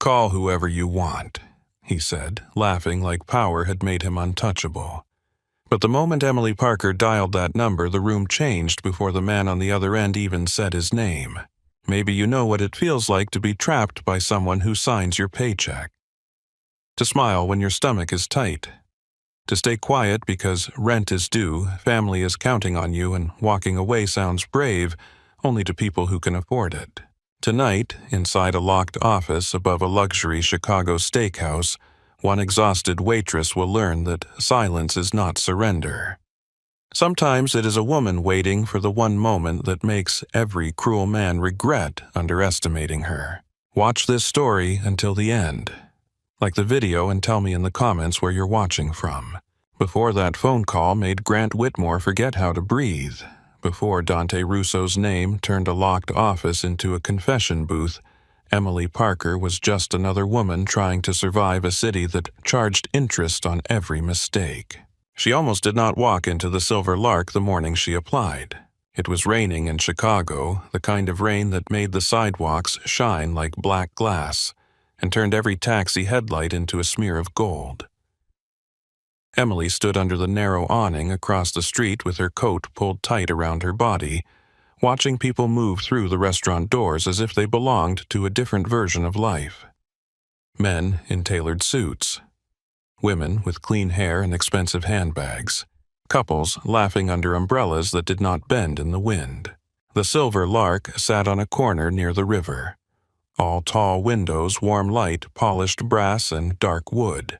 "Call whoever you want," he said, laughing like power had made him untouchable. But the moment Emily Parker dialed that number, the room changed before the man on the other end even said his name. Maybe you know what it feels like to be trapped by someone who signs your paycheck. To smile when your stomach is tight. To stay quiet because rent is due, family is counting on you, and walking away sounds brave only to people who can afford it. Tonight, inside a locked office above a luxury Chicago steakhouse, one exhausted waitress will learn that silence is not surrender. Sometimes it is a woman waiting for the one moment that makes every cruel man regret underestimating her. Watch this story until the end. Like the video and tell me in the comments where you're watching from. Before that phone call made Grant Whitmore forget how to breathe. Before Dante Russo's name turned a locked office into a confession booth, Emily Parker was just another woman trying to survive a city that charged interest on every mistake. She almost did not walk into the Silver Lark the morning she applied. It was raining in Chicago, the kind of rain that made the sidewalks shine like black glass and turned every taxi headlight into a smear of gold. Emily stood under the narrow awning across the street with her coat pulled tight around her body, watching people move through the restaurant doors as if they belonged to a different version of life. Men in tailored suits. Women with clean hair and expensive handbags. Couples laughing under umbrellas that did not bend in the wind. The Silver Lark sat on a corner near the river. All tall windows, warm light, polished brass, and dark wood.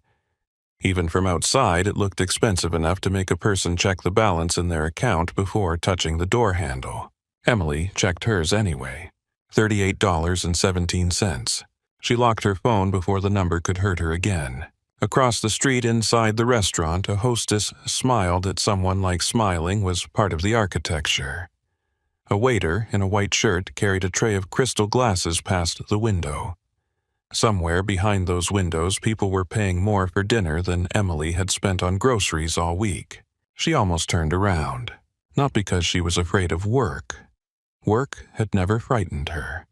Even from outside, it looked expensive enough to make a person check the balance in their account before touching the door handle. Emily checked hers anyway. $38.17. She locked her phone before the number could hurt her again. Across the street inside the restaurant, a hostess smiled at someone like smiling was part of the architecture. A waiter in a white shirt carried a tray of crystal glasses past the window. Somewhere behind those windows, people were paying more for dinner than Emily had spent on groceries all week. She almost turned around. Not because she was afraid of work. Work had never frightened her.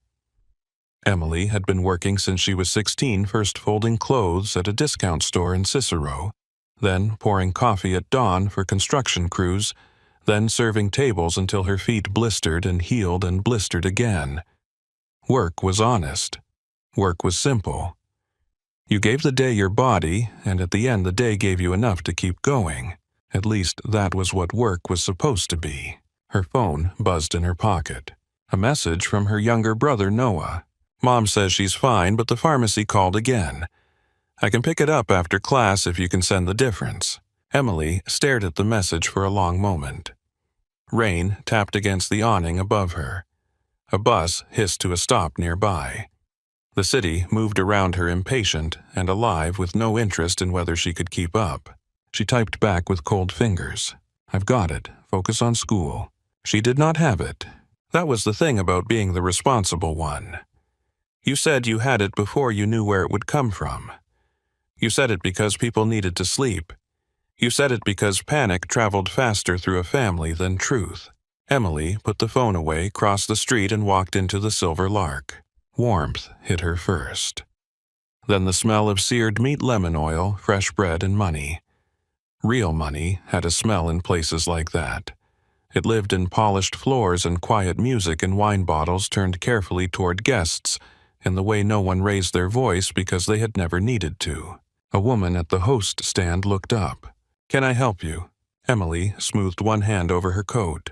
Emily had been working since she was 16, first folding clothes at a discount store in Cicero, then pouring coffee at dawn for construction crews, then serving tables until her feet blistered and healed and blistered again. Work was honest. Work was simple. You gave the day your body, and at the end the day gave you enough to keep going. At least that was what work was supposed to be. Her phone buzzed in her pocket. A message from her younger brother, Noah. "Mom says she's fine, but the pharmacy called again. I can pick it up after class if you can send the difference." Emily stared at the message for a long moment. Rain tapped against the awning above her. A bus hissed to a stop nearby. The city moved around her impatient and alive with no interest in whether she could keep up. She typed back with cold fingers. "I've got it. Focus on school." She did not have it. That was the thing about being the responsible one. You said you had it before you knew where it would come from. You said it because people needed to sleep. You said it because panic traveled faster through a family than truth. Emily put the phone away, crossed the street, and walked into the Silver Lark. Warmth hit her first. Then the smell of seared meat, lemon oil, fresh bread, and money. Real money had a smell in places like that. It lived in polished floors and quiet music in wine bottles turned carefully toward guests, in the way no one raised their voice because they had never needed to. A woman at the host stand looked up. "Can I help you?" Emily smoothed one hand over her coat.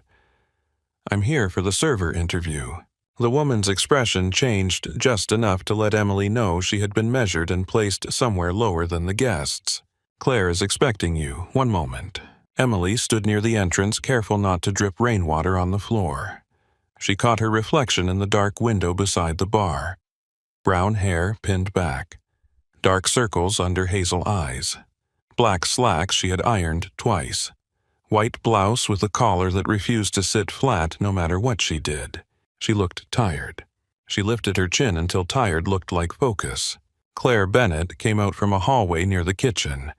"I'm here for the server interview." The woman's expression changed just enough to let Emily know she had been measured and placed somewhere lower than the guests. "Claire is expecting you. One moment." Emily stood near the entrance, careful not to drip rainwater on the floor. She caught her reflection in the dark window beside the bar. Brown hair pinned back. Dark circles under hazel eyes. Black slacks she had ironed twice. White blouse with a collar that refused to sit flat no matter what she did. She looked tired. She lifted her chin until tired looked like focus. Claire Bennett came out from a hallway near the kitchen.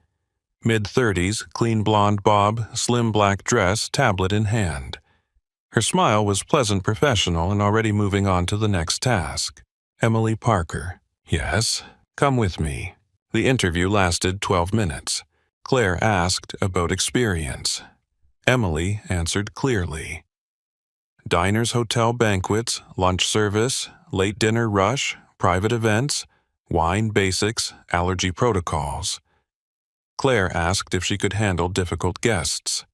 Mid-30s, clean blonde bob, slim black dress, tablet in hand. Her smile was pleasant professional and already moving on to the next task. "Emily Parker, Yes, come with me. The interview lasted 12 minutes. Claire asked about experience. Emily answered clearly. Diners, hotel banquets, lunch service, late dinner rush, private events, wine basics, allergy protocols. Claire asked if she could handle difficult guests.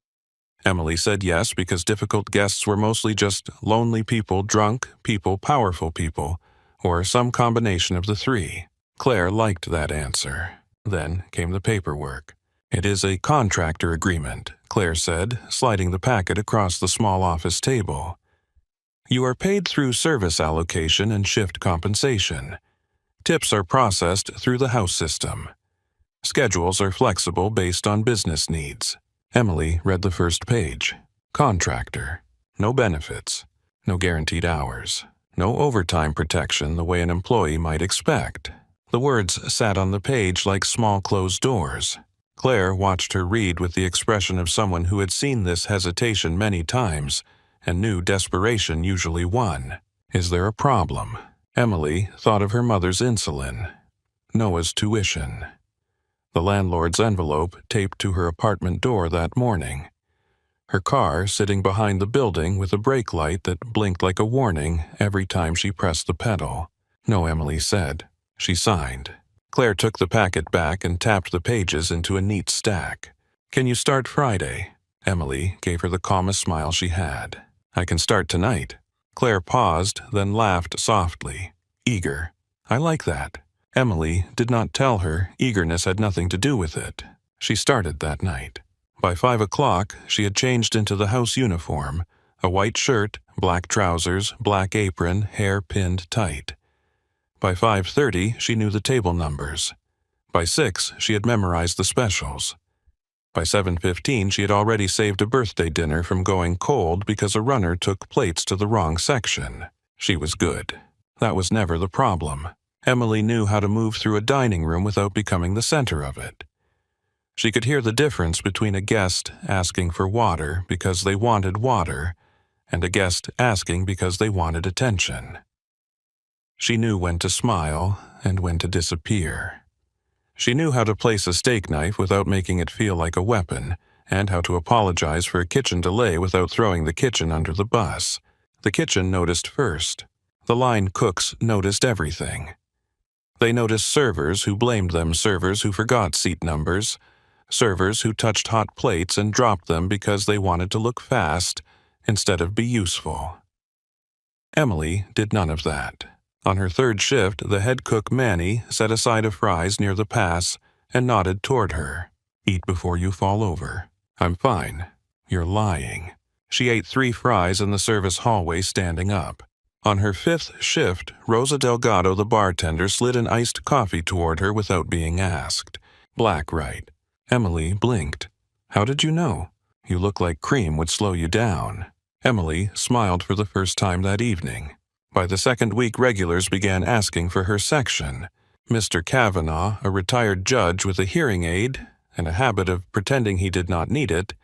Emily said yes because difficult guests were mostly just lonely people, drunk people, powerful people, or some combination of the three. Claire liked that answer. Then came the paperwork. It is a contractor agreement, Claire said, sliding the packet across the small office table. You are paid through service allocation and shift compensation. Tips are processed through the house system. Schedules are flexible based on business needs. Emily read the first page. Contractor. No benefits. No guaranteed hours. No overtime protection the way an employee might expect. The words sat on the page like small closed doors. Claire watched her read with the expression of someone who had seen this hesitation many times and knew desperation usually won. Is there a problem? Emily thought of her mother's insulin. Noah's tuition. The landlord's envelope taped to her apartment door that morning. Her car sitting behind the building with a brake light that blinked like a warning every time she pressed the pedal. No, Emily said. She signed. Claire took the packet back and tapped the pages into a neat stack. Can you start Friday? Emily gave her the calmest smile she had. I can start tonight. Claire paused, then laughed softly. Eager. I like that. Emily did not tell her eagerness had nothing to do with it. She started that night. By 5 o'clock, she had changed into the house uniform, a white shirt, black trousers, black apron, hair pinned tight. By 5:30, she knew the table numbers. By 6, she had memorized the specials. By 7:15, she had already saved a birthday dinner from going cold because a runner took plates to the wrong section. She was good. That was never the problem. Emily knew how to move through a dining room without becoming the center of it. She could hear the difference between a guest asking for water because they wanted water and a guest asking because they wanted attention. She knew when to smile and when to disappear. She knew how to place a steak knife without making it feel like a weapon, and how to apologize for a kitchen delay without throwing the kitchen under the bus. The kitchen noticed first. The line cooks noticed everything. They noticed servers who blamed them, servers who forgot seat numbers, servers who touched hot plates and dropped them because they wanted to look fast instead of be useful. Emily did none of that. On her third shift, the head cook Manny set a side of fries near the pass and nodded toward her. Eat before you fall over. I'm fine. You're lying. She ate 3 fries in the service hallway standing up. On her 5th shift, Rosa Delgado, the bartender, slid an iced coffee toward her without being asked. Black, right? Emily blinked. How did you know? You look like cream would slow you down. Emily smiled for the first time that evening. By the second week, regulars began asking for her section. Mr. Kavanaugh, a retired judge with a hearing aid and a habit of pretending he did not need it,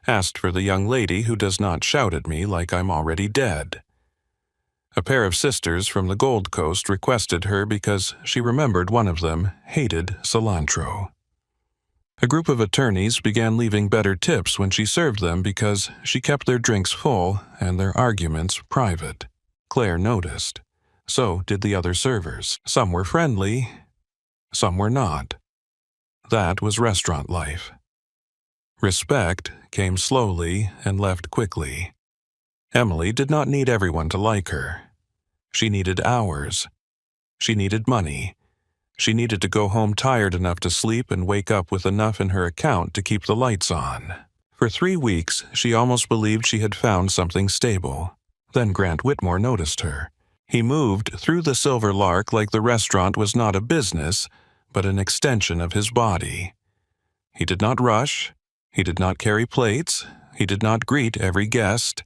asked for the young lady who does not shout at me like I'm already dead. A pair of sisters from the Gold Coast requested her because she remembered one of them hated cilantro. A group of attorneys began leaving better tips when she served them because she kept their drinks full and their arguments private. Claire noticed. So did the other servers. Some were friendly, some were not. That was restaurant life. Respect came slowly and left quickly. Emily did not need everyone to like her. She needed hours. She needed money. She needed to go home tired enough to sleep and wake up with enough in her account to keep the lights on. For 3 weeks, she almost believed she had found something stable. Then Grant Whitmore noticed her. He moved through the Silver Lark like the restaurant was not a business, but an extension of his body. He did not rush. He did not carry plates. He did not greet every guest.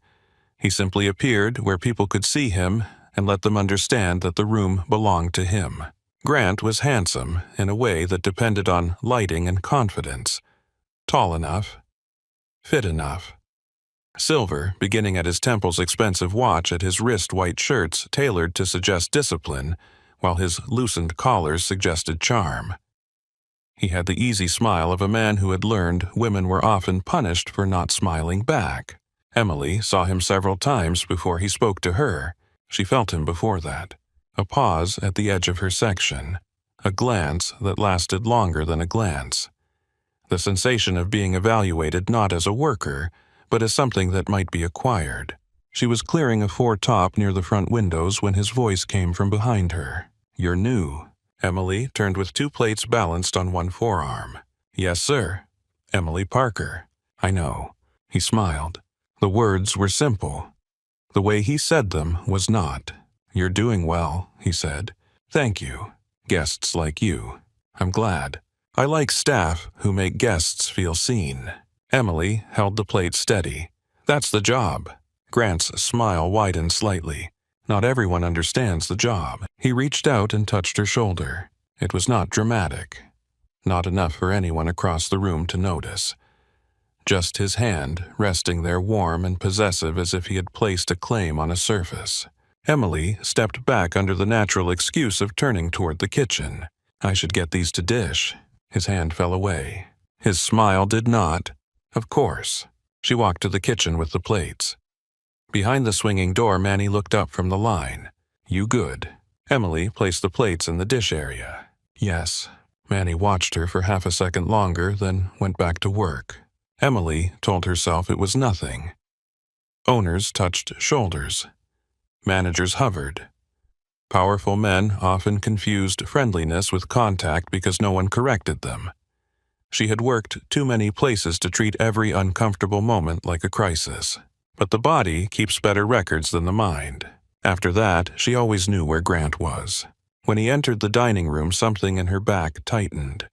He simply appeared where people could see him and let them understand that the room belonged to him. Grant was handsome in a way that depended on lighting and confidence. Tall enough. Fit enough. Silver, beginning at his temple's expensive watch at his wrist white shirts tailored to suggest discipline, while his loosened collars suggested charm. He had the easy smile of a man who had learned women were often punished for not smiling back. Emily saw him several times before he spoke to her. She felt him before that. A pause at the edge of her section. A glance that lasted longer than a glance. The sensation of being evaluated not as a worker, but as something that might be acquired. She was clearing a foretop near the front windows when his voice came from behind her. "You're new." Emily turned with 2 plates balanced on one forearm. "Yes, sir." "Emily Parker." "I know." He smiled. The words were simple. The way he said them was not. "You're doing well," he said. "Thank you. Guests like you. I'm glad. I like staff who make guests feel seen." Emily held the plate steady. "That's the job." Grant's smile widened slightly. Not everyone understands the job. He reached out and touched her shoulder. It was not dramatic. Not enough for anyone across the room to notice. Just his hand resting there warm and possessive as if he had placed a claim on a surface. Emily stepped back under the natural excuse of turning toward the kitchen. "I should get these to dish." His hand fell away. His smile did not. "Of course." She walked to the kitchen with the plates. Behind the swinging door, Manny looked up from the line. "You good?" Emily placed the plates in the dish area. "Yes." Manny watched her for half a second longer, then went back to work. Emily told herself it was nothing. Owners touched shoulders. Managers hovered. Powerful men often confused friendliness with contact because no one corrected them. She had worked too many places to treat every uncomfortable moment like a crisis. But the body keeps better records than the mind. After that, she always knew where Grant was. When he entered the dining room, something in her back tightened.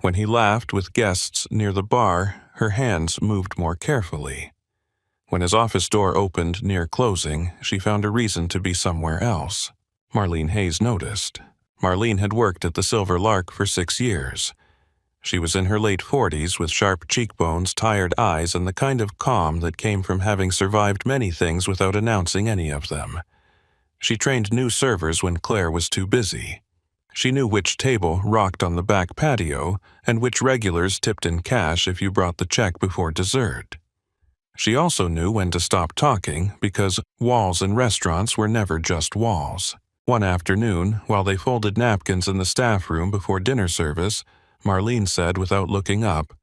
When he laughed with guests near the bar, her hands moved more carefully. When his office door opened near closing, she found a reason to be somewhere else. Marlene Hayes noticed. Marlene had worked at the Silver Lark for 6 years. She was in her late 40s with sharp cheekbones, tired eyes, and the kind of calm that came from having survived many things without announcing any of them. She trained new servers when Claire was too busy. She knew which table rocked on the back patio and which regulars tipped in cash if you brought the check before dessert. She also knew when to stop talking because walls in restaurants were never just walls. One afternoon, while they folded napkins in the staff room before dinner service, Marlene said without looking up,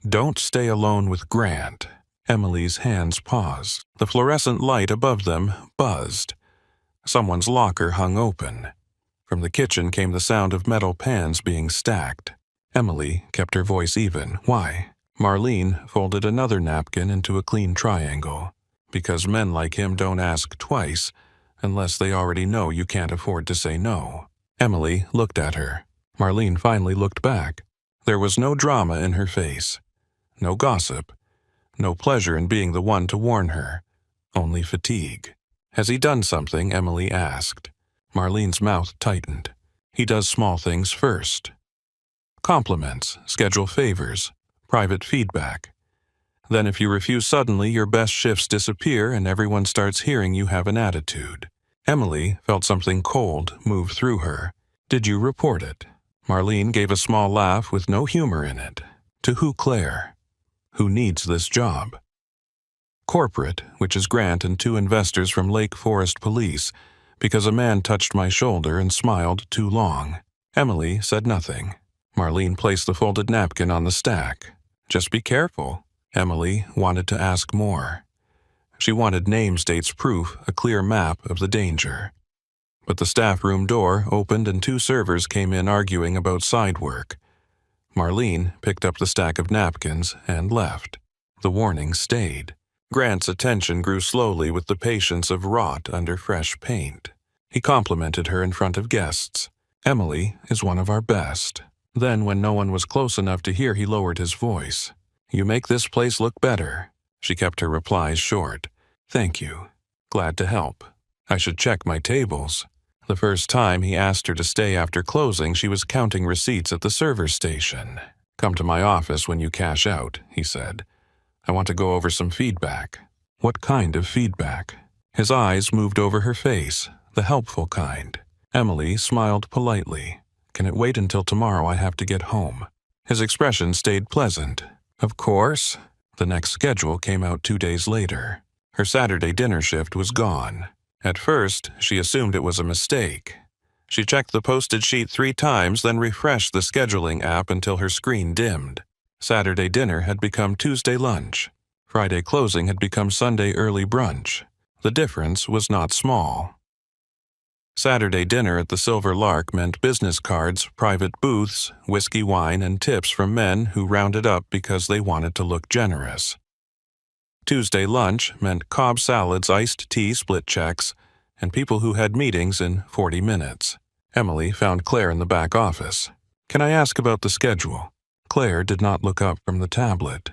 "Don't stay alone with Grant." Emily's hands paused. The fluorescent light above them buzzed. Someone's locker hung open. From the kitchen came the sound of metal pans being stacked. Emily kept her voice even. "Why?" Marlene folded another napkin into a clean triangle. "Because men like him don't ask twice, unless they already know you can't afford to say no." Emily looked at her. Marlene finally looked back. There was no drama in her face. No gossip. No pleasure in being the one to warn her. Only fatigue. "Has he done something?" Emily asked. Marlene's mouth tightened. "He does small things first. Compliments, schedule favors, private feedback. Then if you refuse suddenly, your best shifts disappear and everyone starts hearing you have an attitude." Emily felt something cold move through her. "Did you report it?" Marlene gave a small laugh with no humor in it. "To who, Claire? Who needs this job?" "Corporate, which is Grant and 2 investors from Lake Forest Police, because a man touched my shoulder and smiled too long." Emily said nothing. Marlene placed the folded napkin on the stack. "Just be careful." Emily wanted to ask more. She wanted names, dates, proof, a clear map of the danger. But the staff room door opened and 2 servers came in arguing about side work. Marlene picked up the stack of napkins and left. The warning stayed. Grant's attention grew slowly with the patience of rot under fresh paint. He complimented her in front of guests. "Emily is one of our best." Then, when no one was close enough to hear, he lowered his voice. "You make this place look better." She kept her replies short. "Thank you. Glad to help. I should check my tables." The first time he asked her to stay after closing, she was counting receipts at the server station. "Come to my office when you cash out," he said. "I want to go over some feedback." "What kind of feedback?" His eyes moved over her face, the helpful kind. Emily smiled politely. Can it wait until tomorrow? I have to get home. His expression stayed pleasant. Of course. The next schedule came out 2 days later. Her Saturday dinner shift was gone. At first, she assumed it was a mistake. She checked the posted sheet 3 times, then refreshed the scheduling app until her screen dimmed. Saturday dinner had become Tuesday lunch. Friday closing had become Sunday early brunch. The difference was not small. Saturday dinner at the Silver Lark meant business cards, private booths, whiskey, wine, and tips from men who rounded up because they wanted to look generous. Tuesday lunch meant Cobb salads, iced tea, split checks, and people who had meetings in 40 minutes. Emily found Claire in the back office. Can I ask about the schedule? Claire did not look up from the tablet.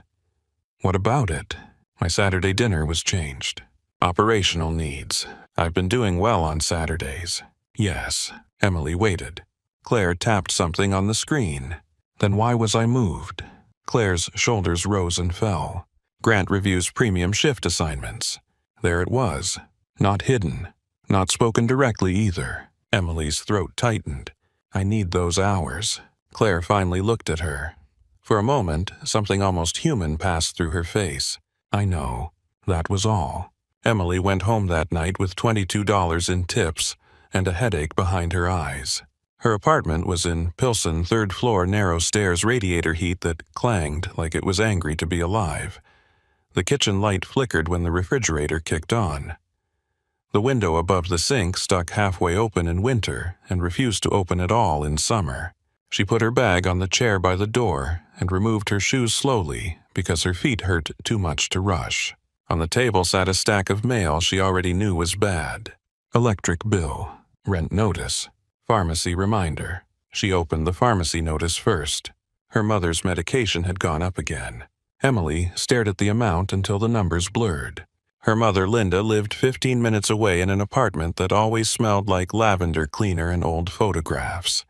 What about it? My Saturday dinner was changed. Operational needs. I've been doing well on Saturdays. Yes. Emily waited. Claire tapped something on the screen. Then why was I moved? Claire's shoulders rose and fell. Grant reviews premium shift assignments. There it was. Not hidden. Not spoken directly either. Emily's throat tightened. I need those hours. Claire finally looked at her. For a moment, something almost human passed through her face. I know. That was all. Emily went home that night with $22 in tips and a headache behind her eyes. Her apartment was in Pilsen, 3rd floor, narrow stairs, radiator heat that clanged like it was angry to be alive. The kitchen light flickered when the refrigerator kicked on. The window above the sink stuck halfway open in winter and refused to open at all in summer. She put her bag on the chair by the door and removed her shoes slowly because her feet hurt too much to rush. On the table sat a stack of mail she already knew was bad. Electric bill, rent notice, pharmacy reminder. She opened the pharmacy notice first. Her mother's medication had gone up again. Emily stared at the amount until the numbers blurred. Her mother, Linda, lived 15 minutes away in an apartment that always smelled like lavender cleaner and old photographs.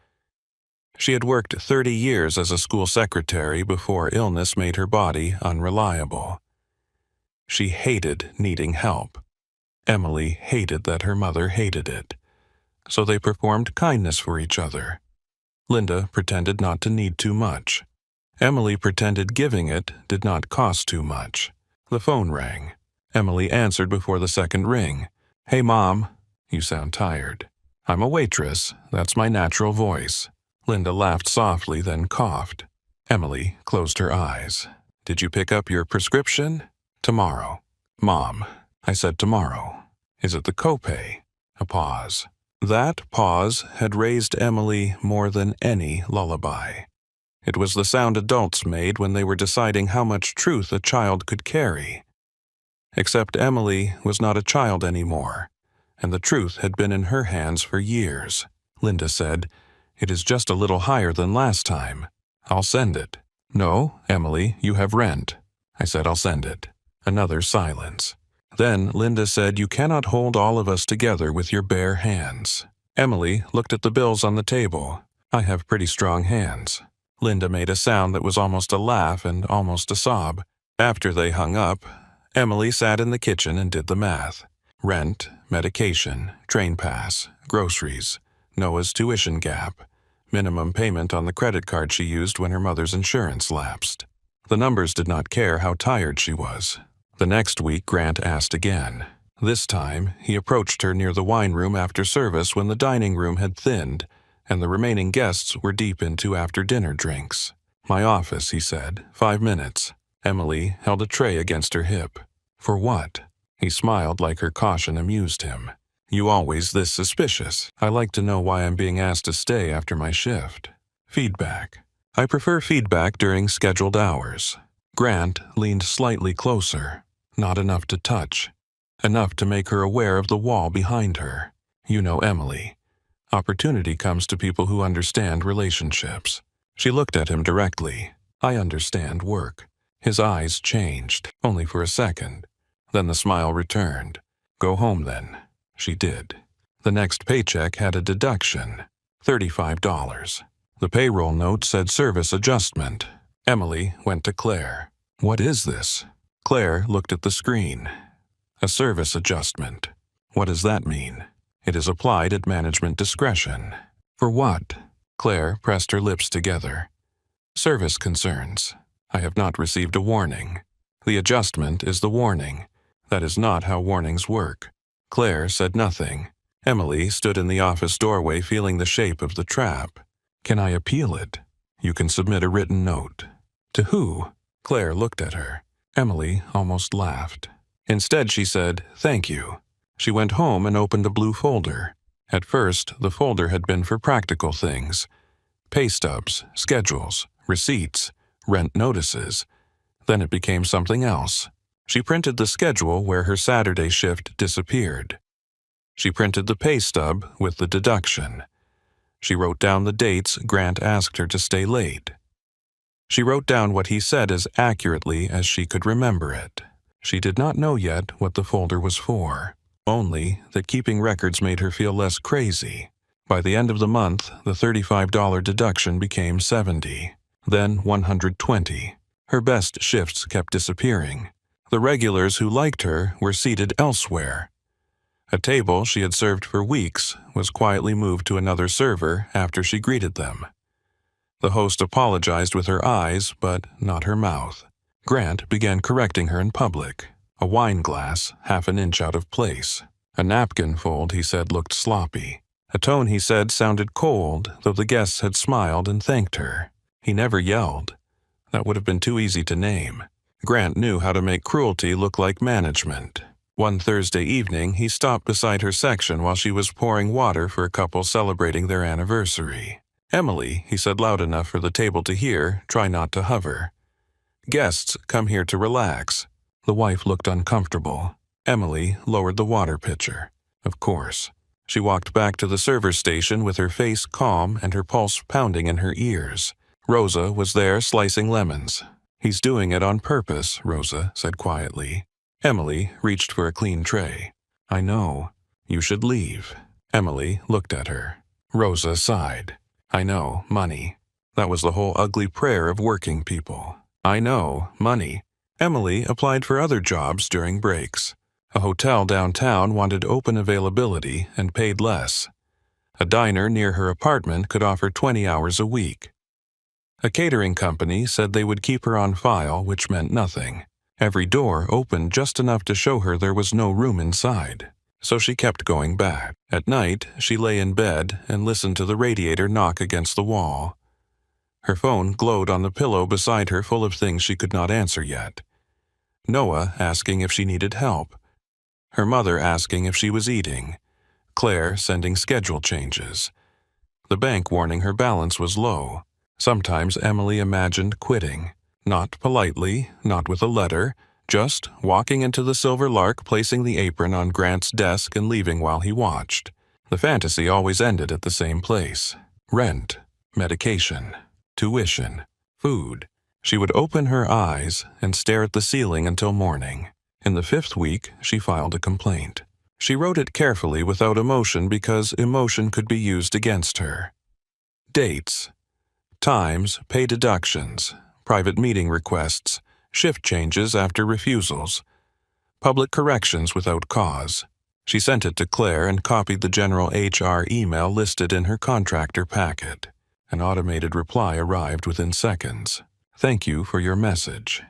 She had worked 30 years as a school secretary before illness made her body unreliable. She hated needing help. Emily hated that her mother hated it. So they performed kindness for each other. Linda pretended not to need too much. Emily pretended giving it did not cost too much. The phone rang. Emily answered before the second ring. Hey, Mom. You sound tired. I'm a waitress. That's my natural voice. Linda laughed softly, then coughed. Emily closed her eyes. Did you pick up your prescription? Tomorrow. Mom. I said tomorrow. Is it the copay? A pause. That pause had raised Emily more than any lullaby. It was the sound adults made when they were deciding how much truth a child could carry. Except Emily was not a child anymore, and the truth had been in her hands for years. Linda said, It is just a little higher than last time. I'll send it. No, Emily, you have rent. I said I'll send it. Another silence. Then Linda said, You cannot hold all of us together with your bare hands. Emily looked at the bills on the table. I have pretty strong hands. Linda made a sound that was almost a laugh and almost a sob. After they hung up, Emily sat in the kitchen and did the math. Rent, medication, train pass, groceries, Noah's tuition gap, minimum payment on the credit card she used when her mother's insurance lapsed. The numbers did not care how tired she was. The next week, Grant asked again. This time, he approached her near the wine room after service when the dining room had thinned and the remaining guests were deep into after-dinner drinks. My office, he said. 5 minutes. Emily held a tray against her hip. For what? He smiled like her caution amused him. You always this suspicious. I like to know why I'm being asked to stay after my shift. Feedback. I prefer feedback during scheduled hours. Grant leaned slightly closer. Not enough to touch. Enough to make her aware of the wall behind her. You know Emily. Opportunity comes to people who understand relationships. She looked at him directly. I understand work. His eyes changed, only for a second. Then the smile returned. Go home then. She did. The next paycheck had a deduction. $35. The payroll note said service adjustment. Emily went to Claire. What is this? Claire looked at the screen. A service adjustment. What does that mean? It is applied at management discretion. For what? Claire pressed her lips together. Service concerns. I have not received a warning. The adjustment is the warning. That is not how warnings work. Claire said nothing. Emily stood in the office doorway feeling the shape of the trap. Can I appeal it? You can submit a written note. To who? Claire looked at her. Emily almost laughed. Instead, she said, "Thank you." She went home and opened a blue folder. At first, the folder had been for practical things. Pay stubs, schedules, receipts, rent notices. Then it became something else. She printed the schedule where her Saturday shift disappeared. She printed the pay stub with the deduction. She wrote down the dates Grant asked her to stay late. She wrote down what he said as accurately as she could remember it. She did not know yet what the folder was for, only that keeping records made her feel less crazy. By the end of the month, the $35 deduction became $70, then $120. Her best shifts kept disappearing. The regulars who liked her were seated elsewhere. A table she had served for weeks was quietly moved to another server after she greeted them. The host apologized with her eyes, but not her mouth. Grant began correcting her in public. A wine glass, half an inch out of place. A napkin fold, he said, looked sloppy. A tone, he said, sounded cold, though the guests had smiled and thanked her. He never yelled. That would have been too easy to name. Grant knew how to make cruelty look like management. One Thursday evening, he stopped beside her section while she was pouring water for a couple celebrating their anniversary. "Emily," he said loud enough for the table to hear, "try not to hover. Guests come here to relax." The wife looked uncomfortable. Emily lowered the water pitcher. Of course. She walked back to the server station with her face calm and her pulse pounding in her ears. Rosa was there slicing lemons. "He's doing it on purpose," Rosa said quietly. Emily reached for a clean tray. "I know. You should leave." Emily looked at her. Rosa sighed. "I know, money. That was the whole ugly prayer of working people. I know, money." Emily applied for other jobs during breaks. A hotel downtown wanted open availability and paid less. A diner near her apartment could offer 20 hours a week. A catering company said they would keep her on file, which meant nothing. Every door opened just enough to show her there was no room inside. So she kept going back. At night, she lay in bed and listened to the radiator knock against the wall. Her phone glowed on the pillow beside her, full of things she could not answer yet. Noah asking if she needed help. Her mother asking if she was eating. Claire sending schedule changes. The bank warning her balance was low. Sometimes Emily imagined quitting. Not politely, not with a letter, just walking into the Silver Lark, placing the apron on Grant's desk and leaving while he watched. The fantasy always ended at the same place. Rent, medication, tuition, food. She would open her eyes and stare at the ceiling until morning. In the 5th week, she filed a complaint. She wrote it carefully without emotion because emotion could be used against her. Dates, times, pay deductions, private meeting requests, shift changes after refusals, public corrections without cause. She sent it to Claire and copied the general HR email listed in her contractor packet. An automated reply arrived within seconds. "Thank you for your message.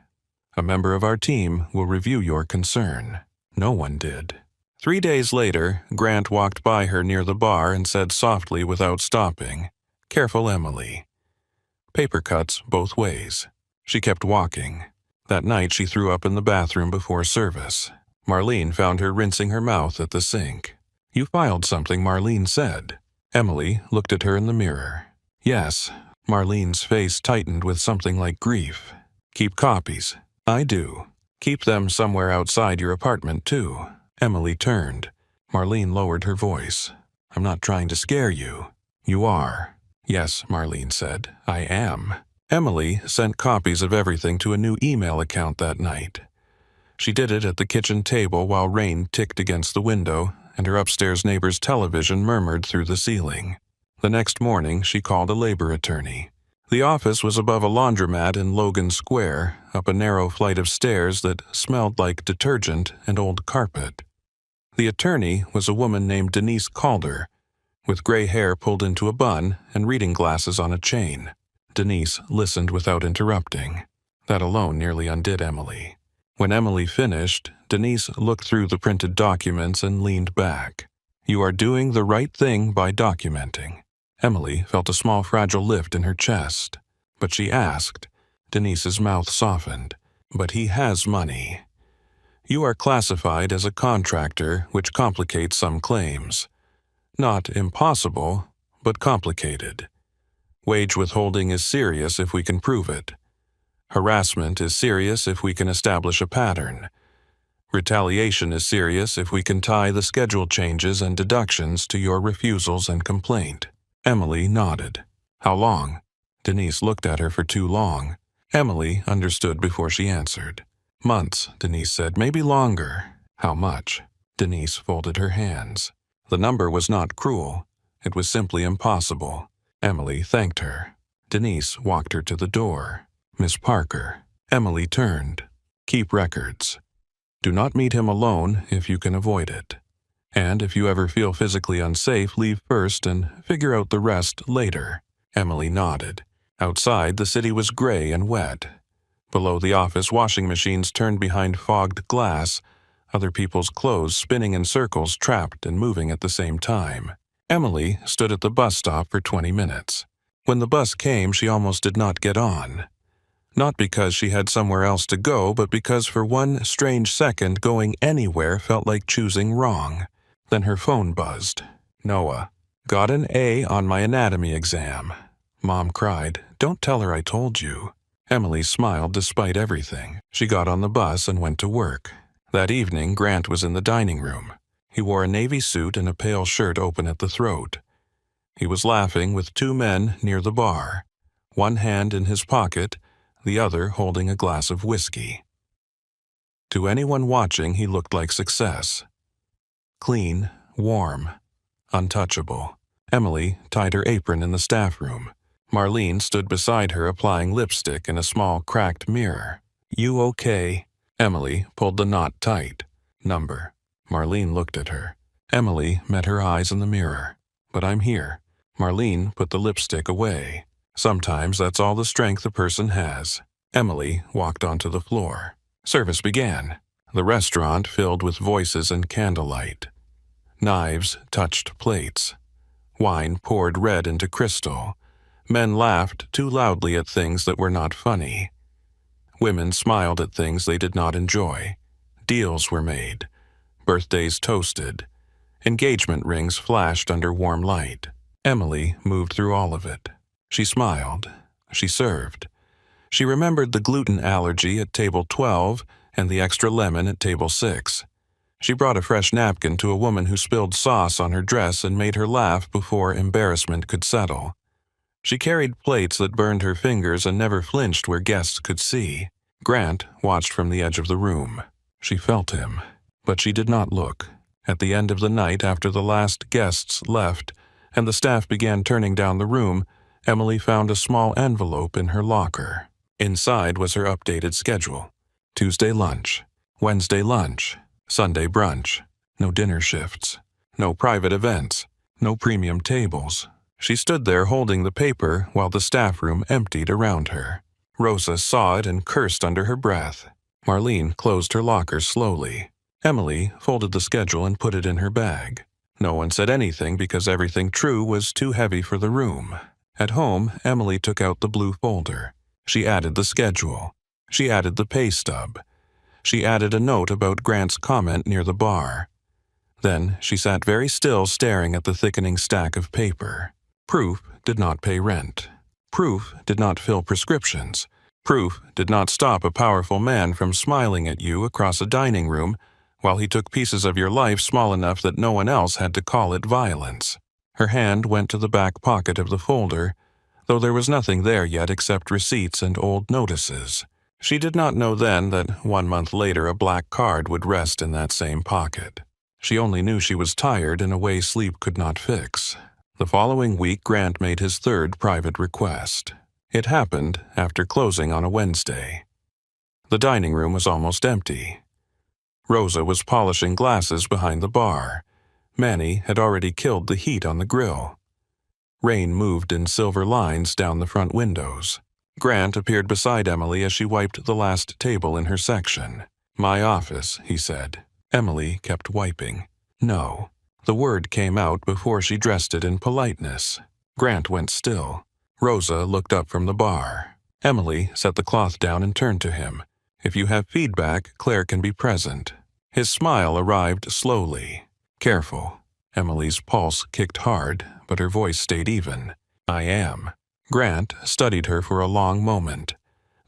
A member of our team will review your concern." No one did. 3 days later, Grant walked by her near the bar and said softly without stopping, "Careful, Emily." Paper cuts both ways. She kept walking. That night she threw up in the bathroom before service. Marlene found her rinsing her mouth at the sink. "You filed something," Marlene said. Emily looked at her in the mirror. "Yes." Marlene's face tightened with something like grief. "Keep copies." "I do. Keep them somewhere outside your apartment, too." Emily turned. Marlene lowered her voice. "I'm not trying to scare you." "You are." "Yes," Marlene said, "I am." Emily sent copies of everything to a new email account that night. She did it at the kitchen table while rain ticked against the window and her upstairs neighbor's television murmured through the ceiling. The next morning, she called a labor attorney. The office was above a laundromat in Logan Square, up a narrow flight of stairs that smelled like detergent and old carpet. The attorney was a woman named Denise Calder, with gray hair pulled into a bun and reading glasses on a chain. Denise listened without interrupting. That alone nearly undid Emily. When Emily finished, Denise looked through the printed documents and leaned back. "You are doing the right thing by documenting." Emily felt a small fragile lift in her chest, but she asked. Denise's mouth softened. "But he has money. You are classified as a contractor, which complicates some claims. Not impossible, but complicated. Wage withholding is serious if we can prove it. Harassment is serious if we can establish a pattern. Retaliation is serious if we can tie the schedule changes and deductions to your refusals and complaint." Emily nodded. "How long?" Denise looked at her for too long. Emily understood before she answered. "Months," Denise said, "maybe longer." "How much?" Denise folded her hands. The number was not cruel. It was simply impossible. Emily thanked her. Denise walked her to the door. "Miss Parker." Emily turned. "Keep records. Do not meet him alone if you can avoid it. And if you ever feel physically unsafe, leave first and figure out the rest later." Emily nodded. Outside, the city was gray and wet. Below the office, washing machines turned behind fogged glass, other people's clothes spinning in circles, trapped and moving at the same time. Emily stood at the bus stop for 20 minutes. When the bus came, she almost did not get on. Not because she had somewhere else to go, but because for one strange second going anywhere felt like choosing wrong. Then her phone buzzed. "Noah, got an A on my anatomy exam." Mom cried, "Don't tell her I told you." Emily smiled despite everything. She got on the bus and went to work. That evening, Grant was in the dining room. He wore a navy suit and a pale shirt open at the throat. He was laughing with two men near the bar, one hand in his pocket, the other holding a glass of whiskey. To anyone watching, he looked like success. Clean, warm, untouchable. Emily tied her apron in the staff room. Marlene stood beside her applying lipstick in a small cracked mirror. "You okay?" Emily pulled the knot tight. "Number." Marlene looked at her. Emily met her eyes in the mirror. "But I'm here." Marlene put the lipstick away. Sometimes that's all the strength a person has. Emily walked onto the floor. Service began. The restaurant filled with voices and candlelight. Knives touched plates. Wine poured red into crystal. Men laughed too loudly at things that were not funny. Women smiled at things they did not enjoy. Deals were made. Birthdays toasted. Engagement rings flashed under warm light. Emily moved through all of it. She smiled. She served. She remembered the gluten allergy at table 12 and the extra lemon at table 6. She brought a fresh napkin to a woman who spilled sauce on her dress and made her laugh before embarrassment could settle. She carried plates that burned her fingers and never flinched where guests could see. Grant watched from the edge of the room. She felt him, but she did not look. At the end of the night, after the last guests left and the staff began turning down the room, Emily found a small envelope in her locker. Inside was her updated schedule. Tuesday lunch, Wednesday lunch, Sunday brunch. No dinner shifts, no private events, no premium tables. She stood there holding the paper while the staff room emptied around her. Rosa saw it and cursed under her breath. Marlene closed her locker slowly. Emily folded the schedule and put it in her bag. No one said anything because everything true was too heavy for the room. At home, Emily took out the blue folder. She added the schedule. She added the pay stub. She added a note about Grant's comment near the bar. Then she sat very still staring at the thickening stack of paper. Proof did not pay rent. Proof did not fill prescriptions. Proof did not stop a powerful man from smiling at you across a dining room while he took pieces of your life small enough that no one else had to call it violence. Her hand went to the back pocket of the folder, though there was nothing there yet except receipts and old notices. She did not know then that 1 month later a black card would rest in that same pocket. She only knew she was tired in a way sleep could not fix. The following week, Grant made his third private request. It happened after closing on a Wednesday. The dining room was almost empty. Rosa was polishing glasses behind the bar. Manny had already killed the heat on the grill. Rain moved in silver lines down the front windows. Grant appeared beside Emily as she wiped the last table in her section. "My office," he said. Emily kept wiping. "No." The word came out before she dressed it in politeness. Grant went still. Rosa looked up from the bar. Emily set the cloth down and turned to him. "If you have feedback, Claire can be present." His smile arrived slowly. "Careful." Emily's pulse kicked hard, but her voice stayed even. "I am." Grant studied her for a long moment.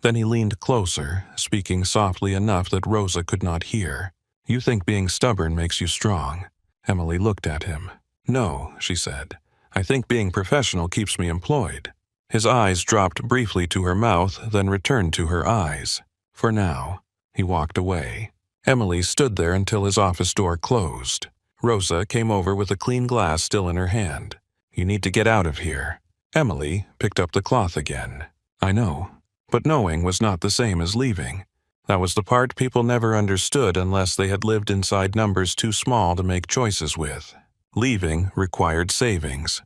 Then he leaned closer, speaking softly enough that Rosa could not hear. "You think being stubborn makes you strong." Emily looked at him. "No," she said. "I think being professional keeps me employed." His eyes dropped briefly to her mouth, then returned to her eyes. "For now." He walked away. Emily stood there until his office door closed. Rosa came over with a clean glass still in her hand. "You need to get out of here." Emily picked up the cloth again. "I know." But knowing was not the same as leaving. That was the part people never understood unless they had lived inside numbers too small to make choices with. Leaving required savings.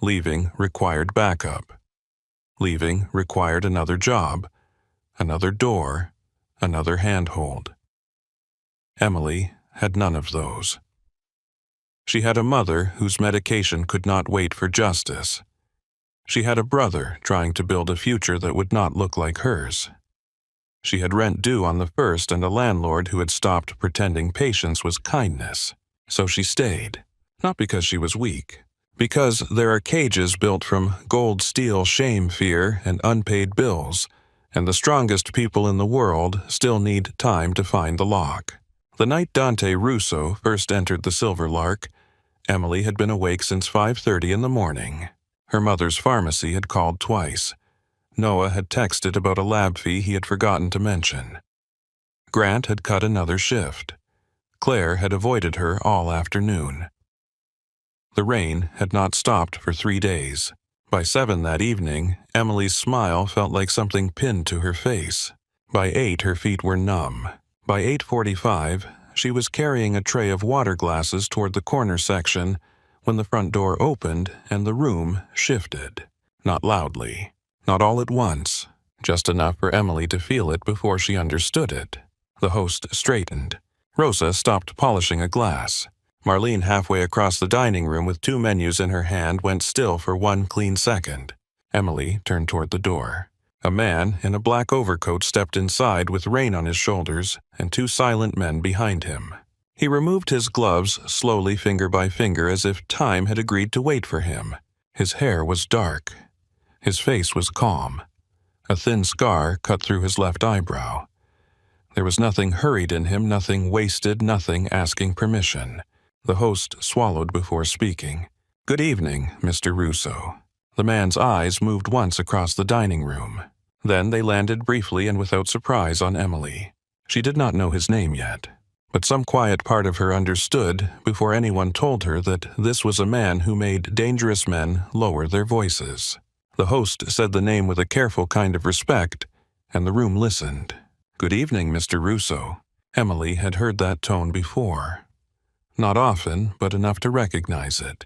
Leaving required backup. Leaving required another job, another door, another handhold. Emily had none of those. She had a mother whose medication could not wait for justice. She had a brother trying to build a future that would not look like hers. She had rent due on the first and a landlord who had stopped pretending patience was kindness. So she stayed, not because she was weak, because there are cages built from gold steel shame, fear, and unpaid bills, and the strongest people in the world still need time to find the lock. The night Dante Russo first entered the Silver Lark, Emily had been awake since 5:30 in the morning. Her mother's pharmacy had called twice. Noah had texted about a lab fee he had forgotten to mention. Grant had cut another shift. Claire had avoided her all afternoon. The rain had not stopped for 3 days. By 7 that evening, Emily's smile felt like something pinned to her face. By 8, her feet were numb. By 8:45, she was carrying a tray of water glasses toward the corner section when the front door opened and the room shifted. Not loudly, not all at once, just enough for Emily to feel it before she understood it. The host straightened. Rosa stopped polishing a glass. Marlene, halfway across the dining room with 2 menus in her hand, went still for 1 clean second. Emily turned toward the door. A man in a black overcoat stepped inside with rain on his shoulders and 2 silent men behind him. He removed his gloves slowly, finger by finger, as if time had agreed to wait for him. His hair was dark. His face was calm. A thin scar cut through his left eyebrow. There was nothing hurried in him, nothing wasted, nothing asking permission. The host swallowed before speaking. "Good evening, Mr. Russo." The man's eyes moved once across the dining room. Then they landed briefly and without surprise on Emily. She did not know his name yet, but some quiet part of her understood before anyone told her that this was a man who made dangerous men lower their voices. The host said the name with a careful kind of respect, and the room listened. "Good evening, Mr. Russo." Emily had heard that tone before. Not often, but enough to recognize it.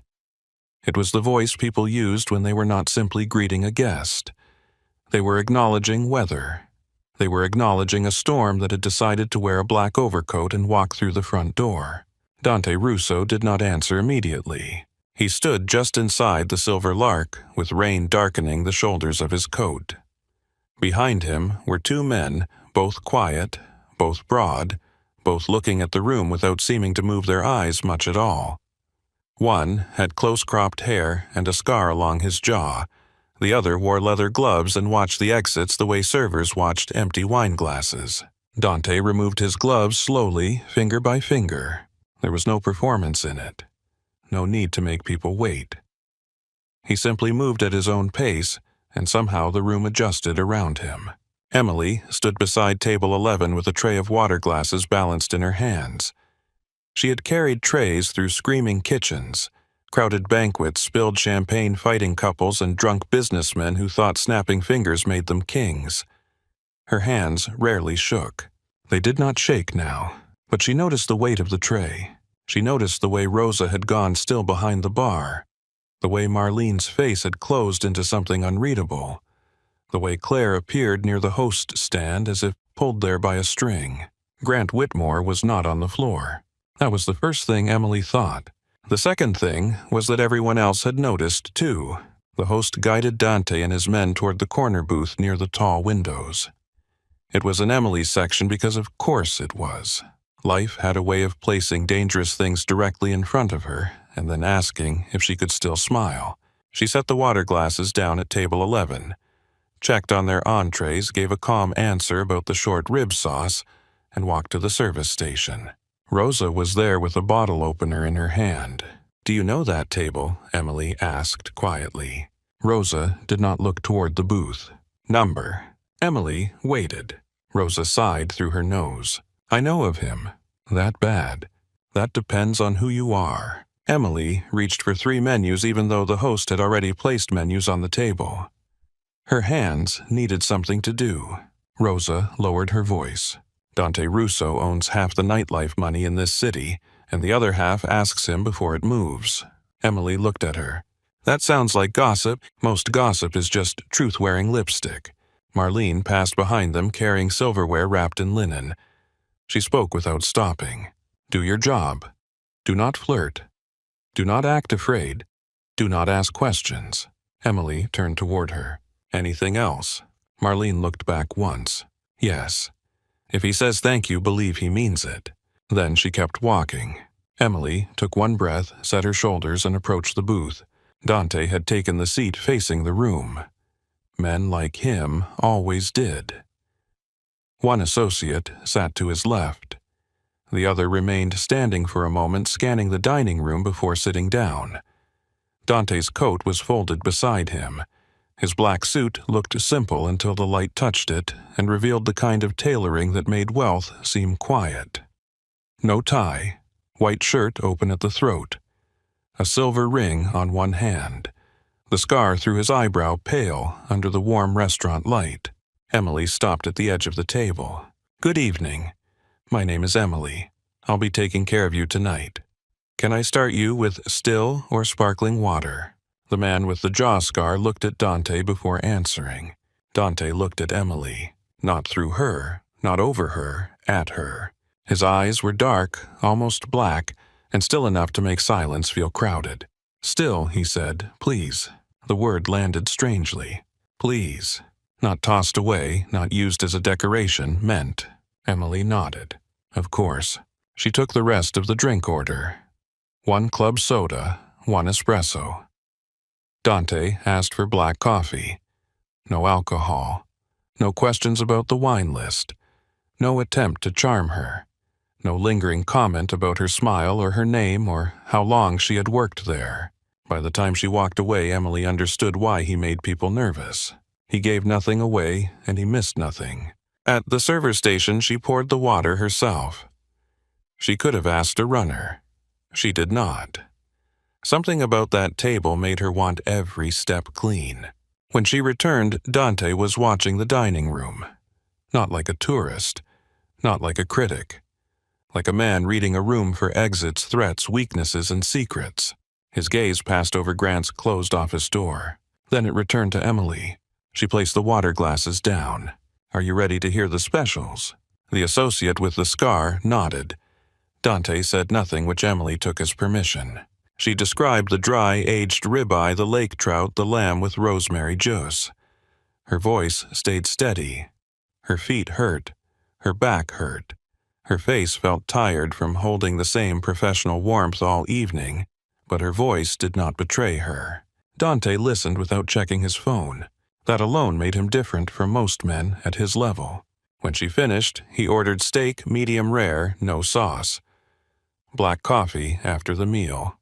It was the voice people used when they were not simply greeting a guest. They were acknowledging weather. They were acknowledging a storm that had decided to wear a black overcoat and walk through the front door. Dante Russo did not answer immediately. He stood just inside the Silver Lark, with rain darkening the shoulders of his coat. Behind him were 2 men, both quiet, both broad, both looking at the room without seeming to move their eyes much at all. One had close-cropped hair and a scar along his jaw. The other wore leather gloves and watched the exits the way servers watched empty wine glasses. Dante removed his gloves slowly, finger by finger. There was no performance in it. No need to make people wait. He simply moved at his own pace, and somehow the room adjusted around him. Emily stood beside table 11 with a tray of water glasses balanced in her hands. She had carried trays through screaming kitchens, crowded banquets, spilled champagne fighting couples, and drunk businessmen who thought snapping fingers made them kings. Her hands rarely shook. They did not shake now. But she noticed the weight of the tray. She noticed the way Rosa had gone still behind the bar, the way Marlene's face had closed into something unreadable, the way Claire appeared near the host stand as if pulled there by a string. Grant Whitmore was not on the floor. That was the first thing Emily thought. The second thing was that everyone else had noticed, too. The host guided Dante and his men toward the corner booth near the tall windows. It was in Emily's section because of course it was. Life had a way of placing dangerous things directly in front of her and then asking if she could still smile. She set the water glasses down at table 11, checked on their entrees, gave a calm answer about the short rib sauce, and walked to the service station. Rosa was there with a bottle opener in her hand. "Do you know that table?" Emily asked quietly. Rosa did not look toward the booth. "Number?" Emily waited. Rosa sighed through her nose. "I know of him." "That bad?" "That depends on who you are." Emily reached for 3 menus even though the host had already placed menus on the table. Her hands needed something to do. Rosa lowered her voice. "Dante Russo owns half the nightlife money in this city, and the other half asks him before it moves." Emily looked at her. "That sounds like gossip. Most gossip is just truth-wearing lipstick." Marlene passed behind them carrying silverware wrapped in linen. She spoke without stopping. "Do your job. Do not flirt. Do not act afraid. Do not ask questions." Emily turned toward her. "Anything else?" Marlene looked back once. "Yes. If he says thank you, believe he means it." Then she kept walking. Emily took one breath, set her shoulders, and approached the booth. Dante had taken the seat facing the room. Men like him always did. One associate sat to his left. The other remained standing for a moment, scanning the dining room before sitting down. Dante's coat was folded beside him. His black suit looked simple until the light touched it and revealed the kind of tailoring that made wealth seem quiet. No tie, white shirt open at the throat, a silver ring on one hand, the scar through his eyebrow pale under the warm restaurant light. Emily stopped at the edge of the table. "Good evening. My name is Emily. I'll be taking care of you tonight. Can I start you with still or sparkling water?" The man with the jaw scar looked at Dante before answering. Dante looked at Emily. Not through her, not over her, at her. His eyes were dark, almost black, and still enough to make silence feel crowded. "Still," he said, "please." The word landed strangely. Please. Not tossed away, not used as a decoration, meant. Emily nodded. Of course. She took the rest of the drink order. 1 club soda, 1 espresso. Dante asked for black coffee. No alcohol. No questions about the wine list. No attempt to charm her. No lingering comment about her smile or her name or how long she had worked there. By the time she walked away, Emily understood why he made people nervous. He gave nothing away, and he missed nothing. At the server station, she poured the water herself. She could have asked a runner. She did not. Something about that table made her want every step clean. When she returned, Dante was watching the dining room. Not like a tourist. Not like a critic. Like a man reading a room for exits, threats, weaknesses, and secrets. His gaze passed over Grant's closed office door. Then it returned to Emily. She placed the water glasses down. "Are you ready to hear the specials?" The associate with the scar nodded. Dante said nothing, which Emily took as permission. She described the dry, aged ribeye, the lake trout, the lamb with rosemary juice. Her voice stayed steady. Her feet hurt. Her back hurt. Her face felt tired from holding the same professional warmth all evening, but her voice did not betray her. Dante listened without checking his phone. That alone made him different from most men at his level. When she finished, he ordered steak, medium rare, no sauce. Black coffee after the meal.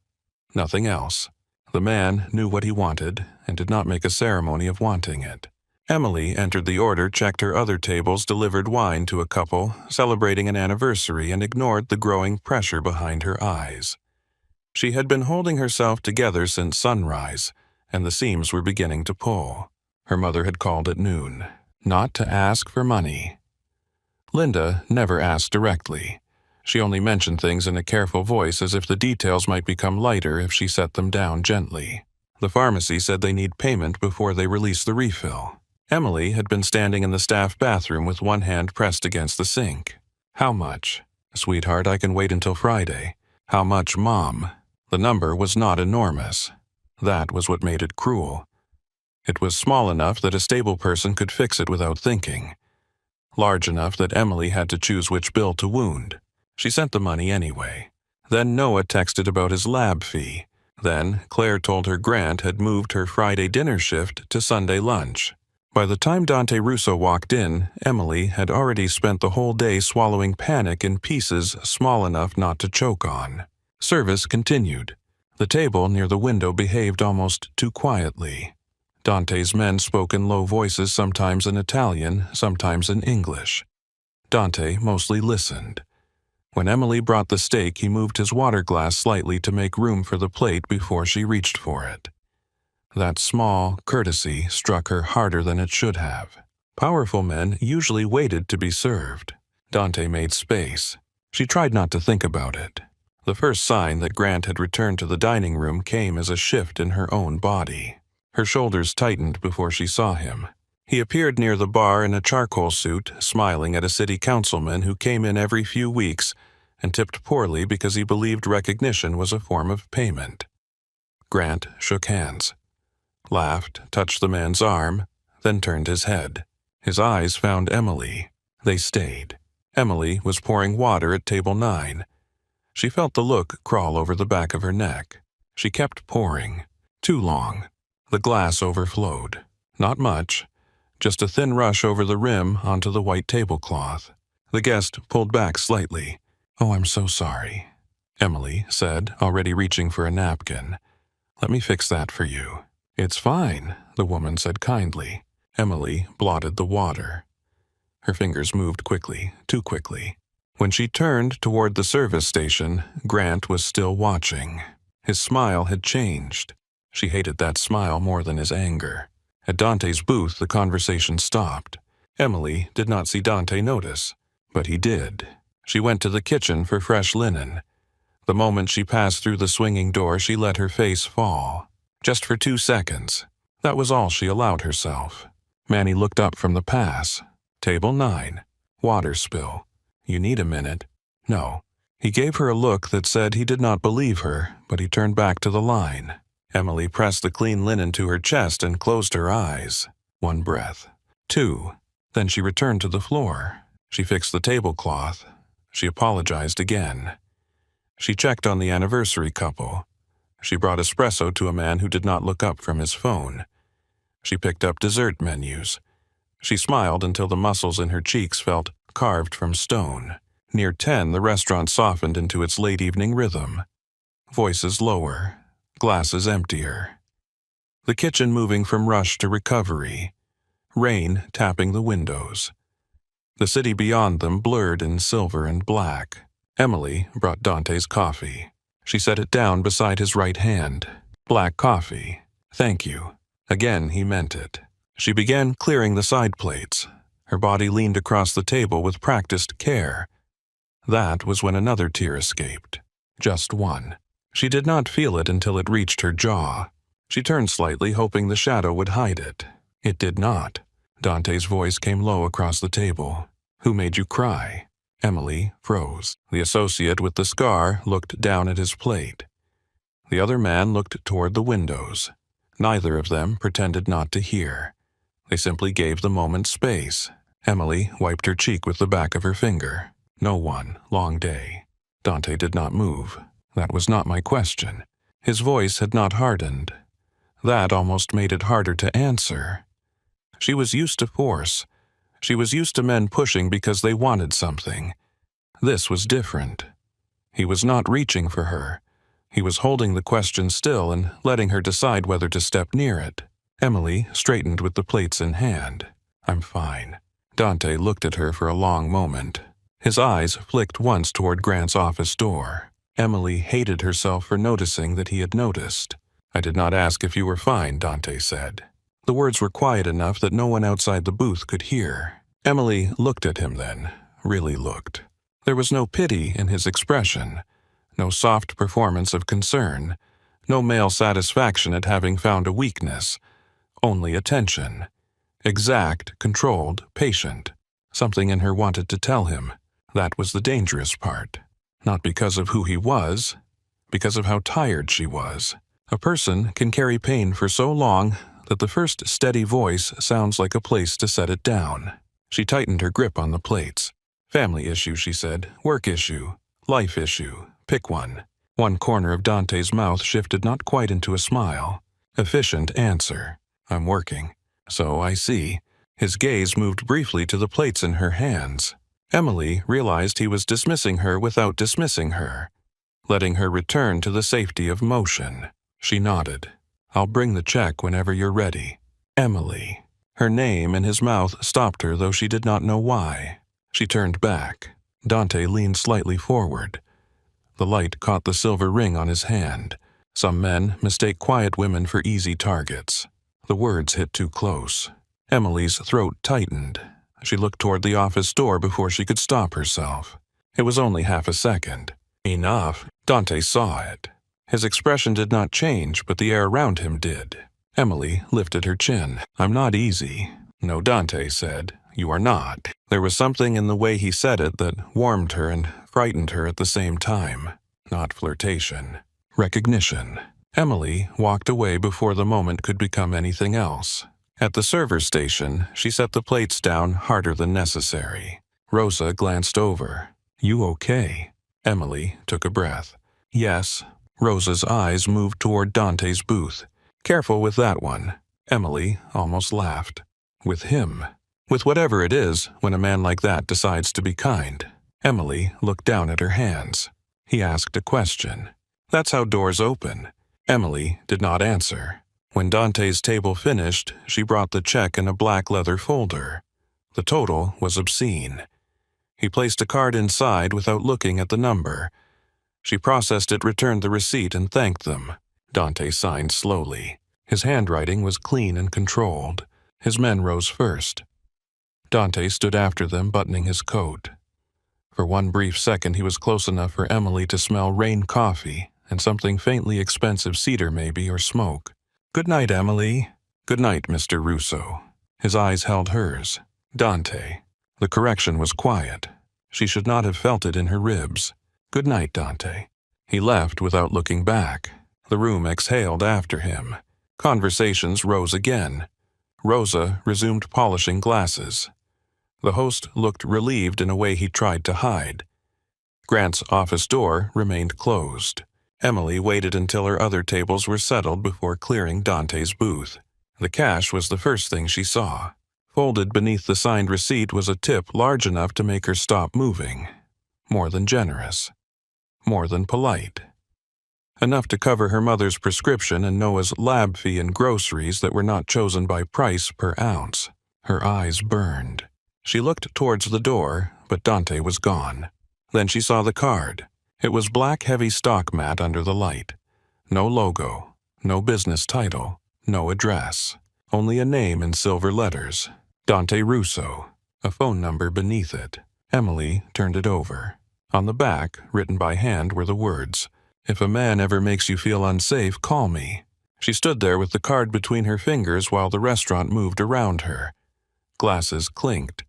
Nothing else. The man knew what he wanted and did not make a ceremony of wanting it. Emily entered the order, checked her other tables, delivered wine to a couple, celebrating an anniversary, and ignored the growing pressure behind her eyes. She had been holding herself together since sunrise, and the seams were beginning to pull. Her mother had called at noon. Not to ask for money. Linda never asked directly. She only mentioned things in a careful voice as if the details might become lighter if she set them down gently. The pharmacy said they need payment before they release the refill. Emily had been standing in the staff bathroom with one hand pressed against the sink. How much? Sweetheart, I can wait until Friday. How much, Mom? The number was not enormous. That was what made it cruel. It was small enough that a stable person could fix it without thinking. Large enough that Emily had to choose which bill to wound. She sent the money anyway. Then Noah texted about his lab fee. Then Claire told her Grant had moved her Friday dinner shift to Sunday lunch. By the time Dante Russo walked in, Emily had already spent the whole day swallowing panic in pieces small enough not to choke on. Service continued. The table near the window behaved almost too quietly. Dante's men spoke in low voices, sometimes in Italian, sometimes in English. Dante mostly listened. When Emily brought the steak, he moved his water glass slightly to make room for the plate before she reached for it. That small courtesy struck her harder than it should have. Powerful men usually waited to be served. Dante made space. She tried not to think about it. The first sign that Grant had returned to the dining room came as a shift in her own body. Her shoulders tightened before she saw him. He appeared near the bar in a charcoal suit, smiling at a city councilman who came in every few weeks and tipped poorly because he believed recognition was a form of payment. Grant shook hands, laughed, touched the man's arm, then turned his head. His eyes found Emily. They stayed. Emily was pouring water at table 9. She felt the look crawl over the back of her neck. She kept pouring. Too long. The glass overflowed. Not much. Just a thin rush over the rim onto the white tablecloth. The guest pulled back slightly. "Oh, I'm so sorry," Emily said, already reaching for a napkin. "Let me fix that for you." "It's fine," the woman said kindly. Emily blotted the water. Her fingers moved quickly, too quickly. When she turned toward the service station, Grant was still watching. His smile had changed. She hated that smile more than his anger. At Dante's booth, the conversation stopped. Emily did not see Dante notice, but he did. She went to the kitchen for fresh linen. The moment she passed through the swinging door, she let her face fall. Just for 2 seconds. That was all she allowed herself. Manny looked up from the pass. Table 9. Water spill. "You need a minute." "No." He gave her a look that said he did not believe her, but he turned back to the line. Emily pressed the clean linen to her chest and closed her eyes. 1 breath. 2. Then she returned to the floor. She fixed the tablecloth. She apologized again. She checked on the anniversary couple. She brought espresso to a man who did not look up from his phone. She picked up dessert menus. She smiled until the muscles in her cheeks felt carved from stone. Near 10, the restaurant softened into its late evening rhythm. Voices lower, glasses emptier. The kitchen moving from rush to recovery. Rain tapping the windows. The city beyond them blurred in silver and black. Emily brought Dante's coffee. She set it down beside his right hand. "Black coffee. Thank you." Again he meant it. She began clearing the side plates. Her body leaned across the table with practiced care. That was when another tear escaped. Just one. She did not feel it until it reached her jaw. She turned slightly, hoping the shadow would hide it. It did not. Dante's voice came low across the table. "Who made you cry?" Emily froze. The associate with the scar looked down at his plate. The other man looked toward the windows. Neither of them pretended not to hear. They simply gave the moment space. Emily wiped her cheek with the back of her finger. "No one. Long day." Dante did not move. "That was not my question." His voice had not hardened. That almost made it harder to answer. She was used to force. She was used to men pushing because they wanted something. This was different. He was not reaching for her. He was holding the question still and letting her decide whether to step near it. Emily straightened with the plates in hand. "I'm fine." Dante looked at her for a long moment. His eyes flicked once toward Grant's office door. Emily hated herself for noticing that he had noticed. "I did not ask if you were fine," Dante said. The words were quiet enough that no one outside the booth could hear. Emily looked at him then, really looked. There was no pity in his expression, no soft performance of concern, no male satisfaction at having found a weakness, only attention. Exact, controlled, patient. Something in her wanted to tell him. That was the dangerous part. Not because of who he was, because of how tired she was. A person can carry pain for so long that the first steady voice sounds like a place to set it down. She tightened her grip on the plates. Family issue, she said. Work issue. Life issue. Pick one. One corner of Dante's mouth shifted not quite into a smile. Efficient answer. I'm working. So I see. His gaze moved briefly to the plates in her hands. Emily realized he was dismissing her without dismissing her, letting her return to the safety of motion. She nodded. I'll bring the check whenever you're ready. Emily. Her name in his mouth stopped her, though she did not know why. She turned back. Dante leaned slightly forward. The light caught the silver ring on his hand. Some men mistake quiet women for easy targets. The words hit too close. Emily's throat tightened. She looked toward the office door before she could stop herself. It was only half a second. Enough. Dante saw it. His expression did not change, but the air around him did. Emily lifted her chin. I'm not easy. No, Dante said. You are not. There was something in the way he said it that warmed her and frightened her at the same time. Not flirtation. Recognition. Emily walked away before the moment could become anything else. At the server station, she set the plates down harder than necessary. Rosa glanced over. You okay? Emily took a breath. Yes. Rosa's eyes moved toward Dante's booth. Careful with that one. Emily almost laughed. With him. With whatever it is when a man like that decides to be kind. Emily looked down at her hands. He asked a question. That's how doors open. Emily did not answer. When Dante's table finished, she brought the check in a black leather folder. The total was obscene. He placed a card inside without looking at the number. She processed it, returned the receipt, and thanked them. Dante signed slowly. His handwriting was clean and controlled. His men rose first. Dante stood after them, buttoning his coat. For one brief second, he was close enough for Emily to smell Rain coffee and something faintly expensive, cedar maybe, or smoke. Good night, Emily. Good night, Mr. Russo. His eyes held hers. Dante. The correction was quiet. She should not have felt it in her ribs. Good night, Dante. He left without looking back. The room exhaled after him. Conversations rose again. Rosa resumed polishing glasses. The host looked relieved in a way he tried to hide. Grant's office door remained closed. Emily waited until her other tables were settled before clearing Dante's booth. The cash was the first thing she saw. Folded beneath the signed receipt was a tip large enough to make her stop moving. More than generous. More than polite. Enough to cover her mother's prescription and Noah's lab fee and groceries that were not chosen by price per ounce. Her eyes burned. She looked towards the door, but Dante was gone. Then she saw the card. It was black, heavy stock matte under the light. No logo, no business title, no address. Only a name in silver letters. Dante Russo. A phone number beneath it. Emily turned it over. On the back, written by hand, were the words, If a man ever makes you feel unsafe, call me. She stood there with the card between her fingers while the restaurant moved around her. Glasses clinked.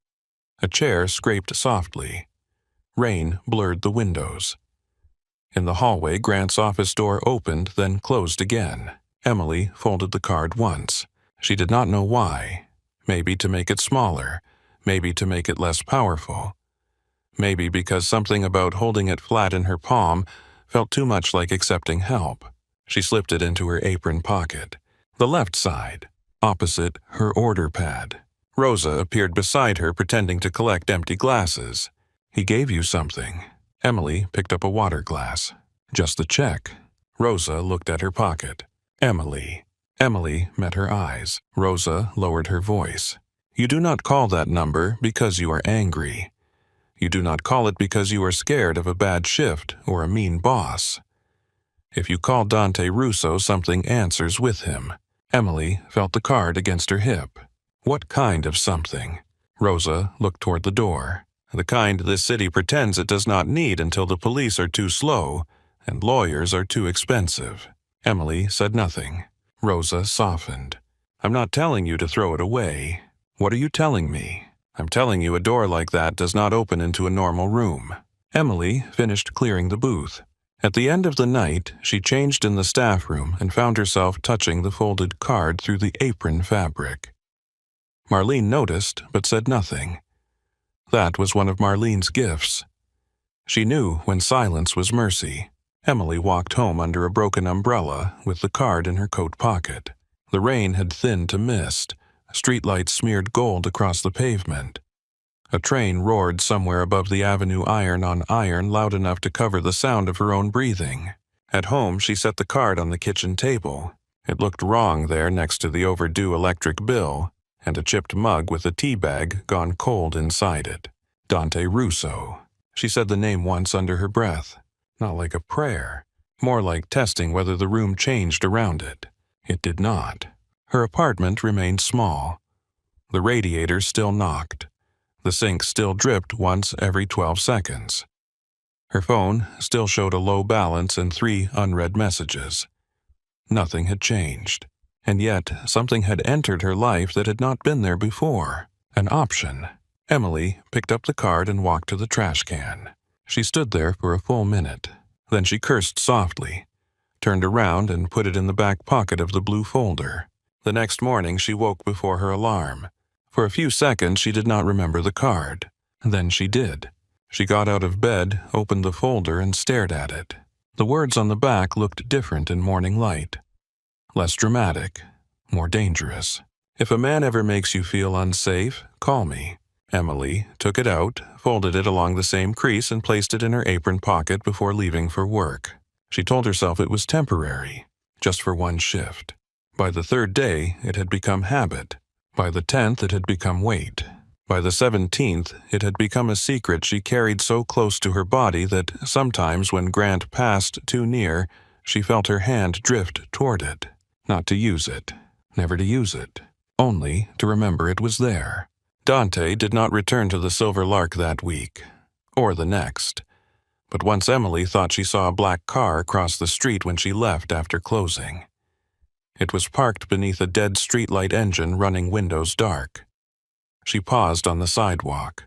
A chair scraped softly. Rain blurred the windows. In the hallway, Grant's office door opened, then closed again. Emily folded the card once. She did not know why. Maybe to make it smaller. Maybe to make it less powerful. Maybe because something about holding it flat in her palm felt too much like accepting help. She slipped it into her apron pocket. The left side, opposite her order pad. Rosa appeared beside her, pretending to collect empty glasses. He gave you something. Emily picked up a water glass. Just the check. Rosa looked at her pocket. Emily. Emily met her eyes. Rosa lowered her voice. You do not call that number because you are angry. You do not call it because you are scared of a bad shift or a mean boss. If you call Dante Russo, something answers with him. Emily felt the card against her hip. What kind of something? Rosa looked toward the door. The kind this city pretends it does not need until the police are too slow and lawyers are too expensive. Emily said nothing. Rosa softened. I'm not telling you to throw it away. What are you telling me? I'm telling you a door like that does not open into a normal room. Emily finished clearing the booth. At the end of the night, she changed in the staff room and found herself touching the folded card through the apron fabric. Marlene noticed, but said nothing. That was one of Marlene's gifts. She knew when silence was mercy. Emily walked home under a broken umbrella with the card in her coat pocket. The rain had thinned to mist. Streetlights smeared gold across the pavement. A train roared somewhere above the avenue, iron on iron, loud enough to cover the sound of her own breathing. At home, she set the card on the kitchen table. It looked wrong there next to the overdue electric bill and a chipped mug with a tea bag gone cold inside it. Dante Russo. She said the name once under her breath. Not like a prayer. More like testing whether the room changed around it. It did not. Her apartment remained small. The radiator still knocked. The sink still dripped once every 12 seconds. Her phone still showed a low balance and 3 unread messages. Nothing had changed. And yet, something had entered her life that had not been there before. An option. Emily picked up the card and walked to the trash can. She stood there for a full minute. Then she cursed softly, turned around and put it in the back pocket of the blue folder. The next morning she woke before her alarm. For a few seconds she did not remember the card. Then she did. She got out of bed, opened the folder, and stared at it. The words on the back looked different in morning light. Less dramatic, more dangerous. If a man ever makes you feel unsafe, call me. Emily took it out, folded it along the same crease, and placed it in her apron pocket before leaving for work. She told herself it was temporary, just for one shift. By the 3rd day, it had become habit. By the 10th, it had become weight. By the 17th, it had become a secret she carried so close to her body that sometimes when Grant passed too near, she felt her hand drift toward it. Not to use it. Never to use it. Only to remember it was there. Dante did not return to the Silver Lark that week, or the next. But once Emily thought she saw a black car across the street when she left after closing. It was parked beneath a dead streetlight engine running windows dark. She paused on the sidewalk.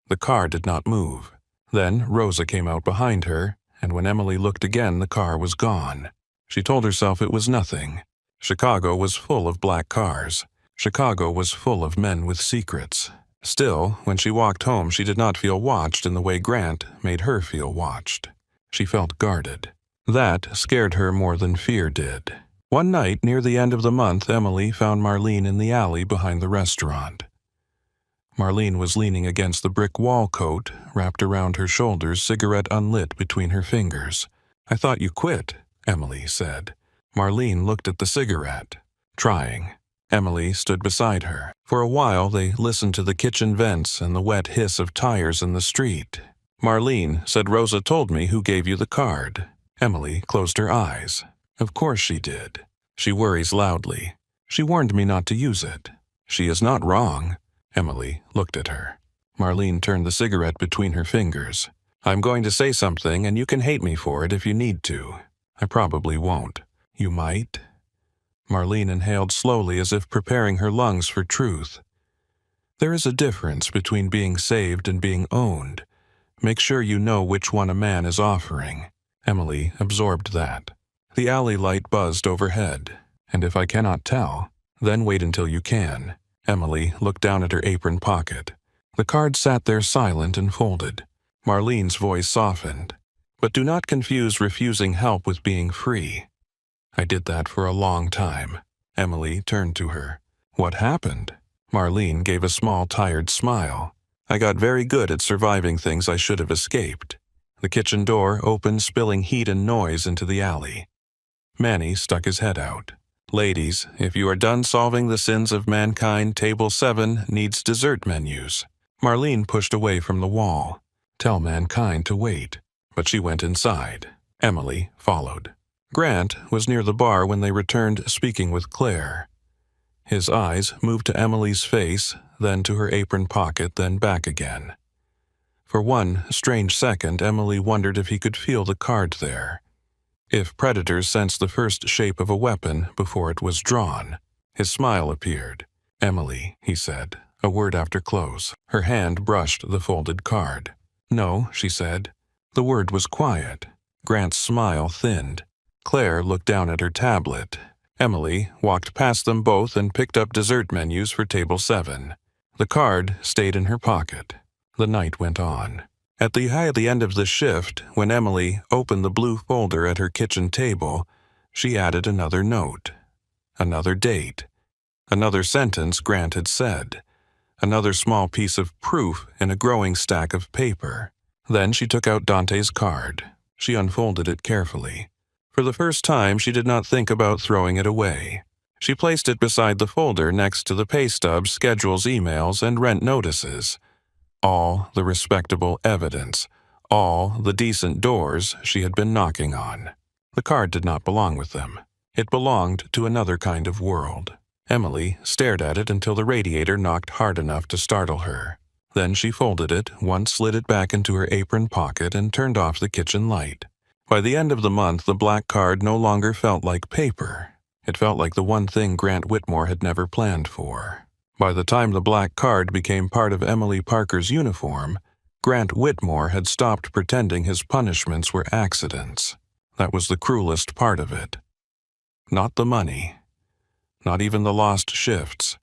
The car did not move. Then Rosa came out behind her, and when Emily looked again, the car was gone. She told herself it was nothing. Chicago was full of black cars. Chicago was full of men with secrets. Still, when she walked home, she did not feel watched in the way Grant made her feel watched. She felt guarded. That scared her more than fear did. One night, near the end of the month, Emily found Marlene in the alley behind the restaurant. Marlene was leaning against the brick wall, coat wrapped around her shoulders, cigarette unlit between her fingers. "I thought you quit," Emily said. Marlene looked at the cigarette, trying. Emily stood beside her. For a while they listened to the kitchen vents and the wet hiss of tires in the street. Marlene said, "Rosa told me who gave you the card." Emily closed her eyes. "Of course she did. She worries loudly. She warned me not to use it. She is not wrong." Emily looked at her. Marlene turned the cigarette between her fingers. "I'm going to say something, and you can hate me for it if you need to. I probably won't. You might." Marlene inhaled slowly as if preparing her lungs for truth. "There is a difference between being saved and being owned. Make sure you know which one a man is offering." Emily absorbed that. The alley light buzzed overhead. "And if I cannot tell, then wait until you can." Emily looked down at her apron pocket. The card sat there silent and folded. Marlene's voice softened. "But do not confuse refusing help with being free. I did that for a long time." Emily turned to her. "What happened?" Marlene gave a small, tired smile. "I got very good at surviving things I should have escaped." The kitchen door opened, spilling heat and noise into the alley. Manny stuck his head out. "Ladies, if you are done solving the sins of mankind, Table 7 needs dessert menus." Marlene pushed away from the wall. "Tell mankind to wait." But she went inside. Emily followed. Grant was near the bar when they returned, speaking with Claire. His eyes moved to Emily's face, then to her apron pocket, then back again. For one strange second, Emily wondered if he could feel the card there. If predators sensed the first shape of a weapon before it was drawn. His smile appeared. "Emily," he said, a word after close. Her hand brushed the folded card. "No," she said. The word was quiet. Grant's smile thinned. Claire looked down at her tablet. Emily walked past them both and picked up dessert menus for table 7. The card stayed in her pocket. The night went on. At the end of the shift, when Emily opened the blue folder at her kitchen table, she added another note. Another date. Another sentence Grant had said. Another small piece of proof in a growing stack of paper. Then she took out Dante's card. She unfolded it carefully. For the first time, she did not think about throwing it away. She placed it beside the folder next to the pay stubs, schedules, emails, and rent notices. All the respectable evidence. All the decent doors she had been knocking on. The card did not belong with them. It belonged to another kind of world. Emily stared at it until the radiator knocked hard enough to startle her. Then she folded it, once slid it back into her apron pocket, and turned off the kitchen light. By the end of the month, the black card no longer felt like paper. It felt like the one thing Grant Whitmore had never planned for. By the time the black card became part of Emily Parker's uniform, Grant Whitmore had stopped pretending his punishments were accidents. That was the cruelest part of it. Not the money. Not even the lost shifts.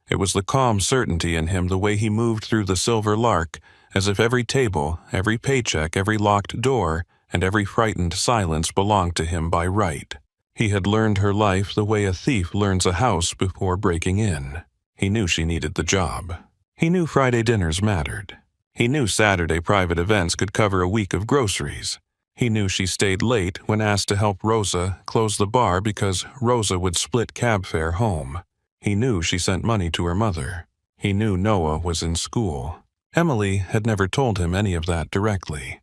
It was the calm certainty in him, the way he moved through the Silver Lark, as if every table, every paycheck, every locked door, and every frightened silence belonged to him by right. He had learned her life the way a thief learns a house before breaking in. He knew she needed the job. He knew Friday dinners mattered. He knew Saturday private events could cover a week of groceries. He knew she stayed late when asked to help Rosa close the bar because Rosa would split cab fare home. He knew she sent money to her mother. He knew Noah was in school. Emily had never told him any of that directly.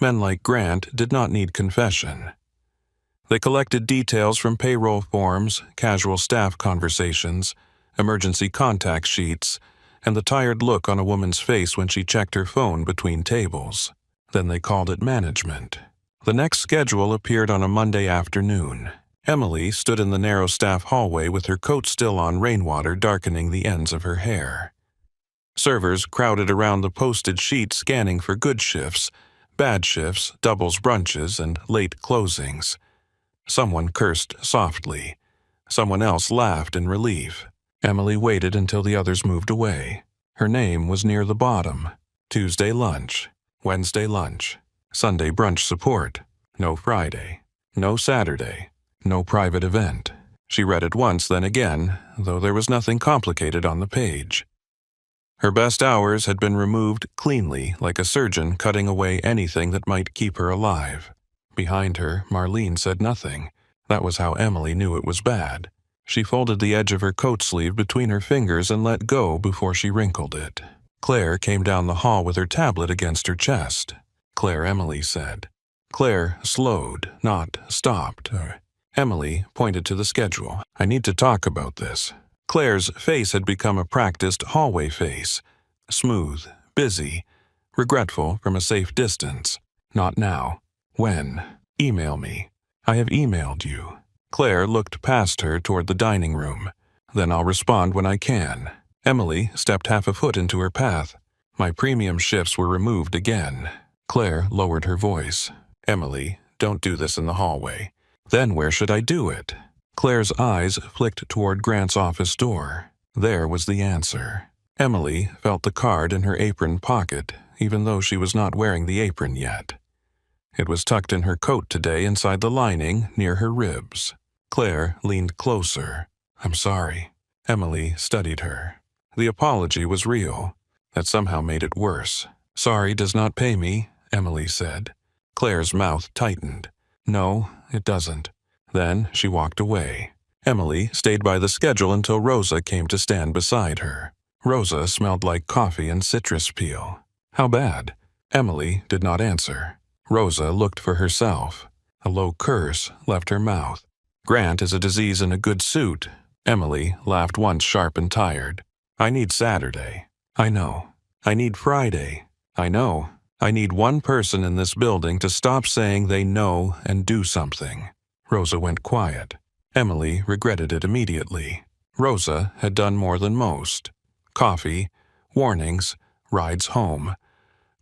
Men like Grant did not need confession. They collected details from payroll forms, casual staff conversations, emergency contact sheets, and the tired look on a woman's face when she checked her phone between tables. Then they called it management. The next schedule appeared on a Monday afternoon. Emily stood in the narrow staff hallway with her coat still on, rainwater darkening the ends of her hair. Servers crowded around the posted sheet scanning for good shifts, bad shifts, doubles brunches, and late closings. Someone cursed softly. Someone else laughed in relief. Emily waited until the others moved away. Her name was near the bottom. Tuesday lunch. Wednesday lunch. Sunday brunch support. No Friday. No Saturday. No private event. She read it once, then again, though there was nothing complicated on the page. Her best hours had been removed cleanly, like a surgeon cutting away anything that might keep her alive. Behind her, Marlene said nothing. That was how Emily knew it was bad. She folded the edge of her coat sleeve between her fingers and let go before she wrinkled it. Claire came down the hall with her tablet against her chest. "Claire," Emily said. Claire slowed, not stopped. Emily pointed to the schedule. "I need to talk about this." Claire's face had become a practiced hallway face. Smooth, busy, regretful from a safe distance. "Not now." "When?" "Email me." "I have emailed you." Claire looked past her toward the dining room. "Then I'll respond when I can." Emily stepped half a foot into her path. "My premium shifts were removed again." Claire lowered her voice. "Emily, don't do this in the hallway." "Then where should I do it?" Claire's eyes flicked toward Grant's office door. There was the answer. Emily felt the card in her apron pocket, even though she was not wearing the apron yet. It was tucked in her coat today inside the lining near her ribs. Claire leaned closer. "I'm sorry." Emily studied her. The apology was real. That somehow made it worse. "Sorry does not pay me," Emily said. Claire's mouth tightened. "No, it doesn't." Then she walked away. Emily stayed by the schedule until Rosa came to stand beside her. Rosa smelled like coffee and citrus peel. "How bad?" Emily did not answer. Rosa looked for herself. A low curse left her mouth. "Grant is a disease in a good suit." Emily laughed once, sharp and tired. "I need Saturday." "I know. I need Friday." I know. I need one person in this building to stop saying they know and do something. Rosa went quiet. Emily regretted it immediately. Rosa had done more than most. Coffee, warnings, rides home.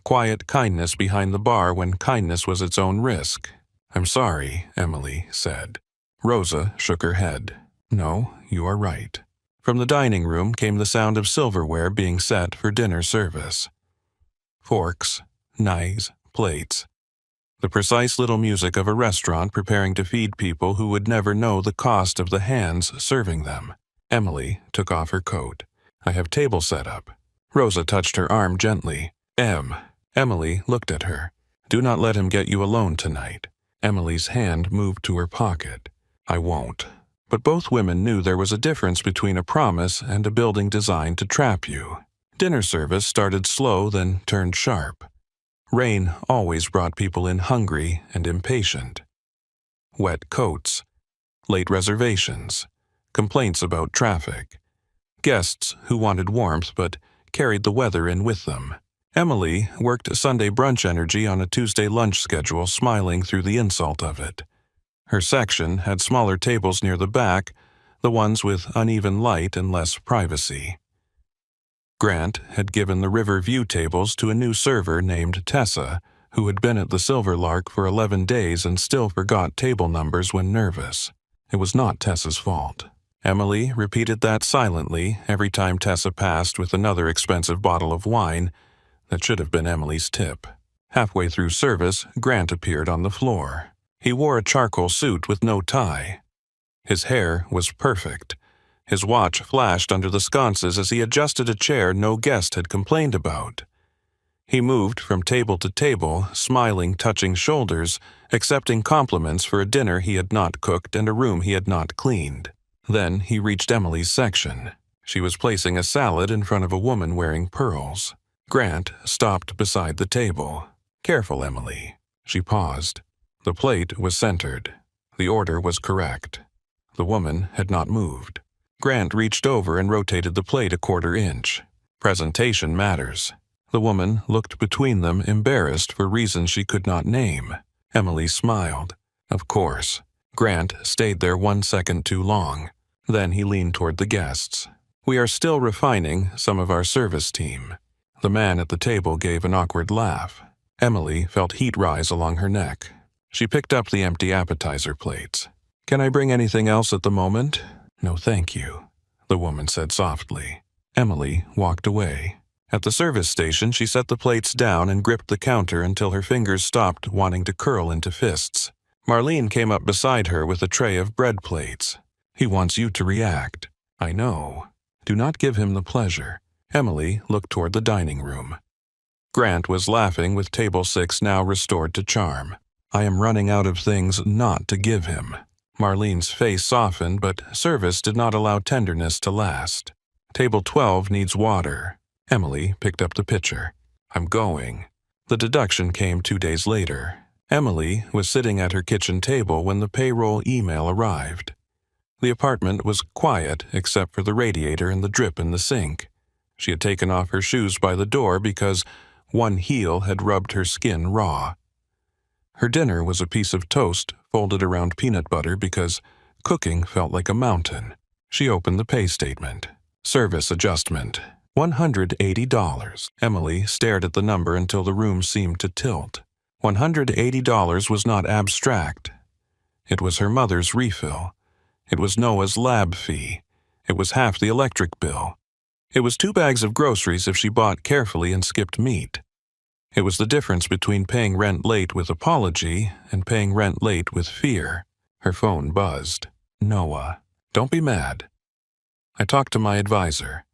Quiet kindness behind the bar when kindness was its own risk. I'm sorry, Emily said. Rosa shook her head. No, you are right. From the dining room came the sound of silverware being set for dinner service. Forks, knives, plates. The precise little music of a restaurant preparing to feed people who would never know the cost of the hands serving them. Emily took off her coat. I have table set up. Rosa touched her arm gently. Emily looked at her. Do not let him get you alone tonight. Emily's hand moved to her pocket. I won't. But both women knew there was a difference between a promise and a building designed to trap you. Dinner service started slow, then turned sharp. Rain always brought people in hungry and impatient. Wet coats, late reservations, complaints about traffic, guests who wanted warmth but carried the weather in with them. Emily worked Sunday brunch energy on a Tuesday lunch schedule, smiling through the insult of it. Her section had smaller tables near the back, the ones with uneven light and less privacy. Grant had given the river view tables to a new server named Tessa, who had been at the Silver Lark for 11 days and still forgot table numbers when nervous. It was not Tessa's fault. Emily repeated that silently every time Tessa passed with another expensive bottle of wine that should have been Emily's tip. Halfway through service, Grant appeared on the floor. He wore a charcoal suit with no tie. His hair was perfect. His watch flashed under the sconces as he adjusted a chair no guest had complained about. He moved from table to table, smiling, touching shoulders, accepting compliments for a dinner he had not cooked and a room he had not cleaned. Then he reached Emily's section. She was placing a salad in front of a woman wearing pearls. Grant stopped beside the table. Careful, Emily. She paused. The plate was centered. The order was correct. The woman had not moved. Grant reached over and rotated the plate a quarter inch. Presentation matters. The woman looked between them, embarrassed for reasons she could not name. Emily smiled. Of course. Grant stayed there 1 second too long. Then he leaned toward the guests. We are still refining some of our service team. The man at the table gave an awkward laugh. Emily felt heat rise along her neck. She picked up the empty appetizer plates. Can I bring anything else at the moment? No, thank you, the woman said softly. Emily walked away. At the service station, she set the plates down and gripped the counter until her fingers stopped wanting to curl into fists. Marlene came up beside her with a tray of bread plates. He wants you to react. I know. Do not give him the pleasure. Emily looked toward the dining room. Grant was laughing with table 6 now restored to charm. I am running out of things not to give him. Marlene's face softened, but service did not allow tenderness to last. Table 12 needs water. Emily picked up the pitcher. I'm going. The deduction came 2 days later. Emily was sitting at her kitchen table when the payroll email arrived. The apartment was quiet except for the radiator and the drip in the sink. She had taken off her shoes by the door because one heel had rubbed her skin raw. Her dinner was a piece of toast folded around peanut butter because cooking felt like a mountain. She opened the pay statement. Service adjustment, $180. Emily stared at the number until the room seemed to tilt. $180 was not abstract. It was her mother's refill. It was Noah's lab fee. It was half the electric bill. It was 2 bags of groceries if she bought carefully and skipped meat. It was the difference between paying rent late with apology and paying rent late with fear. Her phone buzzed. Noah, don't be mad. I talked to my advisor.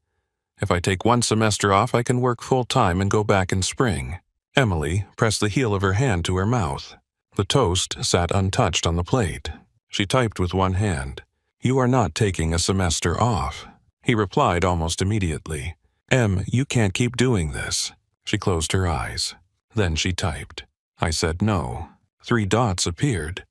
If I take 1 semester off, I can work full-time and go back in spring. Emily pressed the heel of her hand to her mouth. The toast sat untouched on the plate. She typed with one hand. You are not taking a semester off. He replied almost immediately. You can't keep doing this. She closed her eyes. Then she typed. I said no. 3 dots appeared.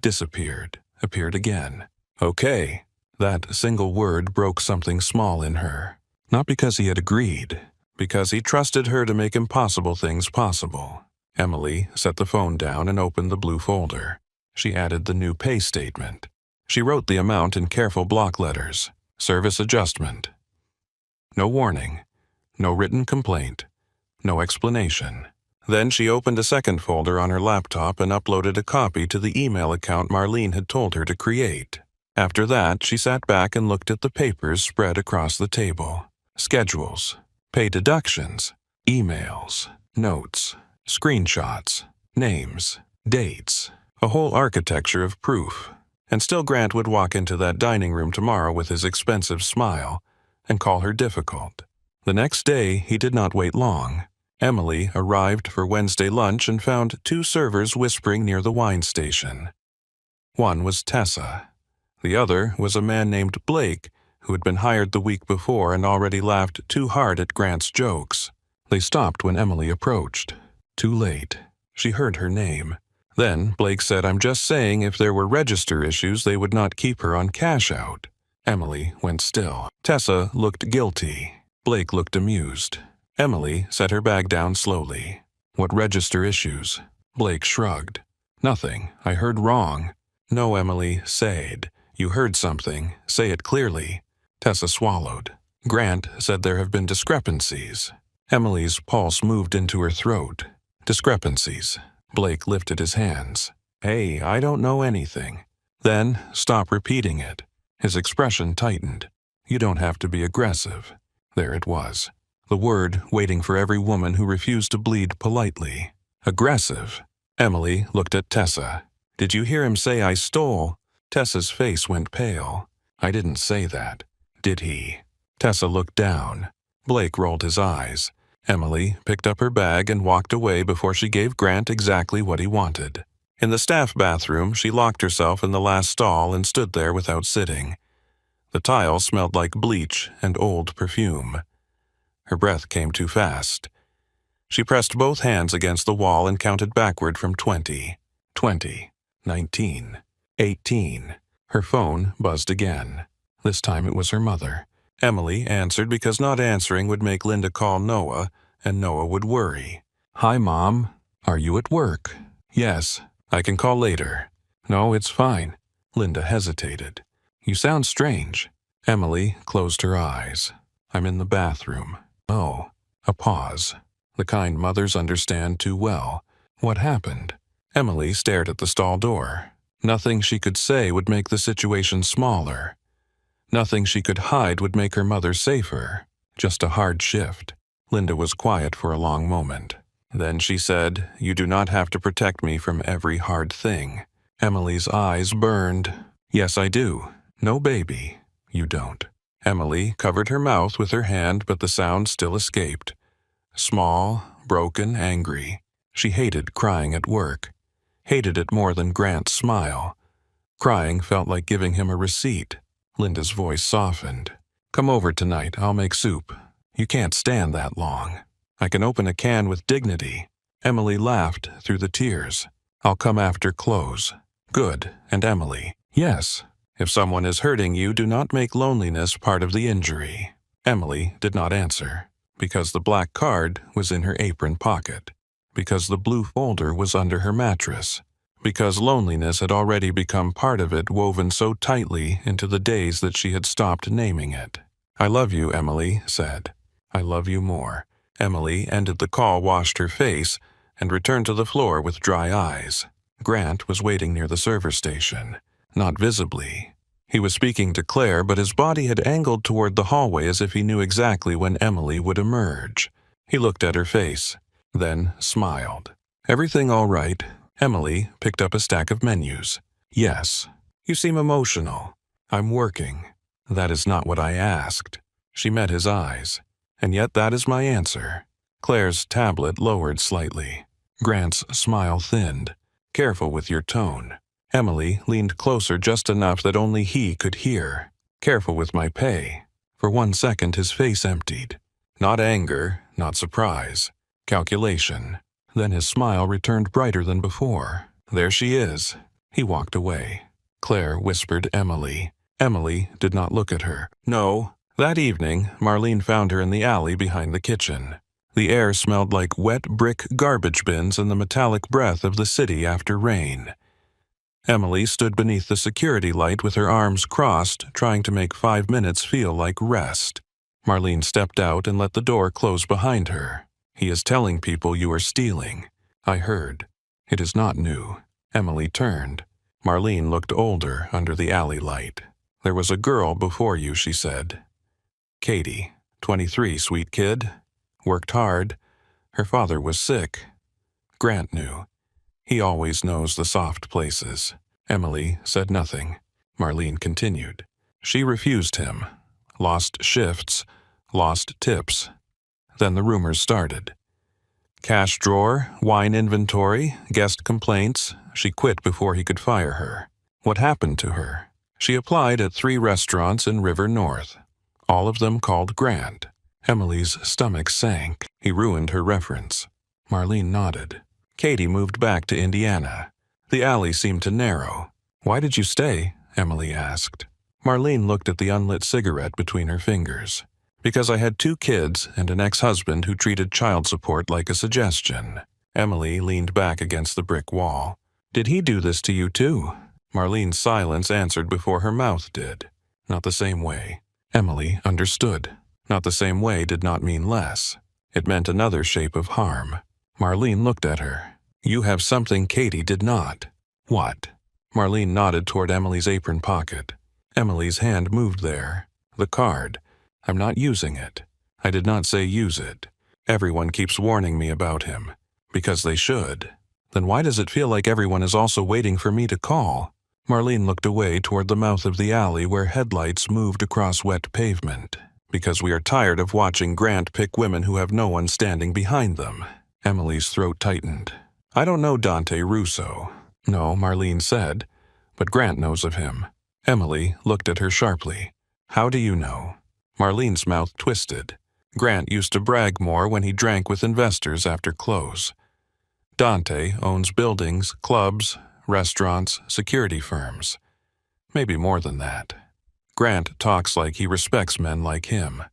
Disappeared. Appeared again. Okay. That single word broke something small in her. Not because he had agreed, Because he trusted her to make impossible things possible. Emily set the phone down and opened the blue folder. She added the new pay statement. She wrote the amount in careful block letters. Service adjustment. No warning. No written complaint. No explanation. Then she opened a second folder on her laptop and uploaded a copy to the email account Marlene had told her to create. After that, she sat back and looked at the papers spread across the table. Schedules, pay deductions, emails, notes, screenshots, names, dates, a whole architecture of proof. And still Grant would walk into that dining room tomorrow with his expensive smile and call her difficult. The next day, he did not wait long. Emily arrived for Wednesday lunch and found two servers whispering near the wine station. One was Tessa. The other was a man named Blake, who had been hired the week before and already laughed too hard at Grant's jokes. They stopped when Emily approached. Too late. She heard her name. Then Blake said, "I'm just saying if there were register issues, they would not keep her on cash out." Emily went still. Tessa looked guilty. Blake looked amused. Emily set her bag down slowly. "What register issues?" Blake shrugged. "Nothing. I heard wrong." "No, Emily, said. You heard something. Say it clearly." Tessa swallowed. "Grant said there have been discrepancies." Emily's pulse moved into her throat. "Discrepancies." Blake lifted his hands. "Hey, I don't know anything." "Then stop repeating it." His expression tightened. "You don't have to be aggressive." There it was. The word waiting for every woman who refused to bleed politely. Aggressive. Emily looked at Tessa. "Did you hear him say I stole?" Tessa's face went pale. "I didn't say that." "Did he?" Tessa looked down. Blake rolled his eyes. Emily picked up her bag and walked away before she gave Grant exactly what he wanted. In the staff bathroom, she locked herself in the last stall and stood there without sitting. The tile smelled like bleach and old perfume. Her breath came too fast. She pressed both hands against the wall and counted backward from 20. 20. 19. 18. Her phone buzzed again. This time it was her mother. Emily answered because not answering would make Linda call Noah, and Noah would worry. "Hi, Mom. Are you at work?" "Yes. I can call later." "No, it's fine." Linda hesitated. "You sound strange." Emily closed her eyes. "I'm in the bathroom." "Oh." A pause. The kind mothers understand too well. What happened? Emily stared at the stall door. Nothing she could say would make the situation smaller. Nothing she could hide would make her mother safer. Just a hard shift. Linda was quiet for a long moment. Then she said, "You do not have to protect me from every hard thing." Emily's eyes burned. "Yes, I do. No, baby, you don't." Emily covered her mouth with her hand, but the sound still escaped. Small, broken, angry. She hated crying at work. Hated it more than Grant's smile. Crying felt like giving him a receipt. Linda's voice softened. "Come over tonight, I'll make soup. You can't stand that long. I can open a can with dignity." Emily laughed through the tears. "I'll come after close." "Good, and Emily." "Yes. If someone is hurting you, do not make loneliness part of the injury." Emily did not answer, because the black card was in her apron pocket, because the blue folder was under her mattress, because loneliness had already become part of it, woven so tightly into the days that she had stopped naming it. "I love you," Emily said. "I love you more." Emily ended the call, washed her face, and returned to the floor with dry eyes. Grant was waiting near the server station. Not visibly. He was speaking to Claire, but his body had angled toward the hallway as if he knew exactly when Emily would emerge. He looked at her face, then smiled. "Everything all right?" Emily picked up a stack of menus. "Yes." "You seem emotional." "I'm working." "That is not what I asked." She met his eyes. "And yet that is my answer." Claire's tablet lowered slightly. Grant's smile thinned. "Careful with your tone." Emily leaned closer just enough that only he could hear. "Careful with my pay." For 1 second his face emptied. Not anger, not surprise. Calculation. Then his smile returned brighter than before. "There she is." He walked away. Claire whispered Emily. Emily did not look at her. "No, That evening, Marlene found her in the alley behind the kitchen. The air smelled like wet brick garbage bins and the metallic breath of the city after rain. Emily stood beneath the security light with her arms crossed, trying to make 5 minutes feel like rest. Marlene stepped out and let the door close behind her. "He is telling people you are stealing. I heard. It is not new." Emily turned. Marlene looked older under the alley light. "There was a girl before you," she said. "Katie, 23, sweet kid. Worked hard. Her father was sick. Grant knew. He always knows the soft places." Emily said nothing. Marlene continued. "She refused him. Lost shifts. Lost tips. Then the rumors started. Cash drawer, wine inventory, guest complaints. She quit before he could fire her. What happened to her? She applied at 3 restaurants in River North. All of them called Grant." Emily's stomach sank. He ruined her reference. Marlene nodded. "Katie moved back to Indiana. The alley seemed to narrow." "Why did you stay?" Emily asked. Marlene looked at the unlit cigarette between her fingers. "Because I had 2 kids and an ex-husband who treated child support like a suggestion." Emily leaned back against the brick wall. "Did he do this to you too?" Marlene's silence answered before her mouth did. "Not the same way." Emily understood. Not the same way did not mean less. It meant another shape of harm. Marlene looked at her. "You have something Katie did not." "What?" Marlene nodded toward Emily's apron pocket. Emily's hand moved there. "The card. I'm not using it. I did not say use it. Everyone keeps warning me about him. Because they should. Then why does it feel like everyone is also waiting for me to call?" Marlene looked away toward the mouth of the alley where headlights moved across wet pavement. "Because we are tired of watching Grant pick women who have no one standing behind them." Emily's throat tightened. "I don't know Dante Russo." "No," Marlene said, "but Grant knows of him." Emily looked at her sharply. "How do you know?" Marlene's mouth twisted. "Grant used to brag more when he drank with investors after close. Dante owns buildings, clubs, restaurants, security firms. Maybe more than that. Grant talks like he respects men like him.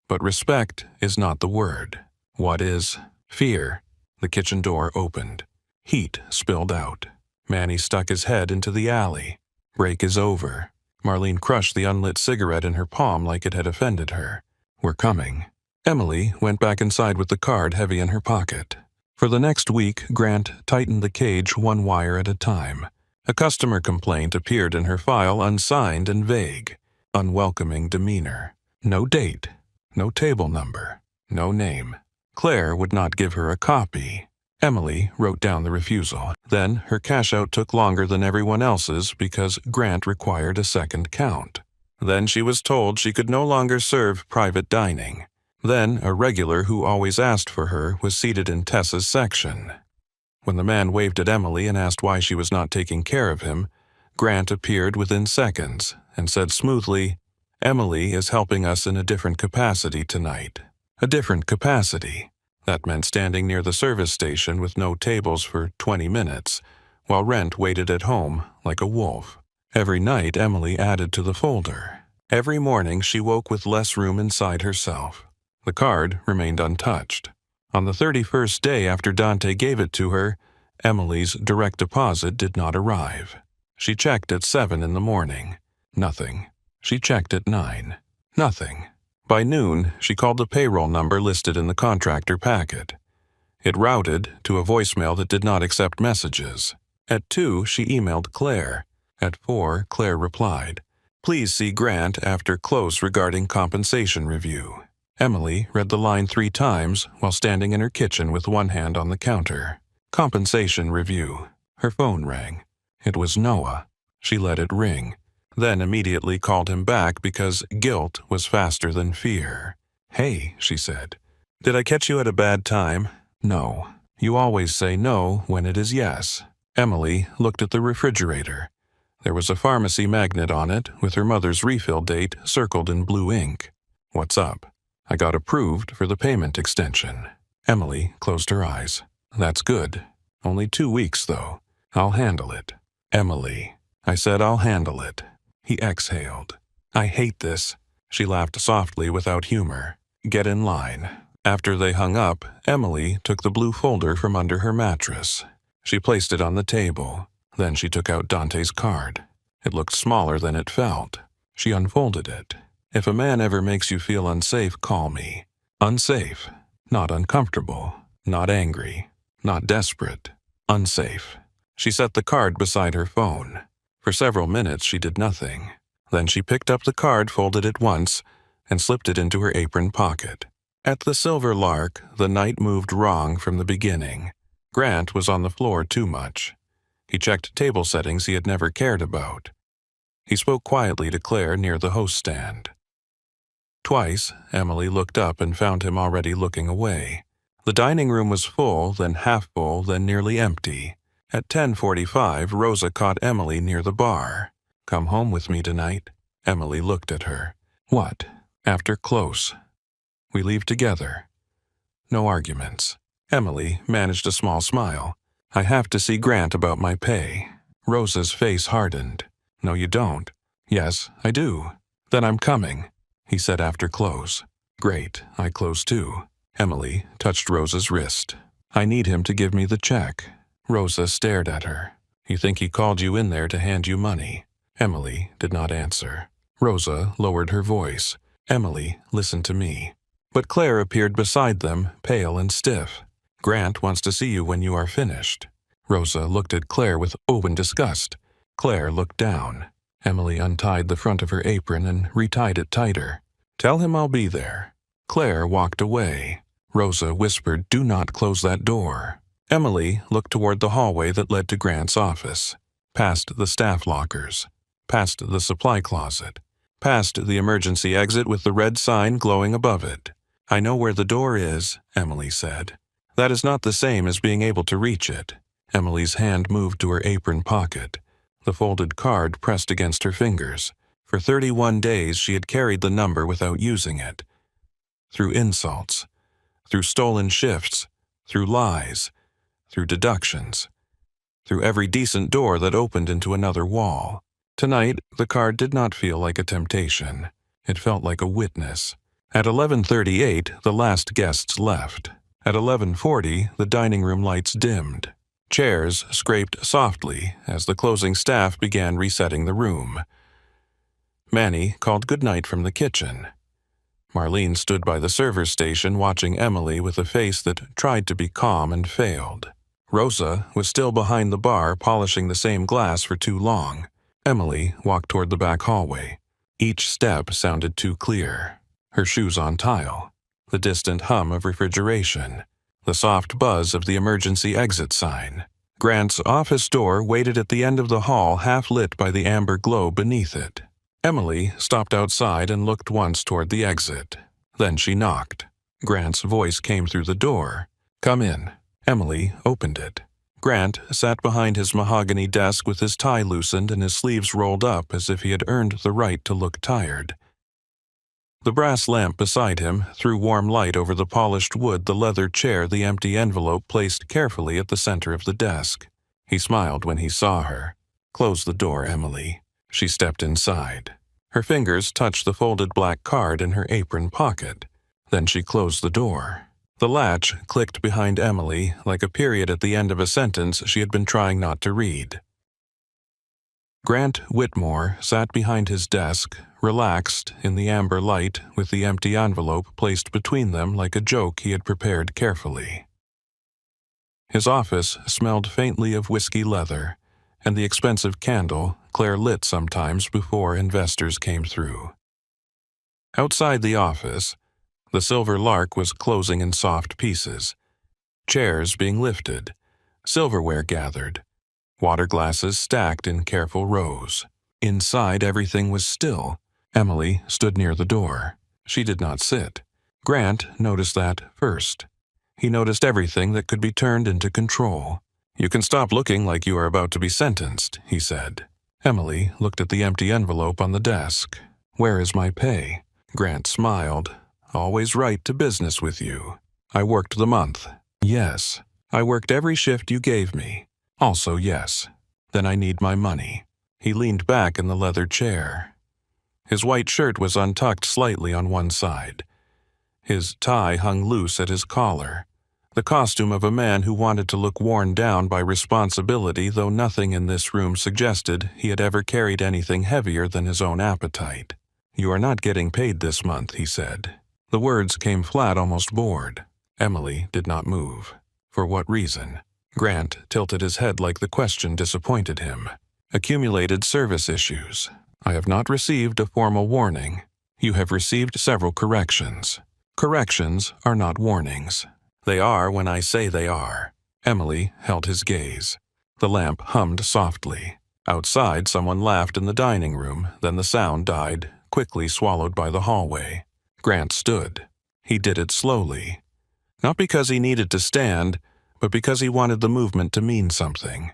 But respect is not the word. What is? Fear." The kitchen door opened. Heat spilled out. Manny stuck his head into the alley. "Break is over." Marlene crushed the unlit cigarette in her palm like it had offended her. "We're coming." Emily went back inside with the card heavy in her pocket. For the next week, Grant tightened the cage 1 wire at a time. A customer complaint appeared in her file unsigned and vague. Unwelcoming demeanor. No date. No table number. No name. Claire would not give her a copy. Emily wrote down the refusal. Then her cash-out took longer than everyone else's because Grant required a second count. Then she was told she could no longer serve private dining. Then a regular who always asked for her was seated in Tessa's section. When the man waved at Emily and asked why she was not taking care of him, Grant appeared within seconds and said smoothly, "Emily is helping us in a different capacity tonight." A different capacity. That meant standing near the service station with no tables for 20 minutes, while Rent waited at home like a wolf. Every night Emily added to the folder. Every morning she woke with less room inside herself. The card remained untouched. On the 31st day after Dante gave it to her, Emily's direct deposit did not arrive. She checked at 7 in the morning. Nothing. She checked at 9. Nothing. By noon, she called the payroll number listed in the contractor packet. It routed to a voicemail that did not accept messages. At 2, she emailed Claire. At 4, Claire replied, "Please see Grant after close regarding compensation review." Emily read the line 3 times while standing in her kitchen with one hand on the counter. Compensation review. Her phone rang. It was Noah. She let it ring, then immediately called him back because guilt was faster than fear. "Hey," she said. "Did I catch you at a bad time?" "No. You always say no when it is yes." Emily looked at the refrigerator. There was a pharmacy magnet on it with her mother's refill date circled in blue ink. "What's up?" "I got approved for the payment extension." Emily closed her eyes. "That's good. Only 2 weeks, though. I'll handle it." "Emily," I said, "I'll handle it." He exhaled. "I hate this." She laughed softly without humor. "Get in line." After they hung up, Emily took the blue folder from under her mattress. She placed it on the table. Then she took out Dante's card. It looked smaller than it felt. She unfolded it. "If a man ever makes you feel unsafe, call me." Unsafe. Not uncomfortable. Not angry. Not desperate. Unsafe. She set the card beside her phone. For several minutes she did nothing. Then she picked up the card, folded it once, and slipped it into her apron pocket. At the Silver Lark, the night moved wrong from the beginning. Grant was on the floor too much. He checked table settings he had never cared about. He spoke quietly to Claire near the host stand. Twice, Emily looked up and found him already looking away. The dining room was full, then half full, then nearly empty. At 10:45, Rosa caught Emily near the bar. "Come home with me tonight." Emily looked at her. "What?" "After close. We leave together. No arguments." Emily managed a small smile. "I have to see Grant about my pay." Rosa's face hardened. "No, you don't." "Yes, I do." "Then I'm coming," he said after close. "Great, I close too." Emily touched Rosa's wrist. "I need him to give me the check." Rosa stared at her. "You think he called you in there to hand you money?" Emily did not answer. Rosa lowered her voice. "Emily, listen to me." But Claire appeared beside them, pale and stiff. "Grant wants to see you when you are finished." Rosa looked at Claire with open disgust. Claire looked down. Emily untied the front of her apron and retied it tighter. "Tell him I'll be there." Claire walked away. Rosa whispered, "Do not close that door." Emily looked toward the hallway that led to Grant's office, past the staff lockers, past the supply closet, past the emergency exit with the red sign glowing above it. "I know where the door is," Emily said. "That is not the same as being able to reach it." Emily's hand moved to her apron pocket. The folded card pressed against her fingers. For 31 days she had carried the number without using it. Through insults, through stolen shifts, through lies, through deductions, through every decent door that opened into another wall. Tonight, the card did not feel like a temptation. It felt like a witness. At 11:38, the last guests left. At 11:40, the dining room lights dimmed. Chairs scraped softly as the closing staff began resetting the room. Manny called goodnight from the kitchen. Marlene stood by the server's station watching Emily with a face that tried to be calm and failed. Rosa was still behind the bar polishing the same glass for too long. Emily walked toward the back hallway. Each step sounded too clear. Her shoes on tile, the distant hum of refrigeration, the soft buzz of the emergency exit sign. Grant's office door waited at the end of the hall, half lit by the amber glow beneath it. Emily stopped outside and looked once toward the exit. Then she knocked. Grant's voice came through the door. "Come in." Emily opened it. Grant sat behind his mahogany desk with his tie loosened and his sleeves rolled up as if he had earned the right to look tired. The brass lamp beside him threw warm light over the polished wood, the leather chair, the empty envelope placed carefully at the center of the desk. He smiled when he saw her. "Close the door, Emily." She stepped inside. Her fingers touched the folded black card in her apron pocket. Then she closed the door. The latch clicked behind Emily like a period at the end of a sentence she had been trying not to read. Grant Whitmore sat behind his desk, relaxed in the amber light with the empty envelope placed between them like a joke he had prepared carefully. His office smelled faintly of whiskey leather and the expensive candle Claire lit sometimes before investors came through. Outside the office, the Silver Lark was closing in soft pieces, chairs being lifted, silverware gathered, water glasses stacked in careful rows. Inside, everything was still. Emily stood near the door. She did not sit. Grant noticed that first. He noticed everything that could be turned into control. "You can stop looking like you are about to be sentenced," he said. Emily looked at the empty envelope on the desk. "Where is my pay?" Grant smiled. "Always right to business with you." "I worked the month." "Yes." "I worked every shift you gave me." "Also yes." "Then I need my money." He leaned back in the leather chair. His white shirt was untucked slightly on one side. His tie hung loose at his collar, the costume of a man who wanted to look worn down by responsibility, though nothing in this room suggested he had ever carried anything heavier than his own appetite. "You are not getting paid this month," he said. The words came flat, almost bored. Emily did not move. For what reason? Grant tilted his head like the question disappointed him. "Accumulated service issues. I have not received a formal warning. You have received several corrections. Corrections are not warnings. They are when I say they are." Emily held his gaze. The lamp hummed softly. Outside, someone laughed in the dining room, then the sound died, quickly swallowed by the hallway. Grant stood. He did it slowly. Not because he needed to stand, but because he wanted the movement to mean something.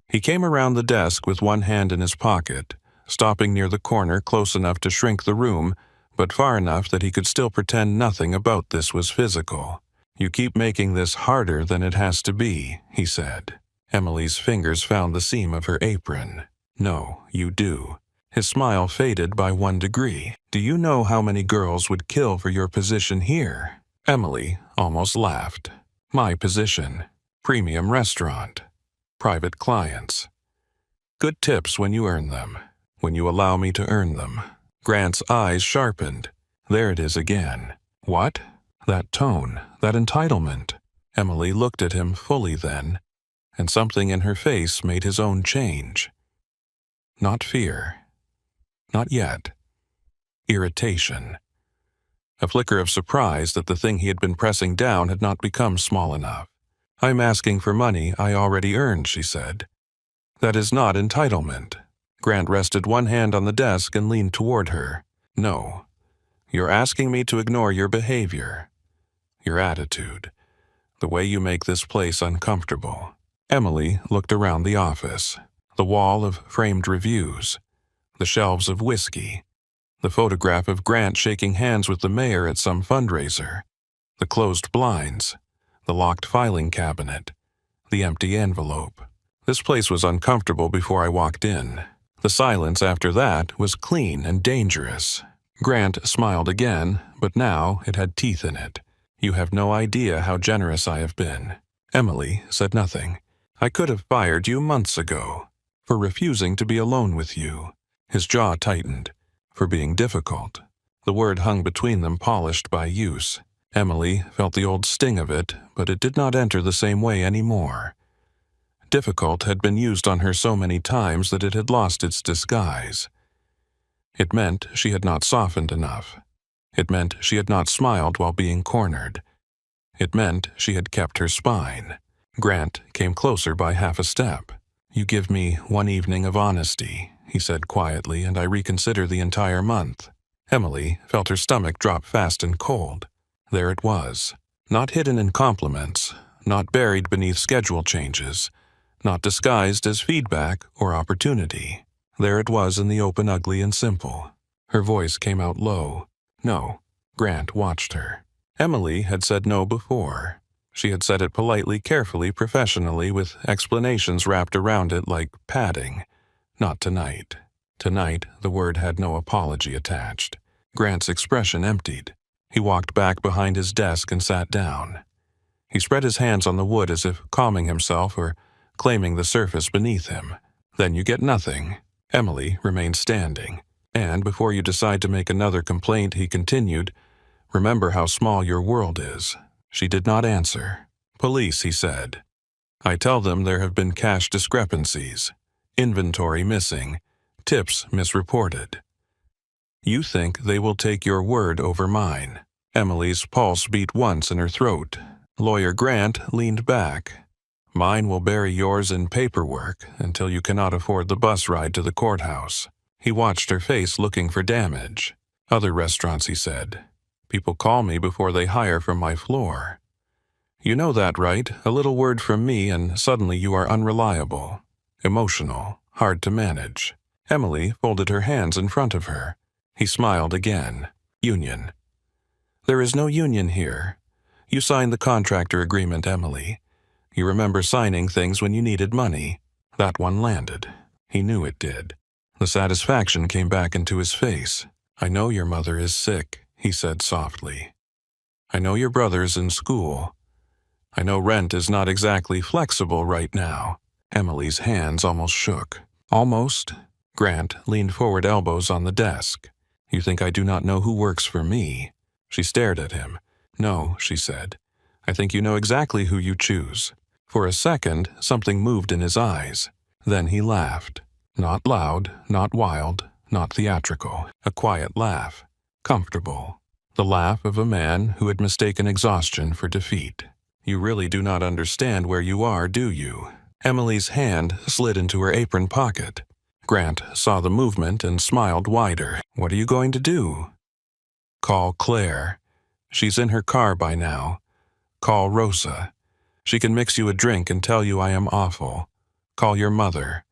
He came around the desk with one hand in his pocket, stopping near the corner close enough to shrink the room, but far enough that he could still pretend nothing about this was physical. "You keep making this harder than it has to be," he said. Emily's fingers found the seam of her apron. "No, you do." His smile faded by 1 degree. "Do you know how many girls would kill for your position here?" Emily almost laughed. "My position. Premium restaurant. Private clients. Good tips when you earn them. When you allow me to earn them." Grant's eyes sharpened. There it is again. What? That tone, that entitlement. Emily looked at him fully then, and something in her face made his own change. Not fear. Not yet. Irritation. A flicker of surprise that the thing he had been pressing down had not become small enough. "I'm asking for money I already earned," she said. "That is not entitlement." Grant rested one hand on the desk and leaned toward her. "No. You're asking me to ignore your behavior, your attitude, the way you make this place uncomfortable." Emily looked around the office. The wall of framed reviews, the shelves of whiskey, the photograph of Grant shaking hands with the mayor at some fundraiser, the closed blinds, the locked filing cabinet, the empty envelope. This place was uncomfortable before I walked in. The silence after that was clean and dangerous. Grant smiled again, but now it had teeth in it. "You have no idea how generous I have been." Emily said nothing. "I could have fired you months ago. For refusing to be alone with you." His jaw tightened. "For being difficult." The word hung between them, polished by use. Emily felt the old sting of it, but it did not enter the same way anymore. Difficult had been used on her so many times that it had lost its disguise. It meant she had not softened enough. It meant she had not smiled while being cornered. It meant she had kept her spine. Grant came closer by half a step. "You give me one evening of honesty," he said quietly, "and I reconsider the entire month." Emily felt her stomach drop fast and cold. There it was. Not hidden in compliments, not buried beneath schedule changes, not disguised as feedback or opportunity. There it was in the open, ugly, and simple. Her voice came out low. "No." Grant watched her. Emily had said no before. She had said it politely, carefully, professionally, with explanations wrapped around it like padding. Not tonight. Tonight, the word had no apology attached. Grant's expression emptied. He walked back behind his desk and sat down. He spread his hands on the wood as if calming himself or claiming the surface beneath him. "Then you get nothing." Emily remained standing. "And before you decide to make another complaint," he continued, "remember how small your world is." She did not answer. "Police," he said. "I tell them there have been cash discrepancies, inventory missing, tips misreported. You think they will take your word over mine." Emily's pulse beat once in her throat. Lawyer Grant leaned back. "Mine will bury yours in paperwork until you cannot afford the bus ride to the courthouse." He watched her face, looking for damage. "Other restaurants," he said. "People call me before they hire from my floor. You know that, right? A little word from me and suddenly you are unreliable, emotional, hard to manage." Emily folded her hands in front of her. He smiled again. "Union." "There is no union here. You signed the contractor agreement, Emily. You remember signing things when you needed money. That one landed. He knew it did. The satisfaction came back into his face. "I know your mother is sick," he said softly. "I know your brother's in school. I know rent is not exactly flexible right now." Emily's hands almost shook. "Almost?" Grant leaned forward, elbows on the desk. "You think I do not know who works for me?" She stared at him. "No," she said. "I think you know exactly who you choose." For a second, something moved in his eyes. Then he laughed. Not loud, not wild, not theatrical. A quiet laugh. Comfortable. The laugh of a man who had mistaken exhaustion for defeat. "You really do not understand where you are, do you?" Emily's hand slid into her apron pocket. Grant saw the movement and smiled wider. "What are you going to do?" "Call Claire. She's in her car by now. Call Rosa. She can mix you a drink and tell you I am awful. Call your mother.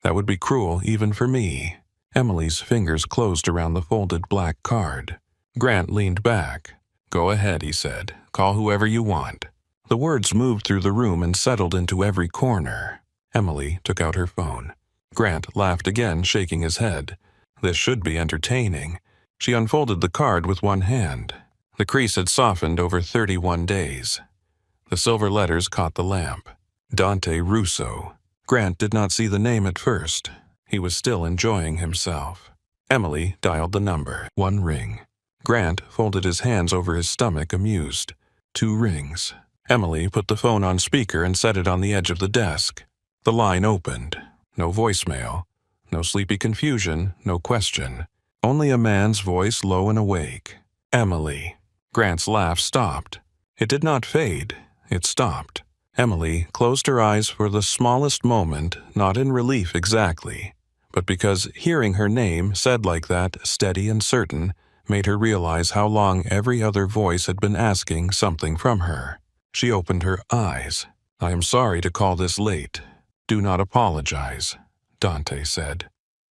That would be cruel even for me." Emily's fingers closed around the folded black card. Grant leaned back. "Go ahead," he said. "Call whoever you want." The words moved through the room and settled into every corner. Emily took out her phone. Grant laughed again, shaking his head. This should be entertaining. She unfolded the card with one hand. The crease had softened over 31 days. The silver letters caught the lamp. Dante Russo. Grant did not see the name at first. He was still enjoying himself. Emily dialed the number. 1 ring. Grant folded his hands over his stomach, amused. 2 rings. Emily put the phone on speaker and set it on the edge of the desk. The line opened. No voicemail. No sleepy confusion, no question. Only a man's voice, low and awake. "Emily." Grant's laugh stopped. It did not fade. It stopped. Emily closed her eyes for the smallest moment, not in relief exactly, but because hearing her name said like that, steady and certain, made her realize how long every other voice had been asking something from her. She opened her eyes. "I am sorry to call this late. Do not apologize," Dante said.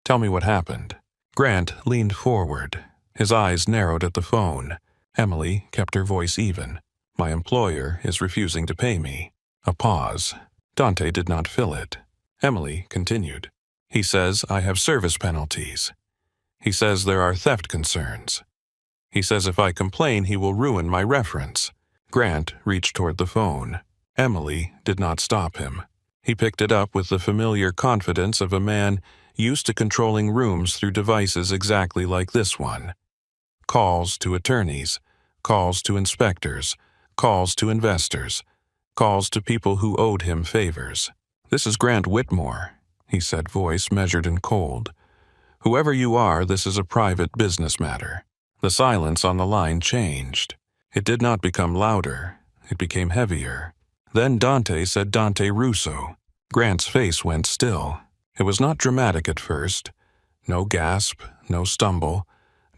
"Tell me what happened." Grant leaned forward. His eyes narrowed at the phone. Emily kept her voice even. "My employer is refusing to pay me." A pause. Dante did not fill it. Emily continued. "He says I have service penalties. He says there are theft concerns. He says if I complain he will ruin my reference." Grant reached toward the phone. Emily did not stop him. He picked it up with the familiar confidence of a man used to controlling rooms through devices exactly like this one. Calls to attorneys, calls to inspectors, calls to investors, calls to people who owed him favors. "This is Grant Whitmore," he said, voice measured and cold. "Whoever you are, this is a private business matter." The silence on the line changed. It did not become louder. It became heavier. Then Dante said Dante Russo. Grant's face went still. It was not dramatic at first. No gasp, no stumble.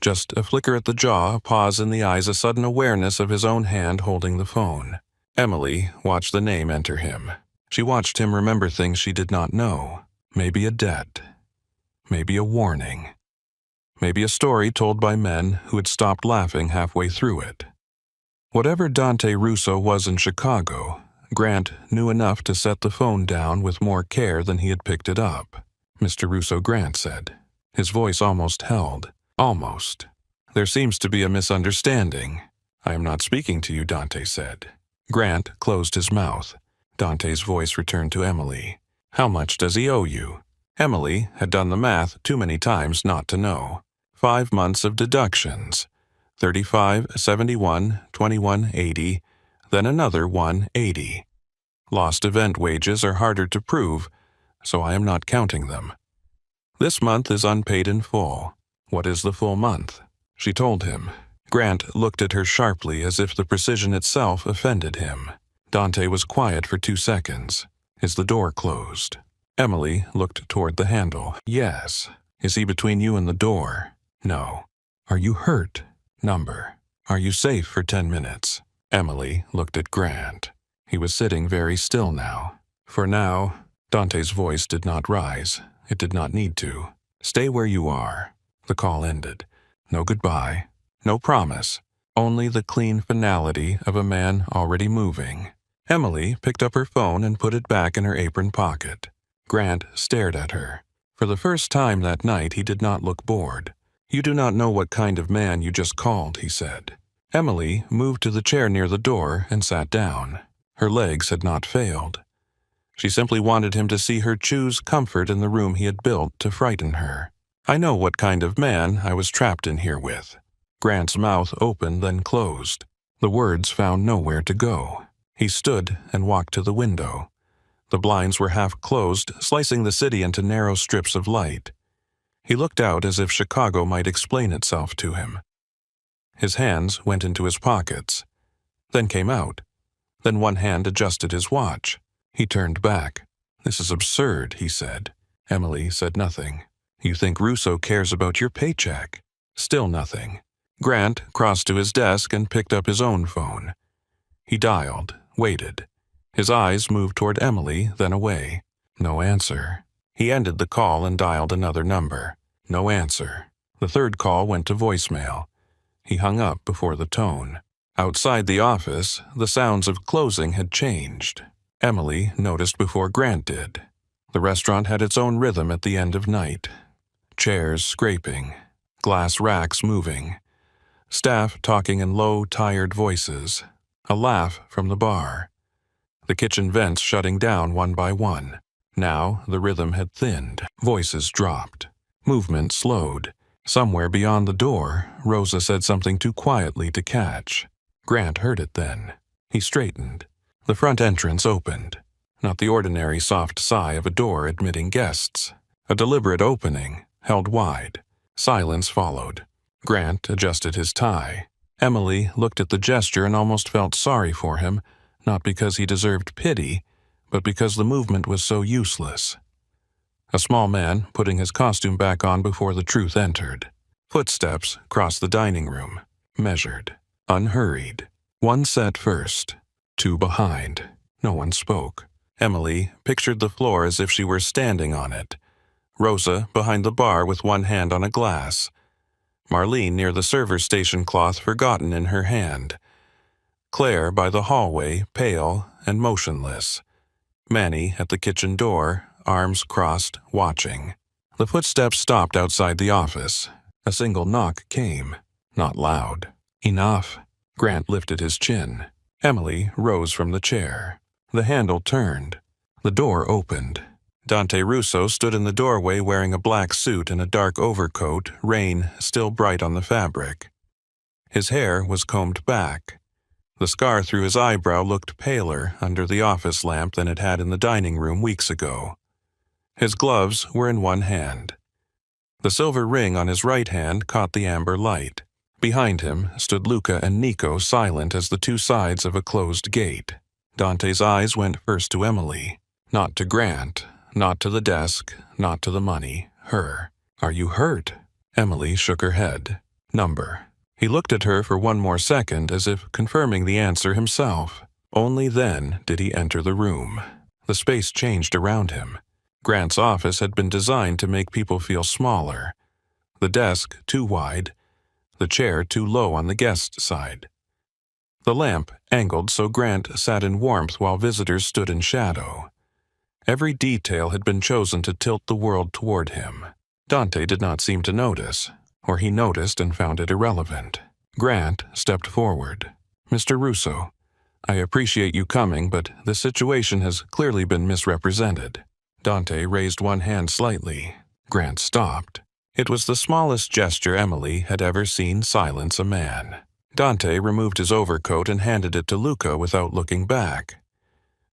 Just a flicker at the jaw, a pause in the eyes, a sudden awareness of his own hand holding the phone. Emily watched the name enter him. She watched him remember things she did not know. Maybe a debt. Maybe a warning. Maybe a story told by men who had stopped laughing halfway through it. Whatever Dante Russo was in Chicago, Grant knew enough to set the phone down with more care than he had picked it up. "Mr. Russo," Grant said. His voice almost held. "Almost. There seems to be a misunderstanding." "I am not speaking to you," Dante said. Grant closed his mouth. Dante's voice returned to Emily. "How much does he owe you?" Emily had done the math too many times not to know. 5 months of deductions. 35, 71, 21, 80, then another 180. Lost event wages are harder to prove, so I am not counting them. This month is unpaid in full. What is the full month? She told him. Grant looked at her sharply as if the precision itself offended him. Dante was quiet for 2 seconds. Is the door closed? Emily looked toward the handle. Yes. Is he between you and the door? No. Are you hurt? Number. Are you safe for 10 minutes? Emily looked at Grant. He was sitting very still now. For now, Dante's voice did not rise. It did not need to. Stay where you are. The call ended. No goodbye. No promise. Only the clean finality of a man already moving. Emily picked up her phone and put it back in her apron pocket. Grant stared at her. For the first time that night, he did not look bored. "You do not know what kind of man you just called," he said. Emily moved to the chair near the door and sat down. Her legs had not failed. She simply wanted him to see her choose comfort in the room he had built to frighten her. "I know what kind of man I was trapped in here with." Grant's mouth opened, then closed. The words found nowhere to go. He stood and walked to the window. The blinds were half closed, slicing the city into narrow strips of light. He looked out as if Chicago might explain itself to him. His hands went into his pockets, then came out. Then one hand adjusted his watch. He turned back. "This is absurd," he said. Emily said nothing. "You think Russo cares about your paycheck?" Still nothing. Grant crossed to his desk and picked up his own phone. He dialed, waited. His eyes moved toward Emily, then away. No answer. He ended the call and dialed another number. No answer. The third call went to voicemail. He hung up before the tone. Outside the office, the sounds of closing had changed. Emily noticed before Grant did. The restaurant had its own rhythm at the end of night. Chairs scraping, glass racks moving, staff talking in low, tired voices, a laugh from the bar. The kitchen vents shutting down one by one. Now the rhythm had thinned. Voices dropped. Movement slowed. Somewhere beyond the door, Rosa said something too quietly to catch. Grant heard it then. He straightened. The front entrance opened. Not the ordinary soft sigh of a door admitting guests. A deliberate opening, held wide. Silence followed. Grant adjusted his tie. Emily looked at the gesture and almost felt sorry for him, not because he deserved pity, but because the movement was so useless. A small man putting his costume back on before the truth entered. Footsteps crossed the dining room, measured, unhurried. One set first, two behind. No one spoke. Emily pictured the floor as if she were standing on it. Rosa behind the bar with one hand on a glass. Marlene near the server station cloth forgotten in her hand. Claire by the hallway, pale and motionless. Manny at the kitchen door, arms crossed, watching. The footsteps stopped outside the office. A single knock came, not loud. "Enough." Grant lifted his chin. Emily rose from the chair. The handle turned. The door opened. Dante Russo stood in the doorway wearing a black suit and a dark overcoat, rain still bright on the fabric. His hair was combed back. The scar through his eyebrow looked paler under the office lamp than it had in the dining room weeks ago. His gloves were in one hand. The silver ring on his right hand caught the amber light. Behind him stood Luca and Nico, silent as the two sides of a closed gate. Dante's eyes went first to Emily. Not to Grant, not to the desk, not to the money. Her. "Are you hurt?" Emily shook her head. "Number." He looked at her for one more second as if confirming the answer himself. Only then did he enter the room. The space changed around him. Grant's office had been designed to make people feel smaller. The desk too wide, the chair too low on the guest side. The lamp angled so Grant sat in warmth while visitors stood in shadow. Every detail had been chosen to tilt the world toward him. Dante did not seem to notice, or he noticed and found it irrelevant. Grant stepped forward. "Mr. Russo, I appreciate you coming, but this situation has clearly been misrepresented." Dante raised one hand slightly. Grant stopped. It was the smallest gesture Emily had ever seen silence a man. Dante removed his overcoat and handed it to Luca without looking back.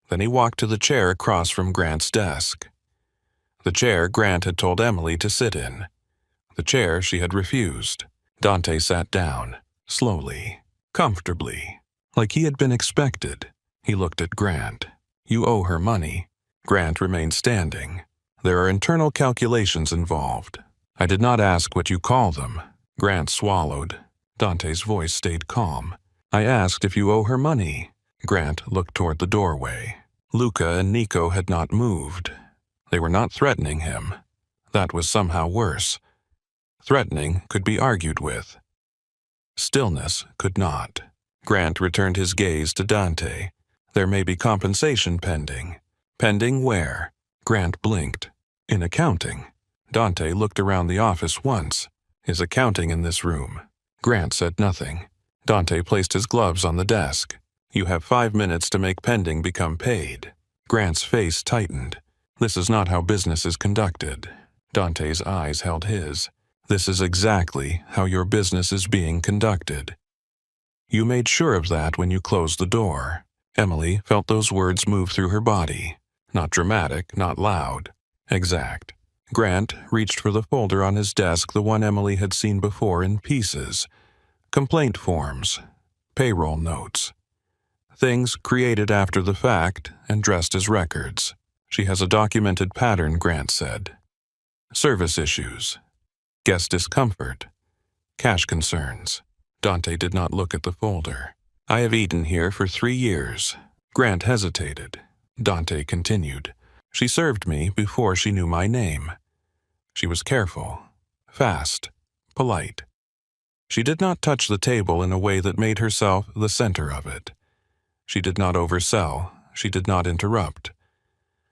Then he walked to the chair across from Grant's desk. The chair Grant had told Emily to sit in. The chair she had refused. Dante sat down, slowly, comfortably, like he had been expected. He looked at Grant. "You owe her money." Grant remained standing. "There are internal calculations involved. I did not ask what you call them." Grant swallowed. Dante's voice stayed calm. "I asked if you owe her money." Grant looked toward the doorway. Luca and Nico had not moved. They were not threatening him. That was somehow worse. Threatening could be argued with. Stillness could not. Grant returned his gaze to Dante. "There may be compensation pending." "Pending where?" Grant blinked. "In accounting." Dante looked around the office once. Is accounting in this room? Grant said nothing. Dante placed his gloves on the desk. You have 5 minutes to make pending become paid. Grant's face tightened. This is not how business is conducted. Dante's eyes held his. This is exactly how your business is being conducted. You made sure of that when you closed the door. Emily felt those words move through her body. Not dramatic, not loud. Exact. Grant reached for the folder on his desk, the one Emily had seen before in pieces. Complaint forms. Payroll notes. Things created after the fact and dressed as records. She has a documented pattern, Grant said. Service issues. Guest discomfort. Cash concerns. Dante did not look at the folder. I have eaten here for 3 years. Grant hesitated. Dante continued. She served me before she knew my name. She was careful, fast, polite. She did not touch the table in a way that made herself the center of it. She did not oversell. She did not interrupt.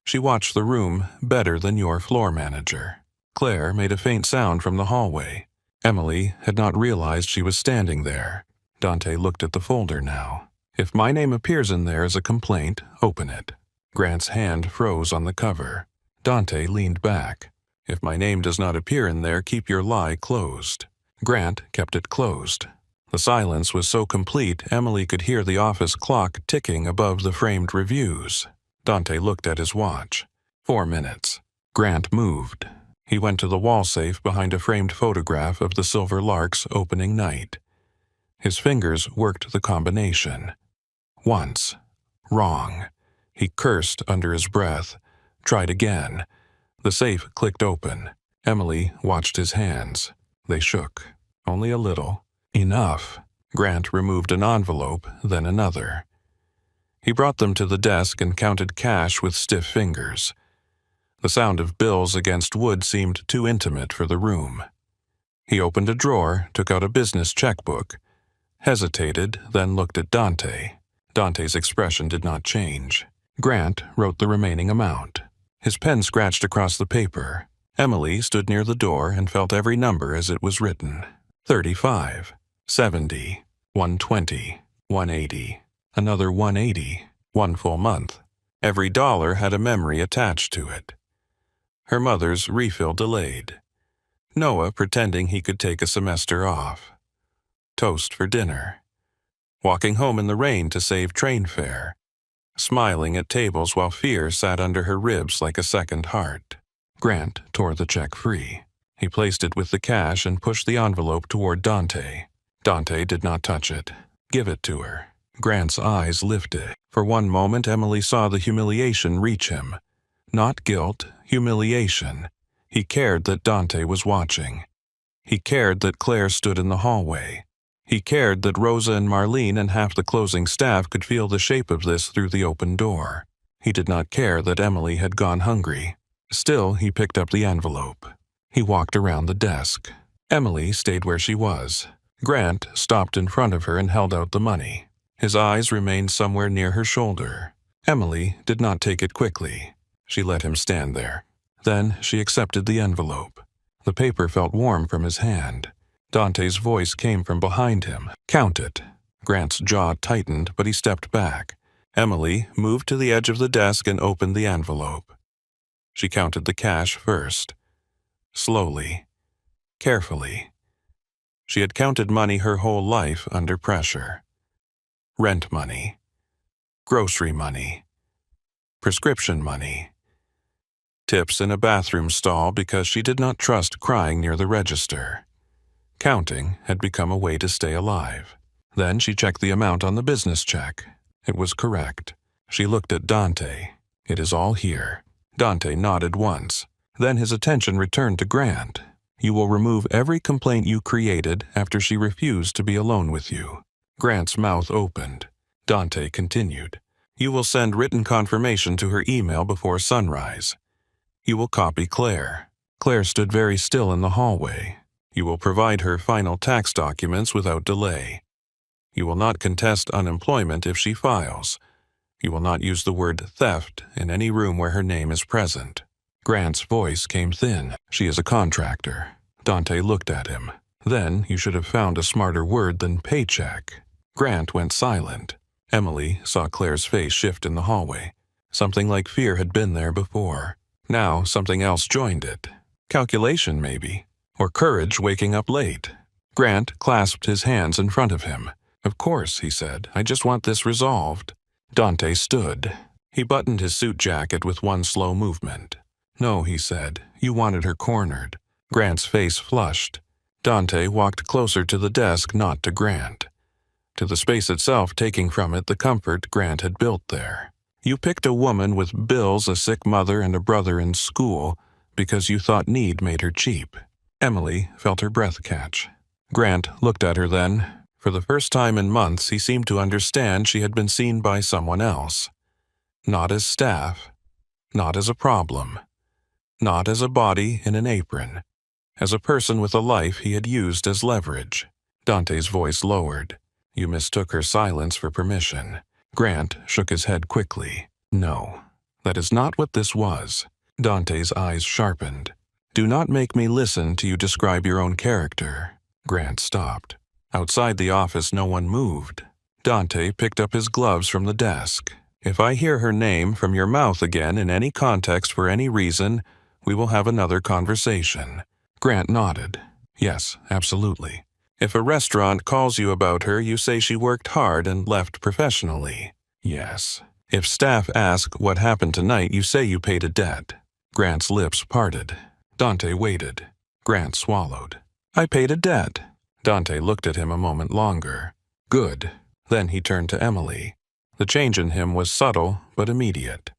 She watched the room better than your floor manager. Claire made a faint sound from the hallway. Emily had not realized she was standing there. Dante looked at the folder now. If my name appears in there as a complaint, open it. Grant's hand froze on the cover. Dante leaned back. If my name does not appear in there, keep your lie closed. Grant kept it closed. The silence was so complete, Emily could hear the office clock ticking above the framed reviews. Dante looked at his watch. 4 minutes. Grant moved. He went to the wall safe behind a framed photograph of the Silver Lark's opening night. His fingers worked the combination. Once. Wrong. He cursed under his breath. Tried again. The safe clicked open. Emily watched his hands. They shook. Only a little. Enough. Grant removed an envelope, then another. He brought them to the desk and counted cash with stiff fingers. The sound of bills against wood seemed too intimate for the room. He opened a drawer, took out a business checkbook, hesitated, then looked at Dante. Dante's expression did not change. Grant wrote the remaining amount. His pen scratched across the paper. Emily stood near the door and felt every number as it was written. 35, 70, 120, 180, another 180, 1 full month. Every dollar had a memory attached to it. Her mother's refill delayed. Noah pretending he could take a semester off. Toast for dinner. Walking home in the rain to save train fare. Smiling at tables while fear sat under her ribs like a second heart. Grant tore the check free. He placed it with the cash and pushed the envelope toward Dante. Dante did not touch it. Give it to her. Grant's eyes lifted. For one moment, Emily saw the humiliation reach him. Not guilt, humiliation. He cared that Dante was watching. He cared that Claire stood in the hallway. He cared that Rosa and Marlene and half the closing staff could feel the shape of this through the open door. He did not care that Emily had gone hungry. Still, he picked up the envelope. He walked around the desk. Emily stayed where she was. Grant stopped in front of her and held out the money. His eyes remained somewhere near her shoulder. Emily did not take it quickly. She let him stand there. Then she accepted the envelope. The paper felt warm from his hand. Dante's voice came from behind him. Count it. Grant's jaw tightened, but he stepped back. Emily moved to the edge of the desk and opened the envelope. She counted the cash first. Slowly. Carefully. She had counted money her whole life under pressure. Rent money. Grocery money. Prescription money. Tips in a bathroom stall because she did not trust crying near the register. Counting had become a way to stay alive. Then she checked the amount on the business check. It was correct. She looked at Dante. It is all here. Dante nodded once. Then his attention returned to Grant. You will remove every complaint you created after she refused to be alone with you. Grant's mouth opened. Dante continued. You will send written confirmation to her email before sunrise. You will copy Claire. Claire stood very still in the hallway. You will provide her final tax documents without delay. You will not contest unemployment if she files. You will not use the word theft in any room where her name is present. Grant's voice came thin. "She is a contractor." Dante looked at him. "Then you should have found a smarter word than paycheck." Grant went silent. Emily saw Claire's face shift in the hallway. Something like fear had been there before. Now something else joined it. Calculation, maybe. Or courage waking up late. Grant clasped his hands in front of him. "Of course," he said. "I just want this resolved." Dante stood. He buttoned his suit jacket with one slow movement. "No," he said. "You wanted her cornered." Grant's face flushed. Dante walked closer to the desk, not to Grant. To the space itself, taking from it the comfort Grant had built there. "You picked a woman with bills, a sick mother, and a brother in school because you thought need made her cheap." Emily felt her breath catch. Grant looked at her then. For the first time in months, he seemed to understand she had been seen by someone else. Not as staff. Not as a problem. Not as a body in an apron. As a person with a life he had used as leverage. Dante's voice lowered. "You mistook her silence for permission." Grant shook his head quickly. "No, that is not what this was." Dante's eyes sharpened. "Do not make me listen to you describe your own character." Grant stopped. Outside the office no one moved. Dante picked up his gloves from the desk. "If I hear her name from your mouth again in any context for any reason, we will have another conversation." Grant nodded. "Yes, absolutely. If a restaurant calls you about her, you say she worked hard and left professionally." "Yes." "If staff ask what happened tonight, you say you paid a debt." Grant's lips parted. Dante waited. Grant swallowed. "I paid a debt." Dante looked at him a moment longer. "Good." Then he turned to Emily. The change in him was subtle but immediate.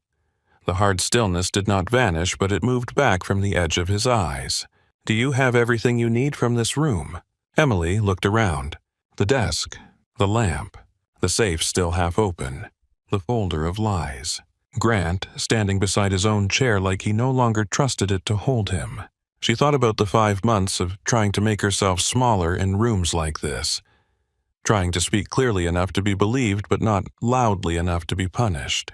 The hard stillness did not vanish, but it moved back from the edge of his eyes. "Do you have everything you need from this room?" Emily looked around. The desk, the lamp, the safe still half open, the folder of lies. Grant standing beside his own chair like he no longer trusted it to hold him. She thought about the 5 months of trying to make herself smaller in rooms like this, trying to speak clearly enough to be believed but not loudly enough to be punished,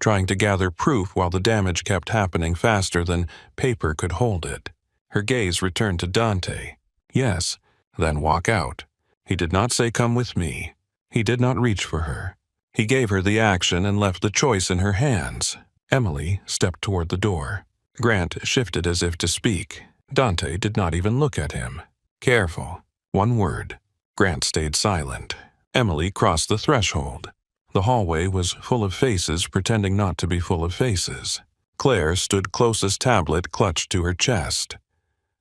trying to gather proof while the damage kept happening faster than paper could hold it. Her gaze returned to Dante. "Yes, then walk out." He did not say, "Come with me." He did not reach for her. He gave her the action and left the choice in her hands. Emily stepped toward the door. Grant shifted as if to speak. Dante did not even look at him. "Careful." One word. Grant stayed silent. Emily crossed the threshold. The hallway was full of faces pretending not to be full of faces. Claire stood closest, tablet clutched to her chest.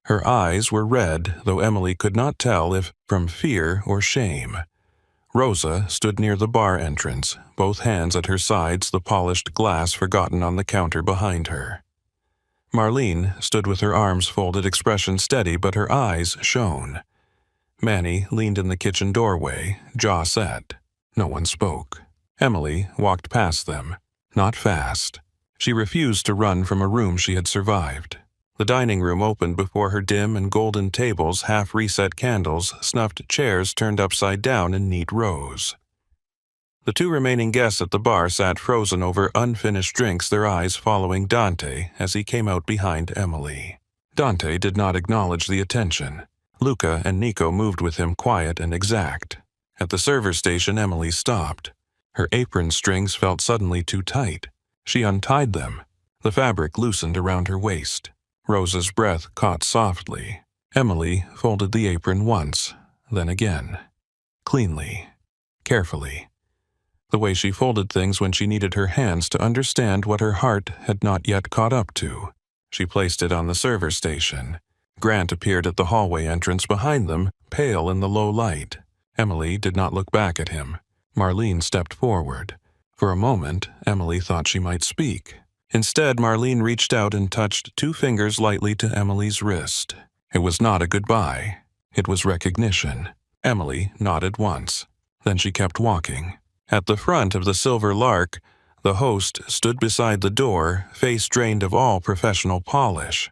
Her eyes were red, though Emily could not tell if from fear or shame. Rosa stood near the bar entrance, both hands at her sides, the polished glass forgotten on the counter behind her. Marlene stood with her arms folded, expression steady, but her eyes shone. Manny leaned in the kitchen doorway, jaw set. No one spoke. Emily walked past them, not fast. She refused to run from a room she had survived. The dining room opened before her, dim and golden tables, half-reset candles, snuffed chairs turned upside down in neat rows. The 2 remaining guests at the bar sat frozen over unfinished drinks, their eyes following Dante as he came out behind Emily. Dante did not acknowledge the attention. Luca and Nico moved with him, quiet and exact. At the server station, Emily stopped. Her apron strings felt suddenly too tight. She untied them. The fabric loosened around her waist. Rosa's breath caught softly. Emily folded the apron once, then again. Cleanly. Carefully. The way she folded things when she needed her hands to understand what her heart had not yet caught up to. She placed it on the server station. Grant appeared at the hallway entrance behind them, pale in the low light. Emily did not look back at him. Marlene stepped forward. For a moment, Emily thought she might speak. Instead, Marlene reached out and touched 2 fingers lightly to Emily's wrist. It was not a goodbye. It was recognition. Emily nodded once. Then she kept walking. At the front of the Silver Lark, the host stood beside the door, face drained of all professional polish.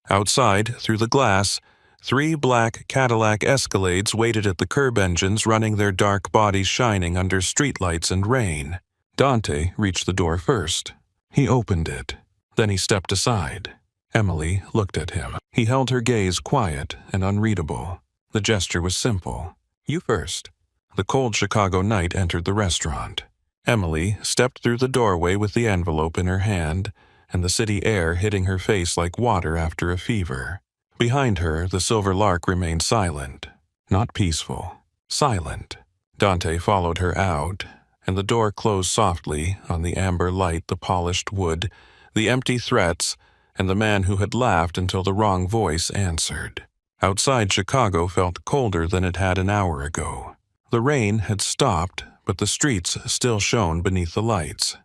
Outside, through the glass, 3 black Cadillac Escalades waited at the curb engines, running their dark bodies shining under streetlights and rain. Dante reached the door first. He opened it. Then he stepped aside. Emily looked at him. He held her gaze quiet and unreadable. The gesture was simple. "You first." The cold Chicago night entered the restaurant. Emily stepped through the doorway with the envelope in her hand, and the city air hitting her face like water after a fever. Behind her, the Silver Lark remained silent. Not peaceful. Silent. Dante followed her out, and the door closed softly on the amber light, the polished wood, the empty threats, and the man who had laughed until the wrong voice answered. Outside, Chicago felt colder than it had an hour ago. The rain had stopped, but the streets still shone beneath the lights.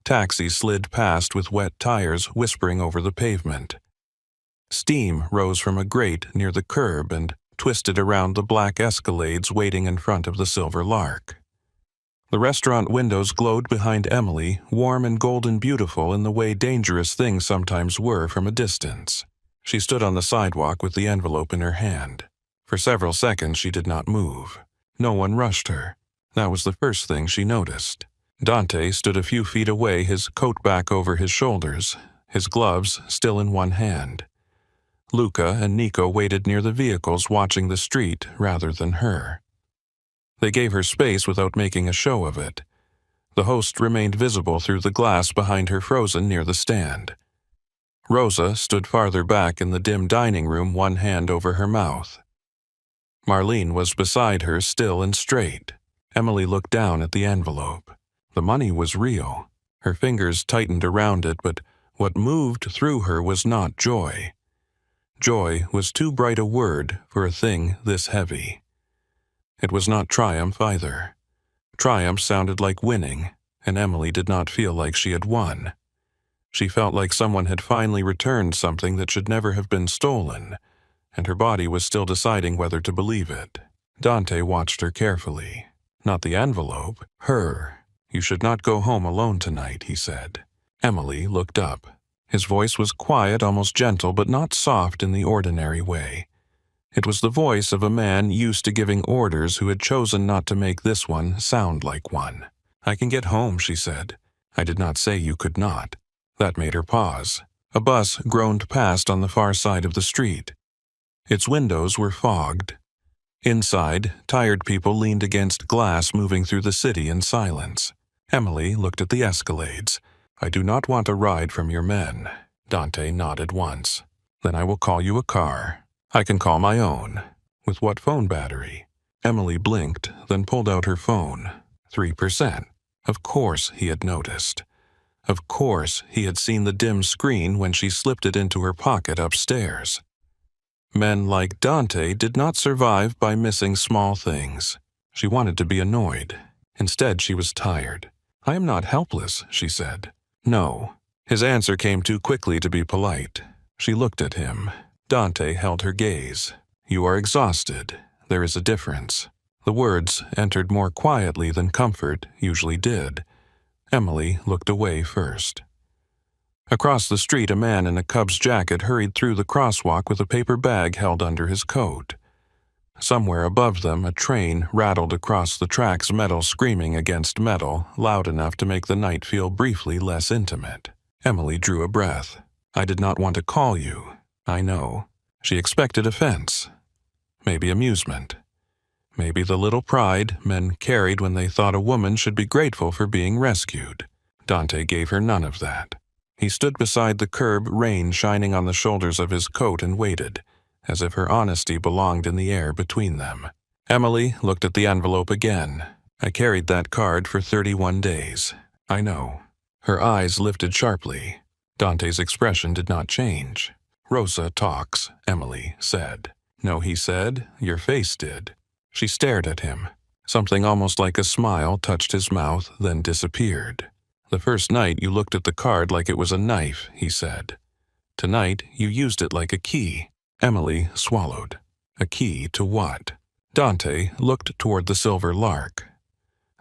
Taxis slid past with wet tires whispering over the pavement. Steam rose from a grate near the curb and twisted around the black Escalades waiting in front of the Silver Lark. The restaurant windows glowed behind Emily, warm and golden beautiful in the way dangerous things sometimes were from a distance. She stood on the sidewalk with the envelope in her hand. For several seconds she did not move. No one rushed her. That was the first thing she noticed. Dante stood a few feet away, his coat back over his shoulders, his gloves still in one hand. Luca and Nico waited near the vehicles, watching the street rather than her. They gave her space without making a show of it. The host remained visible through the glass behind her, frozen near the stand. Rosa stood farther back in the dim dining room, one hand over her mouth. Marlene was beside her, still and straight. Emily looked down at the envelope. The money was real. Her fingers tightened around it, but what moved through her was not joy. Joy was too bright a word for a thing this heavy. It was not triumph either. Triumph sounded like winning, and Emily did not feel like she had won. She felt like someone had finally returned something that should never have been stolen, and her body was still deciding whether to believe it. Dante watched her carefully. Not the envelope, her. "You should not go home alone tonight," he said. Emily looked up. His voice was quiet, almost gentle, but not soft in the ordinary way. It was the voice of a man used to giving orders who had chosen not to make this one sound like one. "I can get home," she said. "I did not say you could not." That made her pause. A bus groaned past on the far side of the street. Its windows were fogged. Inside, tired people leaned against glass, moving through the city in silence. Emily looked at the Escalades. "I do not want a ride from your men." Dante nodded once. "Then I will call you a car. I can call my own." "With what phone battery?" Emily blinked, then pulled out her phone. 3%. Of course he had noticed. Of course he had seen the dim screen when she slipped it into her pocket upstairs. Men like Dante did not survive by missing small things. She wanted to be annoyed. Instead, she was tired. "I am not helpless," she said. "No." His answer came too quickly to be polite. She looked at him. Dante held her gaze. "You are exhausted. There is a difference." The words entered more quietly than comfort usually did. Emily looked away first. Across the street, a man in a Cubs jacket hurried through the crosswalk with a paper bag held under his coat. Somewhere above them, a train rattled across the tracks, metal screaming against metal, loud enough to make the night feel briefly less intimate. Emily drew a breath. "I did not want to call you. I know." She expected offense. Maybe amusement. Maybe the little pride men carried when they thought a woman should be grateful for being rescued. Dante gave her none of that. He stood beside the curb, rain shining on the shoulders of his coat, and waited, as if her honesty belonged in the air between them. Emily looked at the envelope again. "I carried that card for 31 days. I know." Her eyes lifted sharply. Dante's expression did not change. "Rosa talks," Emily said. "No," he said. "Your face did." She stared at him. Something almost like a smile touched his mouth, then disappeared. "The first night you looked at the card like it was a knife," he said. "Tonight you used it like a key." Emily swallowed. A key to what? Dante looked toward the Silver Lark.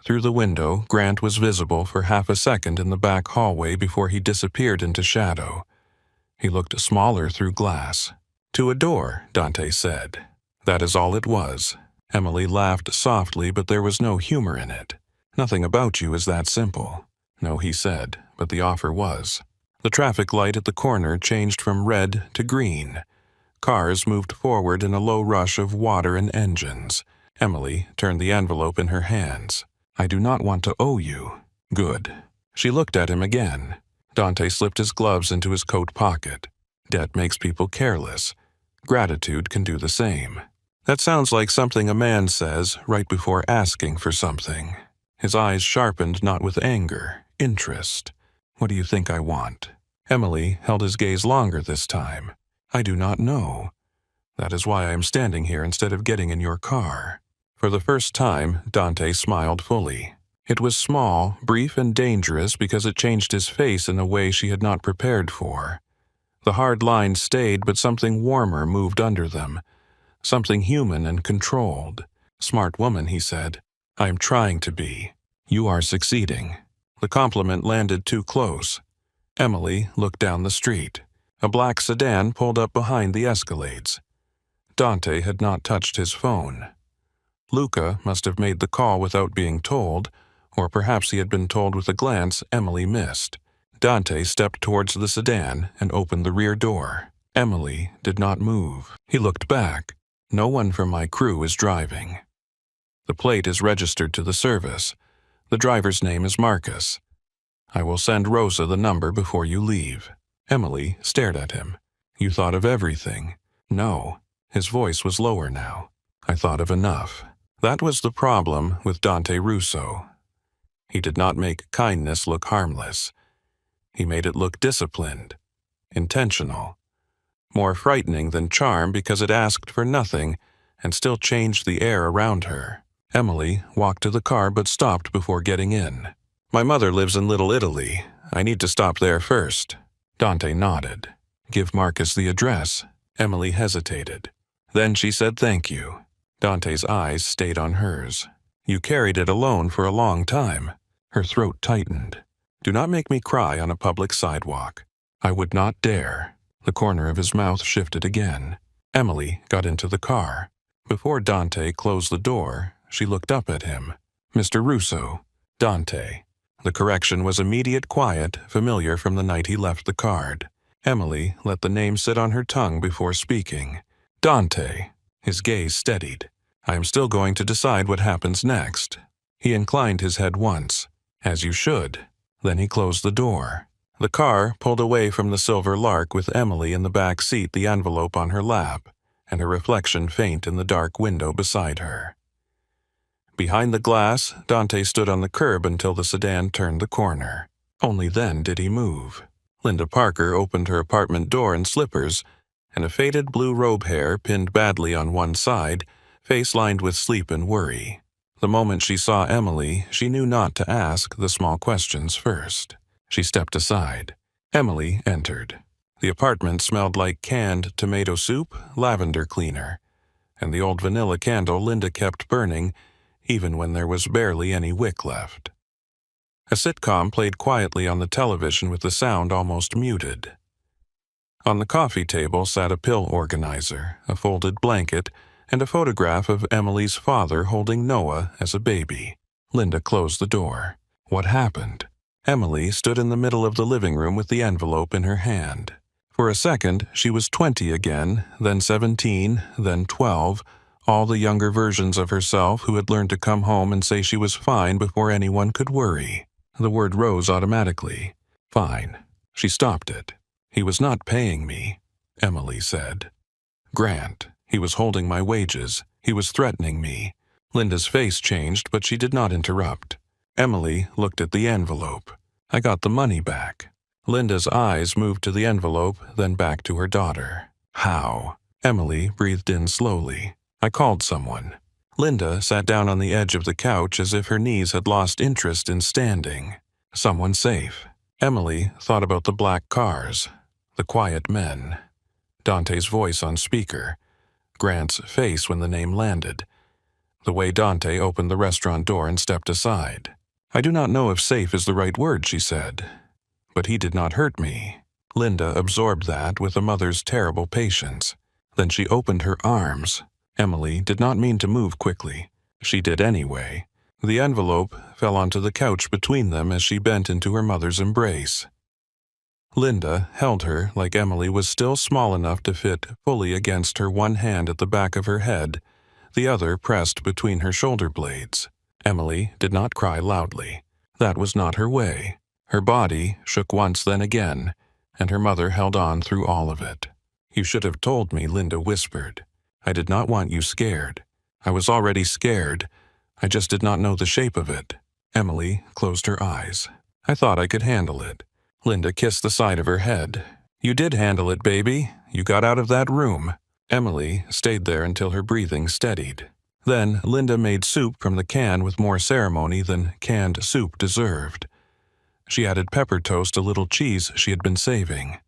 Through the window, Grant was visible for half a second in the back hallway before he disappeared into shadow. He looked smaller through glass. "To a door," Dante said. "That is all it was." Emily laughed softly, but there was no humor in it. "Nothing about you is that simple." "No," he said, "but the offer was." The traffic light at the corner changed from red to green. Cars moved forward in a low rush of water and engines. Emily turned the envelope in her hands. "I do not want to owe you." "Good." She looked at him again. Dante slipped his gloves into his coat pocket. Debt makes people careless. Gratitude can do the same. That sounds like something a man says right before asking for something. His eyes sharpened not with anger, interest. "What do you think I want?" Emily held his gaze longer this time. "I do not know. That is why I am standing here instead of getting in your car." For the first time, Dante smiled fully. It was small, brief, and dangerous because it changed his face in a way she had not prepared for. The hard lines stayed, but something warmer moved under them. Something human and controlled. "Smart woman," he said. "I am trying to be. You are succeeding." The compliment landed too close. Emily looked down the street. A black sedan pulled up behind the Escalades. Dante had not touched his phone. Luca must have made the call without being told, or perhaps he had been told with a glance Emily missed. Dante stepped towards the sedan and opened the rear door. Emily did not move. He looked back. "No one from my crew is driving. The plate is registered to the service. The driver's name is Marcus. I will send Rosa the number before you leave." Emily stared at him. "You thought of everything." "No." His voice was lower now. "I thought of enough." That was the problem with Dante Russo. He did not make kindness look harmless. He made it look disciplined, intentional, more frightening than charm because it asked for nothing and still changed the air around her. Emily walked to the car but stopped before getting in. "My mother lives in Little Italy. I need to stop there first." Dante nodded. "Give Marcus the address." Emily hesitated. Then she said thank you. Dante's eyes stayed on hers. "You carried it alone for a long time." Her throat tightened. "Do not make me cry on a public sidewalk." "I would not dare." The corner of his mouth shifted again. Emily got into the car. Before Dante closed the door, she looked up at him. "Mr. Russo." "Dante." The correction was immediate quiet, familiar from the night he left the card. Emily let the name sit on her tongue before speaking. "Dante." His gaze steadied. "I am still going to decide what happens next." He inclined his head once. "As you should." Then he closed the door. The car pulled away from the Silver Lark with Emily in the back seat, the envelope on her lap, and her reflection faint in the dark window beside her. Behind the glass, Dante stood on the curb until the sedan turned the corner. Only then did he move. Linda Parker opened her apartment door in slippers, and a faded blue robe hair pinned badly on one side, face lined with sleep and worry. The moment she saw Emily, she knew not to ask the small questions first. She stepped aside. Emily entered. The apartment smelled like canned tomato soup, lavender cleaner, and the old vanilla candle Linda kept burning, even when there was barely any wick left. A sitcom played quietly on the television with the sound almost muted. On the coffee table sat a pill organizer, a folded blanket, and a photograph of Emily's father holding Noah as a baby. Linda closed the door. What happened? Emily stood in the middle of the living room with the envelope in her hand. For a second, she was 20 again, then 17, then 12, all the younger versions of herself who had learned to come home and say she was fine before anyone could worry. The word rose automatically. Fine. She stopped it. "He was not paying me," Emily said. "Grant. He was holding my wages. He was threatening me." Linda's face changed, but she did not interrupt. Emily looked at the envelope. "I got the money back." Linda's eyes moved to the envelope, then back to her daughter. "How?" Emily breathed in slowly. "I called someone." Linda sat down on the edge of the couch as if her knees had lost interest in standing. "Someone safe." Emily thought about the black cars, the quiet men, Dante's voice on speaker, Grant's face when the name landed, the way Dante opened the restaurant door and stepped aside. "I do not know if safe is the right word," she said, "but he did not hurt me." Linda absorbed that with a mother's terrible patience. Then she opened her arms. Emily did not mean to move quickly. She did anyway. The envelope fell onto the couch between them as she bent into her mother's embrace. Linda held her like Emily was still small enough to fit fully against her, one hand at the back of her head, the other pressed between her shoulder blades. Emily did not cry loudly. That was not her way. Her body shook once, then again, and her mother held on through all of it. "You should have told me," Linda whispered. "I did not want you scared. I was already scared. I just did not know the shape of it." Emily closed her eyes. "I thought I could handle it." Linda kissed the side of her head. "You did handle it, baby. You got out of that room." Emily stayed there until her breathing steadied. Then Linda made soup from the can with more ceremony than canned soup deserved. She added pepper toast, a little cheese she had been saving.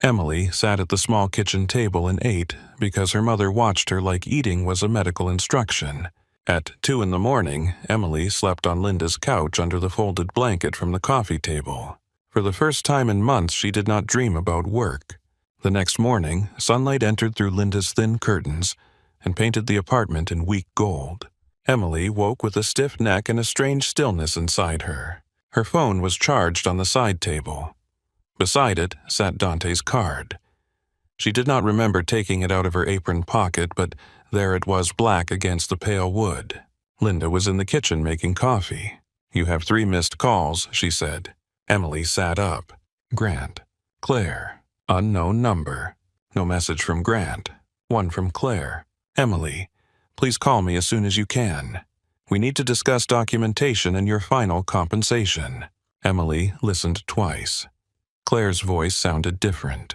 Emily sat at the small kitchen table and ate because her mother watched her like eating was a medical instruction. At 2 in the morning, Emily slept on Linda's couch under the folded blanket from the coffee table. For the first time in months, she did not dream about work. The next morning, sunlight entered through Linda's thin curtains and painted the apartment in weak gold. Emily woke with a stiff neck and a strange stillness inside her. Her phone was charged on the side table. Beside it sat Dante's card. She did not remember taking it out of her apron pocket, but there it was, black against the pale wood. Linda was in the kitchen making coffee. "You have 3 missed calls," she said. Emily sat up. Grant. Claire. Unknown number. No message from Grant. 1 from Claire. "Emily, please call me as soon as you can. We need to discuss documentation and your final compensation." Emily listened twice. Claire's voice sounded different.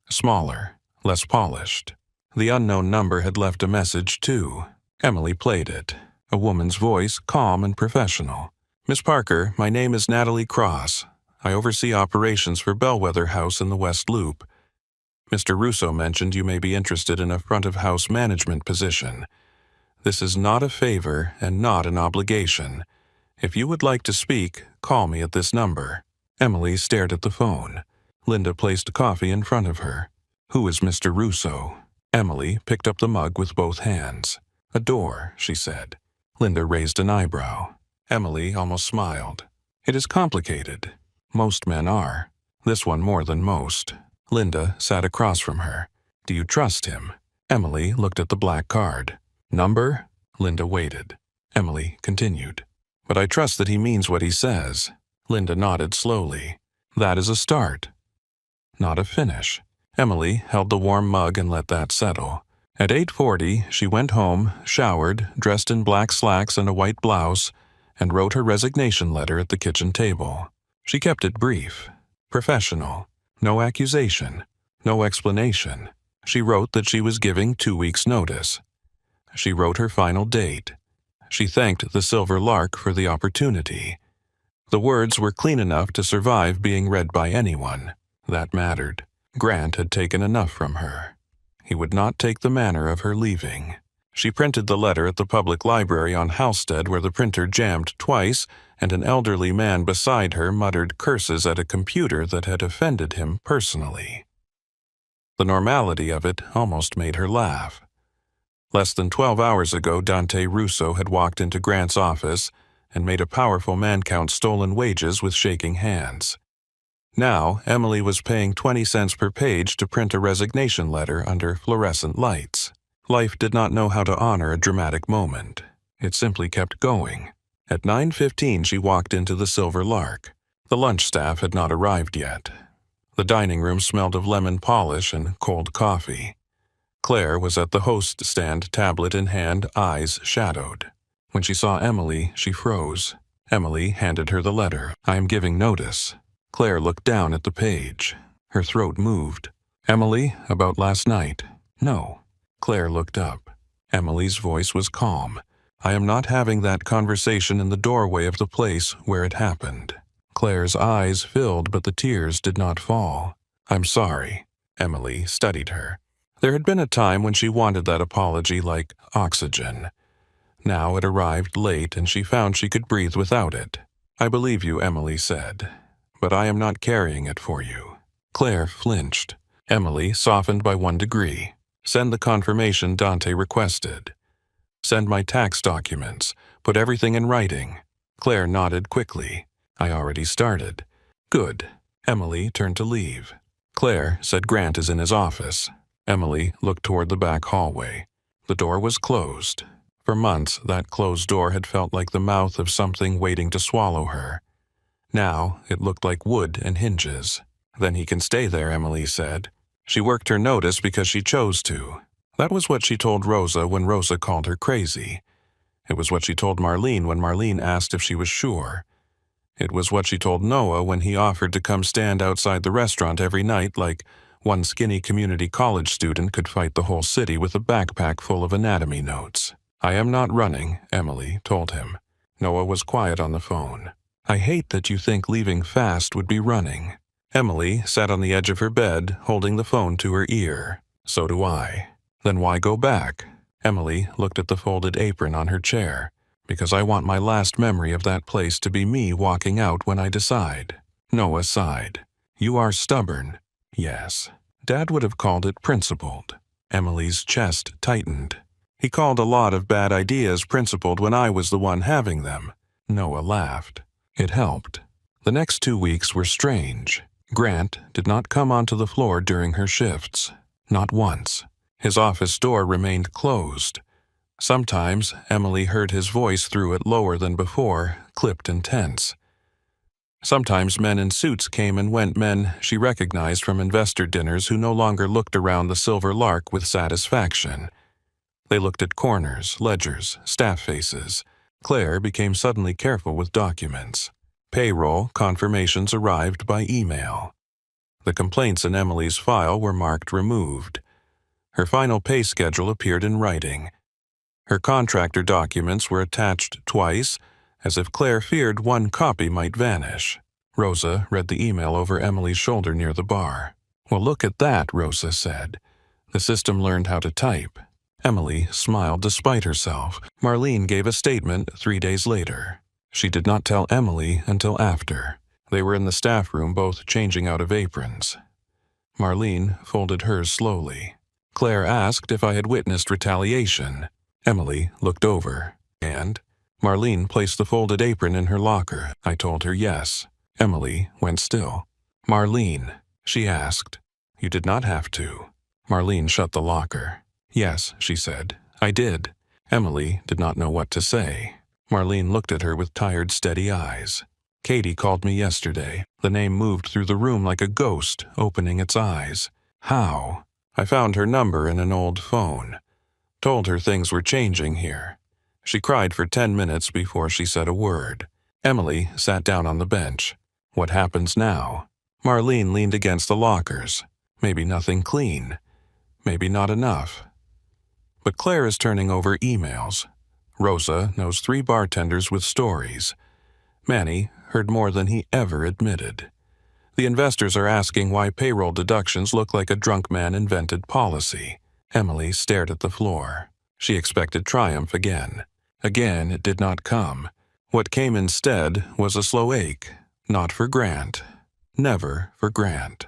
Smaller, less polished. The unknown number had left a message, too. Emily played it. A woman's voice, calm and professional. "Miss Parker, my name is Natalie Cross. I oversee operations for Bellwether House in the West Loop. Mr. Russo mentioned you may be interested in a front-of-house management position. This is not a favor and not an obligation. If you would like to speak, call me at this number." Emily stared at the phone. Linda placed coffee in front of her. "Who is Mr. Russo?" Emily picked up the mug with both hands. "A door," she said. Linda raised an eyebrow. Emily almost smiled. "It is complicated. Most men are. This one more than most." Linda sat across from her. "Do you trust him?" Emily looked at the black card. "Number?" Linda waited. Emily continued. "But I trust that he means what he says." Linda nodded slowly. "That is a start, not a finish." Emily held the warm mug and let that settle. At 8:40, she went home, showered, dressed in black slacks and a white blouse, and wrote her resignation letter at the kitchen table. She kept it brief, professional, no accusation, no explanation. She wrote that she was giving 2 weeks' notice. She wrote her final date. She thanked the Silver Lark for the opportunity. The words were clean enough to survive being read by anyone. That mattered. Grant had taken enough from her. He would not take the manner of her leaving. She printed the letter at the public library on Halstead, where the printer jammed twice, and an elderly man beside her muttered curses at a computer that had offended him personally. The normality of it almost made her laugh. Less than 12 hours ago, Dante Russo had walked into Grant's office and made a powerful man count stolen wages with shaking hands. Now, Emily was paying 20 cents per page to print a resignation letter under fluorescent lights. Life did not know how to honor a dramatic moment. It simply kept going. At 9:15, she walked into the Silver Lark. The lunch staff had not arrived yet. The dining room smelled of lemon polish and cold coffee. Claire was at the host stand, tablet in hand, eyes shadowed. When she saw Emily, she froze. Emily handed her the letter. "I am giving notice." Claire looked down at the page. Her throat moved. "Emily, about last night?" "No." Claire looked up. Emily's voice was calm. "I am not having that conversation in the doorway of the place where it happened." Claire's eyes filled, but the tears did not fall. "I'm sorry." Emily studied her. There had been a time when she wanted that apology like oxygen. Now it arrived late, and she found she could breathe without it. "I believe you," Emily said, "but I am not carrying it for you." Claire flinched. Emily softened by 1 degree. "Send the confirmation Dante requested. Send my tax documents. Put everything in writing." Claire nodded quickly. "I already started." "Good. Emily turned to leave. Claire said Grant is in his office. Emily looked toward the back hallway. The door was closed. For months, that closed door had felt like the mouth of something waiting to swallow her. Now, it looked like wood and hinges. Then he can stay there, Emily said. She worked her notice because she chose to. That was what she told Rosa when Rosa called her crazy. It was what she told Marlene when Marlene asked if she was sure. It was what she told Noah when he offered to come stand outside the restaurant every night like one skinny community college student could fight the whole city with a backpack full of anatomy notes. I am not running, Emily told him. Noah was quiet on the phone. I hate that you think leaving fast would be running. Emily sat on the edge of her bed, holding the phone to her ear. So do I. Then why go back? Emily looked at the folded apron on her chair. Because I want my last memory of that place to be me walking out when I decide. Noah sighed. You are stubborn. Yes. Dad would have called it principled. Emily's chest tightened. He called a lot of bad ideas principled when I was the one having them. Noah laughed. It helped. The next 2 weeks were strange. Grant did not come onto the floor during her shifts. Not once. His office door remained closed. Sometimes Emily heard his voice through it lower than before, clipped and tense. Sometimes men in suits came and went, men she recognized from investor dinners who no longer looked around the Silver Lark with satisfaction. They looked at corners, ledgers, staff faces. Claire became suddenly careful with documents. Payroll confirmations arrived by email. The complaints in Emily's file were marked removed. Her final pay schedule appeared in writing. Her contractor documents were attached twice, as if Claire feared one copy might vanish. Rosa read the email over Emily's shoulder near the bar. Well, look at that, Rosa said. The system learned how to type. Emily smiled despite herself. Marlene gave a statement 3 days later. She did not tell Emily until after. They were in the staff room, both changing out of aprons. Marlene folded hers slowly. Claire asked if I had witnessed retaliation. Emily looked over, and Marlene placed the folded apron in her locker. I told her yes. Emily went still. Marlene, she asked. You did not have to. Marlene shut the locker. Yes, she said. I did. Emily did not know what to say. Marlene looked at her with tired, steady eyes. Katie called me yesterday. The name moved through the room like a ghost, opening its eyes. How? I found her number in an old phone. Told her things were changing here. She cried for 10 minutes before she said a word. Emily sat down on the bench. What happens now? Marlene leaned against the lockers. Maybe nothing clean. Maybe not enough. But Claire is turning over emails. Rosa knows 3 bartenders with stories. Manny heard more than he ever admitted. The investors are asking why payroll deductions look like a drunk man invented policy. Emily stared at the floor. She expected triumph again. Again, it did not come. What came instead was a slow ache. Not for Grant. Never for Grant.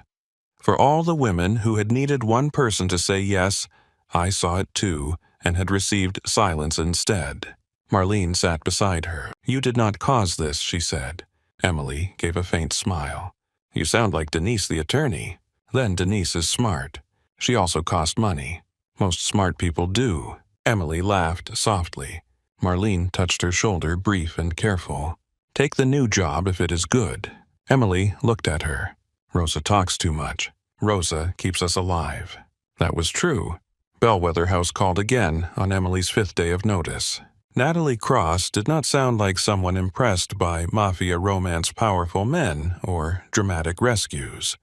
For all the women who had needed one person to say yes, I saw it too, and had received silence instead. Marlene sat beside her. You did not cause this, she said. Emily gave a faint smile. You sound like Denise the attorney. Then Denise is smart. She also cost money. Most smart people do. Emily laughed softly. Marlene touched her shoulder, brief and careful. Take the new job if it is good. Emily looked at her. Rosa talks too much. Rosa keeps us alive. That was true. Bellwether House called again on Emily's 5th day of notice. Natalie Cross did not sound like someone impressed by Mafia romance powerful men or dramatic rescues.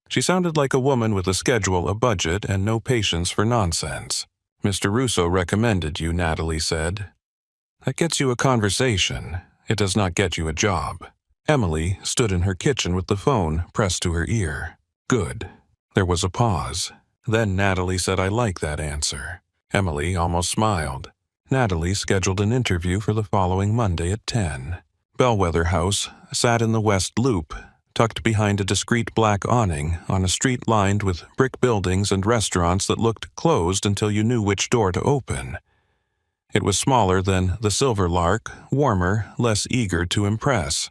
She sounded like a woman with a schedule, a budget, and no patience for nonsense. Mr. Russo recommended you, Natalie said. That gets you a conversation. It does not get you a job. Emily stood in her kitchen with the phone pressed to her ear. Good. There was a pause. Then Natalie said, I like that answer. Emily almost smiled. Natalie scheduled an interview for the following Monday at 10. Bellwether House sat in the West Loop, tucked behind a discreet black awning on a street lined with brick buildings and restaurants that looked closed until you knew which door to open. It was smaller than the Silver Lark, warmer, less eager to impress.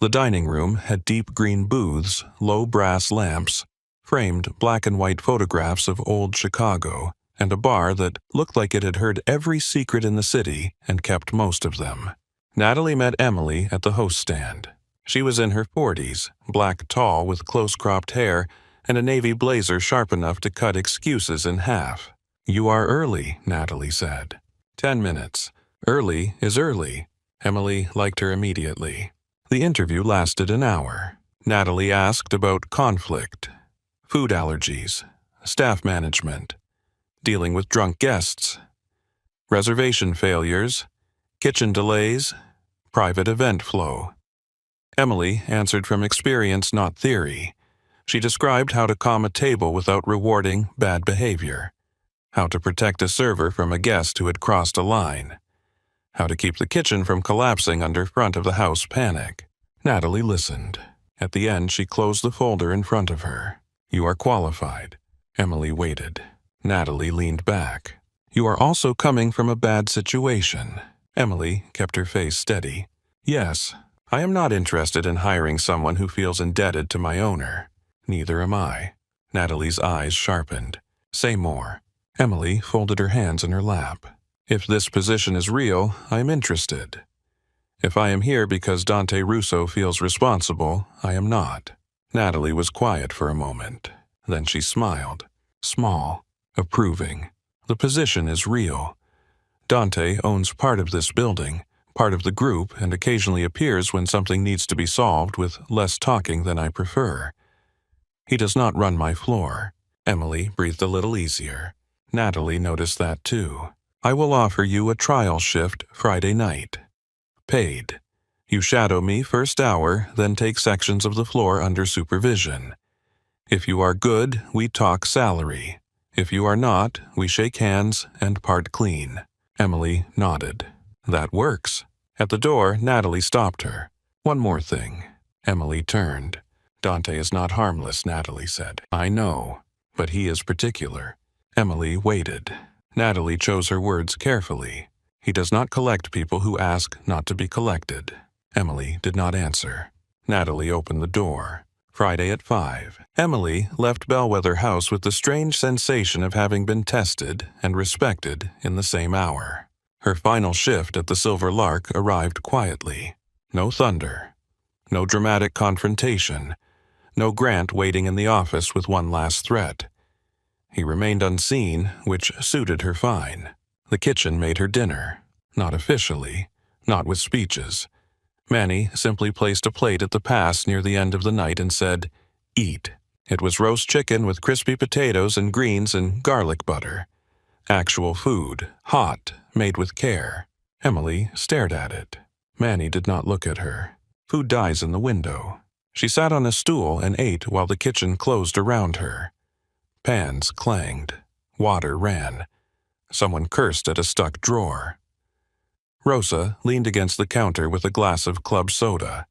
The dining room had deep green booths, low brass lamps, framed black and white photographs of old Chicago, and a bar that looked like it had heard every secret in the city and kept most of them. Natalie met Emily at the host stand. She was in her 40s, black tall with close-cropped hair and a navy blazer sharp enough to cut excuses in half. "You are early," Natalie said. 10 minutes. Early is early. Emily liked her immediately. The interview lasted an hour. Natalie asked about conflict, food allergies, staff management, dealing with drunk guests, reservation failures, kitchen delays, private event flow. Emily answered from experience, not theory. She described how to calm a table without rewarding bad behavior, how to protect a server from a guest who had crossed a line, how to keep the kitchen from collapsing under front of the house panic. Natalie listened. At the end, she closed the folder in front of her. "You are qualified." Emily waited. Natalie leaned back. "You are also coming from a bad situation." Emily kept her face steady. "Yes, I am not interested in hiring someone who feels indebted to my owner. Neither am I." Natalie's eyes sharpened. "Say more." Emily folded her hands in her lap. "If this position is real, I am interested. If I am here because Dante Russo feels responsible, I am not." Natalie was quiet for a moment. Then she smiled. Small, approving. "The position is real. Dante owns part of this building, part of the group, and occasionally appears when something needs to be solved with less talking than I prefer. He does not run my floor." Emily breathed a little easier. Natalie noticed that too. "I will offer you a trial shift Friday night. Paid. You shadow me first hour, then take sections of the floor under supervision. If you are good, we talk salary. If you are not, we shake hands and part clean." Emily nodded. "That works." At the door, Natalie stopped her. "One more thing." Emily turned. "Dante is not harmless," Natalie said. "I know, but he is particular." Emily waited. Natalie chose her words carefully. "He does not collect people who ask not to be collected." Emily did not answer. Natalie opened the door. Friday at 5. Emily left Bellwether House with the strange sensation of having been tested and respected in the same hour. Her final shift at the Silver Lark arrived quietly. No thunder. No dramatic confrontation. No Grant waiting in the office with one last threat. He remained unseen, which suited her fine. The kitchen made her dinner. Not officially. Not with speeches. Manny simply placed a plate at the pass near the end of the night and said, "Eat." It was roast chicken with crispy potatoes and greens and garlic butter. Actual food, hot, made with care. Emily stared at it. Manny did not look at her. Food dies in the window. She sat on a stool and ate while the kitchen closed around her. Pans clanged. Water ran. Someone cursed at a stuck drawer. Rosa leaned against the counter with a glass of club soda.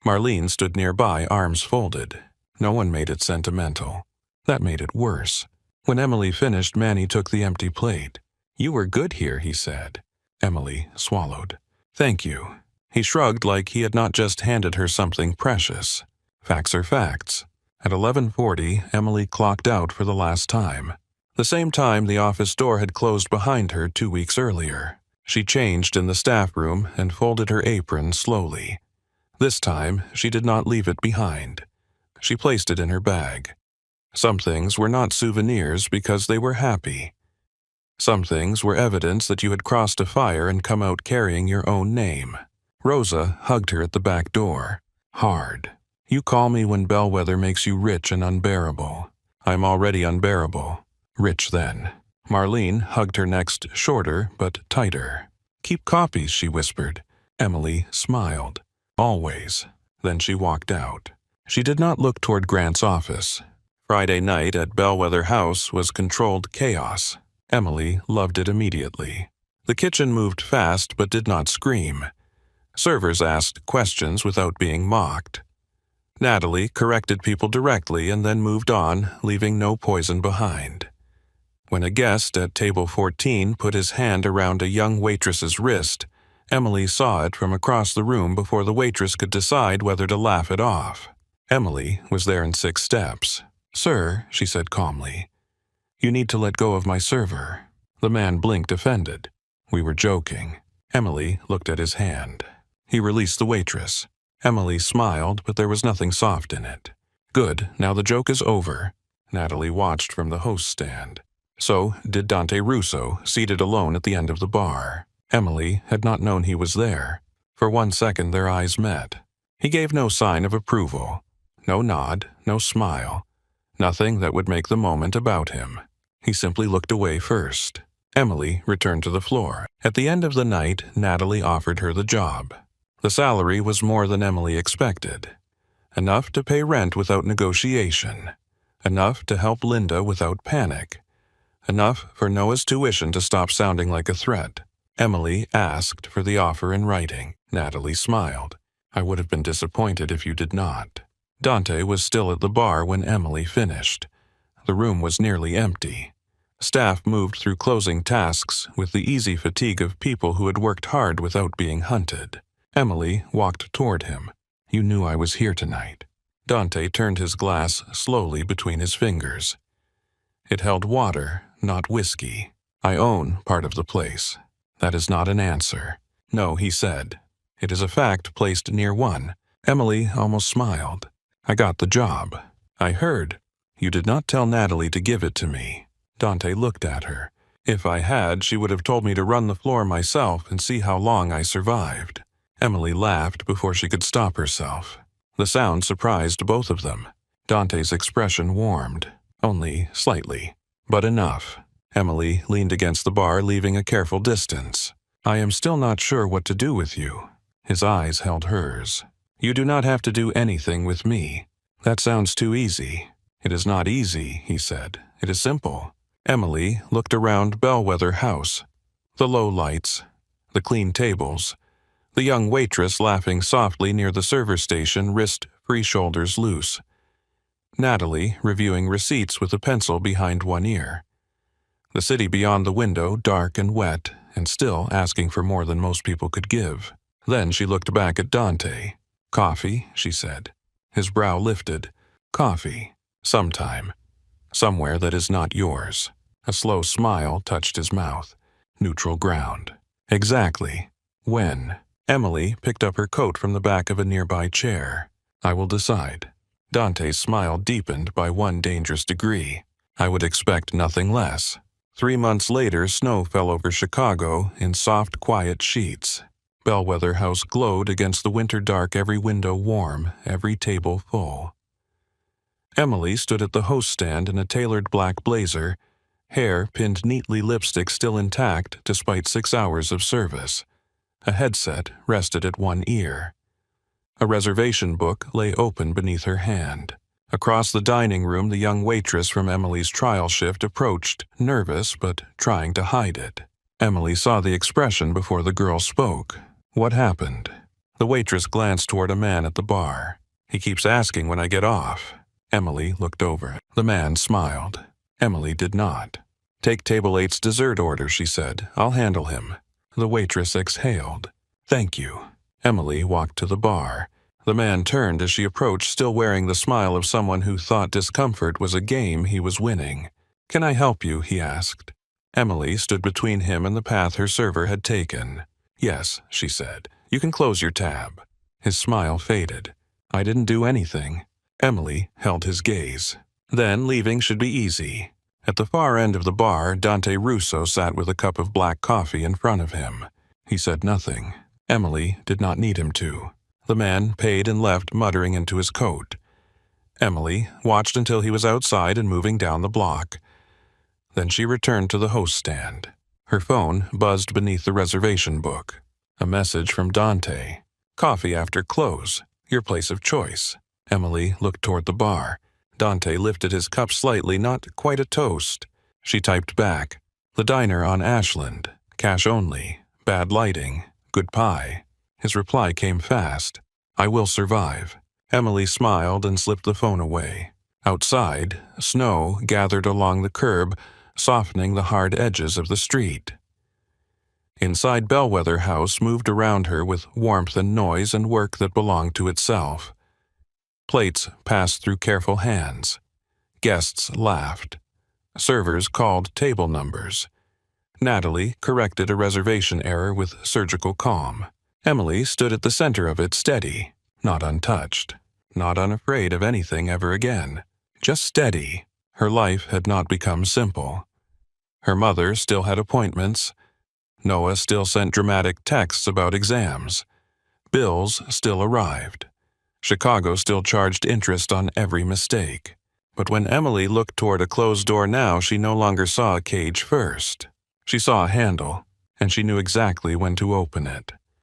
Marlene stood nearby, arms folded. No one made it sentimental. That made it worse. When Emily finished, Manny took the empty plate. "You were good here," he said. Emily swallowed. "Thank you." He shrugged like he had not just handed her something precious. Facts are facts. At 11:40, Emily clocked out for the last time. The same time the office door had closed behind her 2 weeks earlier. She changed in the staff room and folded her apron slowly. This time, she did not leave it behind. She placed it in her bag. Some things were not souvenirs because they were happy. Some things were evidence that you had crossed a fire and come out carrying your own name. Rosa hugged her at the back door. Hard. "You call me when Bellwether makes you rich and unbearable. I'm already unbearable. Rich then." Marlene hugged her next, shorter but tighter. "Keep copies," she whispered. Emily smiled. "Always." Then she walked out. She did not look toward Grant's office. Friday night at Bellwether House was controlled chaos. Emily loved it immediately. The kitchen moved fast but did not scream. Servers asked questions without being mocked. Natalie corrected people directly and then moved on, leaving no poison behind. When a guest at table 14 put his hand around a young waitress's wrist, Emily saw it from across the room before the waitress could decide whether to laugh it off. Emily was there in 6 steps. "Sir," she said calmly, "you need to let go of my server." The man blinked offended. "We were joking." Emily looked at his hand. He released the waitress. Emily smiled, but there was nothing soft in it. "Good, now the joke is over." Natalie watched from the host stand. So did Dante Russo, seated alone at the end of the bar. Emily had not known he was there. For 1 second their eyes met. He gave no sign of approval. No nod, no smile. Nothing that would make the moment about him. He simply looked away first. Emily returned to the floor. At the end of the night, Natalie offered her the job. The salary was more than Emily expected. Enough to pay rent without negotiation. Enough to help Linda without panic. Enough for Noah's tuition to stop sounding like a threat. Emily asked for the offer in writing. Natalie smiled. "I would have been disappointed if you did not." Dante was still at the bar when Emily finished. The room was nearly empty. Staff moved through closing tasks with the easy fatigue of people who had worked hard without being hunted. Emily walked toward him. "You knew I was here tonight." Dante turned his glass slowly between his fingers. It held water, not whiskey. "I own part of the place." "That is not an answer." "No," he said. "It is a fact placed near one." Emily almost smiled. "I got the job." "I heard. You did not tell Natalie to give it to me." Dante looked at her. "If I had, she would have told me to run the floor myself and see how long I survived." Emily laughed before she could stop herself. The sound surprised both of them. Dante's expression warmed. Only slightly. But enough. Emily leaned against the bar, leaving a careful distance. "I am still not sure what to do with you." His eyes held hers. "You do not have to do anything with me." "That sounds too easy." "It is not easy," he said. "It is simple." Emily looked around Bellwether House. The low lights, the clean tables, the young waitress laughing softly near the server station, wrist free, shoulders loose. Natalie reviewing receipts with a pencil behind one ear. The city beyond the window, dark and wet, and still asking for more than most people could give. Then she looked back at Dante. "Coffee," she said. His brow lifted. "Coffee. Sometime. Somewhere that is not yours." A slow smile touched his mouth. Neutral ground. "Exactly. When?" Emily picked up her coat from the back of a nearby chair. "I will decide." Dante's smile deepened by one dangerous degree. "I would expect nothing less." 3 months later, snow fell over Chicago in soft, quiet sheets. Bellwether House glowed against the winter dark, every window warm, every table full. Emily stood at the host stand in a tailored black blazer, hair pinned neatly, lipstick still intact despite 6 hours of service. A headset rested at one ear. A reservation book lay open beneath her hand. Across the dining room, the young waitress from Emily's trial shift approached, nervous but trying to hide it. Emily saw the expression before the girl spoke. "What happened?" The waitress glanced toward a man at the bar. "He keeps asking when I get off." Emily looked over. The man smiled. Emily did not. "Take table 8's dessert order," she said. "I'll handle him." The waitress exhaled. "Thank you." Emily walked to the bar. The man turned as she approached, still wearing the smile of someone who thought discomfort was a game he was winning. "Can I help you?" he asked. Emily stood between him and the path her server had taken. "Yes," she said. "You can close your tab." His smile faded. "I didn't do anything." Emily held his gaze. "Then leaving should be easy." At the far end of the bar, Dante Russo sat with a cup of black coffee in front of him. He said nothing. Emily did not need him to. The man paid and left, muttering into his coat. Emily watched until he was outside and moving down the block. Then she returned to the host stand. Her phone buzzed beneath the reservation book. A message from Dante. "Coffee after close. Your place of choice." Emily looked toward the bar. Dante lifted his cup slightly, not quite a toast. She typed back. "The diner on Ashland. Cash only. Bad lighting. Good pie." His reply came fast. "I will survive." Emily smiled and slipped the phone away. Outside, snow gathered along the curb, softening the hard edges of the street. Inside Bellwether House moved around her with warmth and noise and work that belonged to itself. Plates passed through careful hands. Guests laughed. Servers called table numbers. Natalie corrected a reservation error with surgical calm. Emily stood at the center of it, steady, not untouched, not unafraid of anything ever again. Just steady. Her life had not become simple. Her mother still had appointments. Noah still sent dramatic texts about exams. Bills still arrived. Chicago still charged interest on every mistake. But when Emily looked toward a closed door now, she no longer saw a cage first. She saw a handle, and she knew exactly when to open it.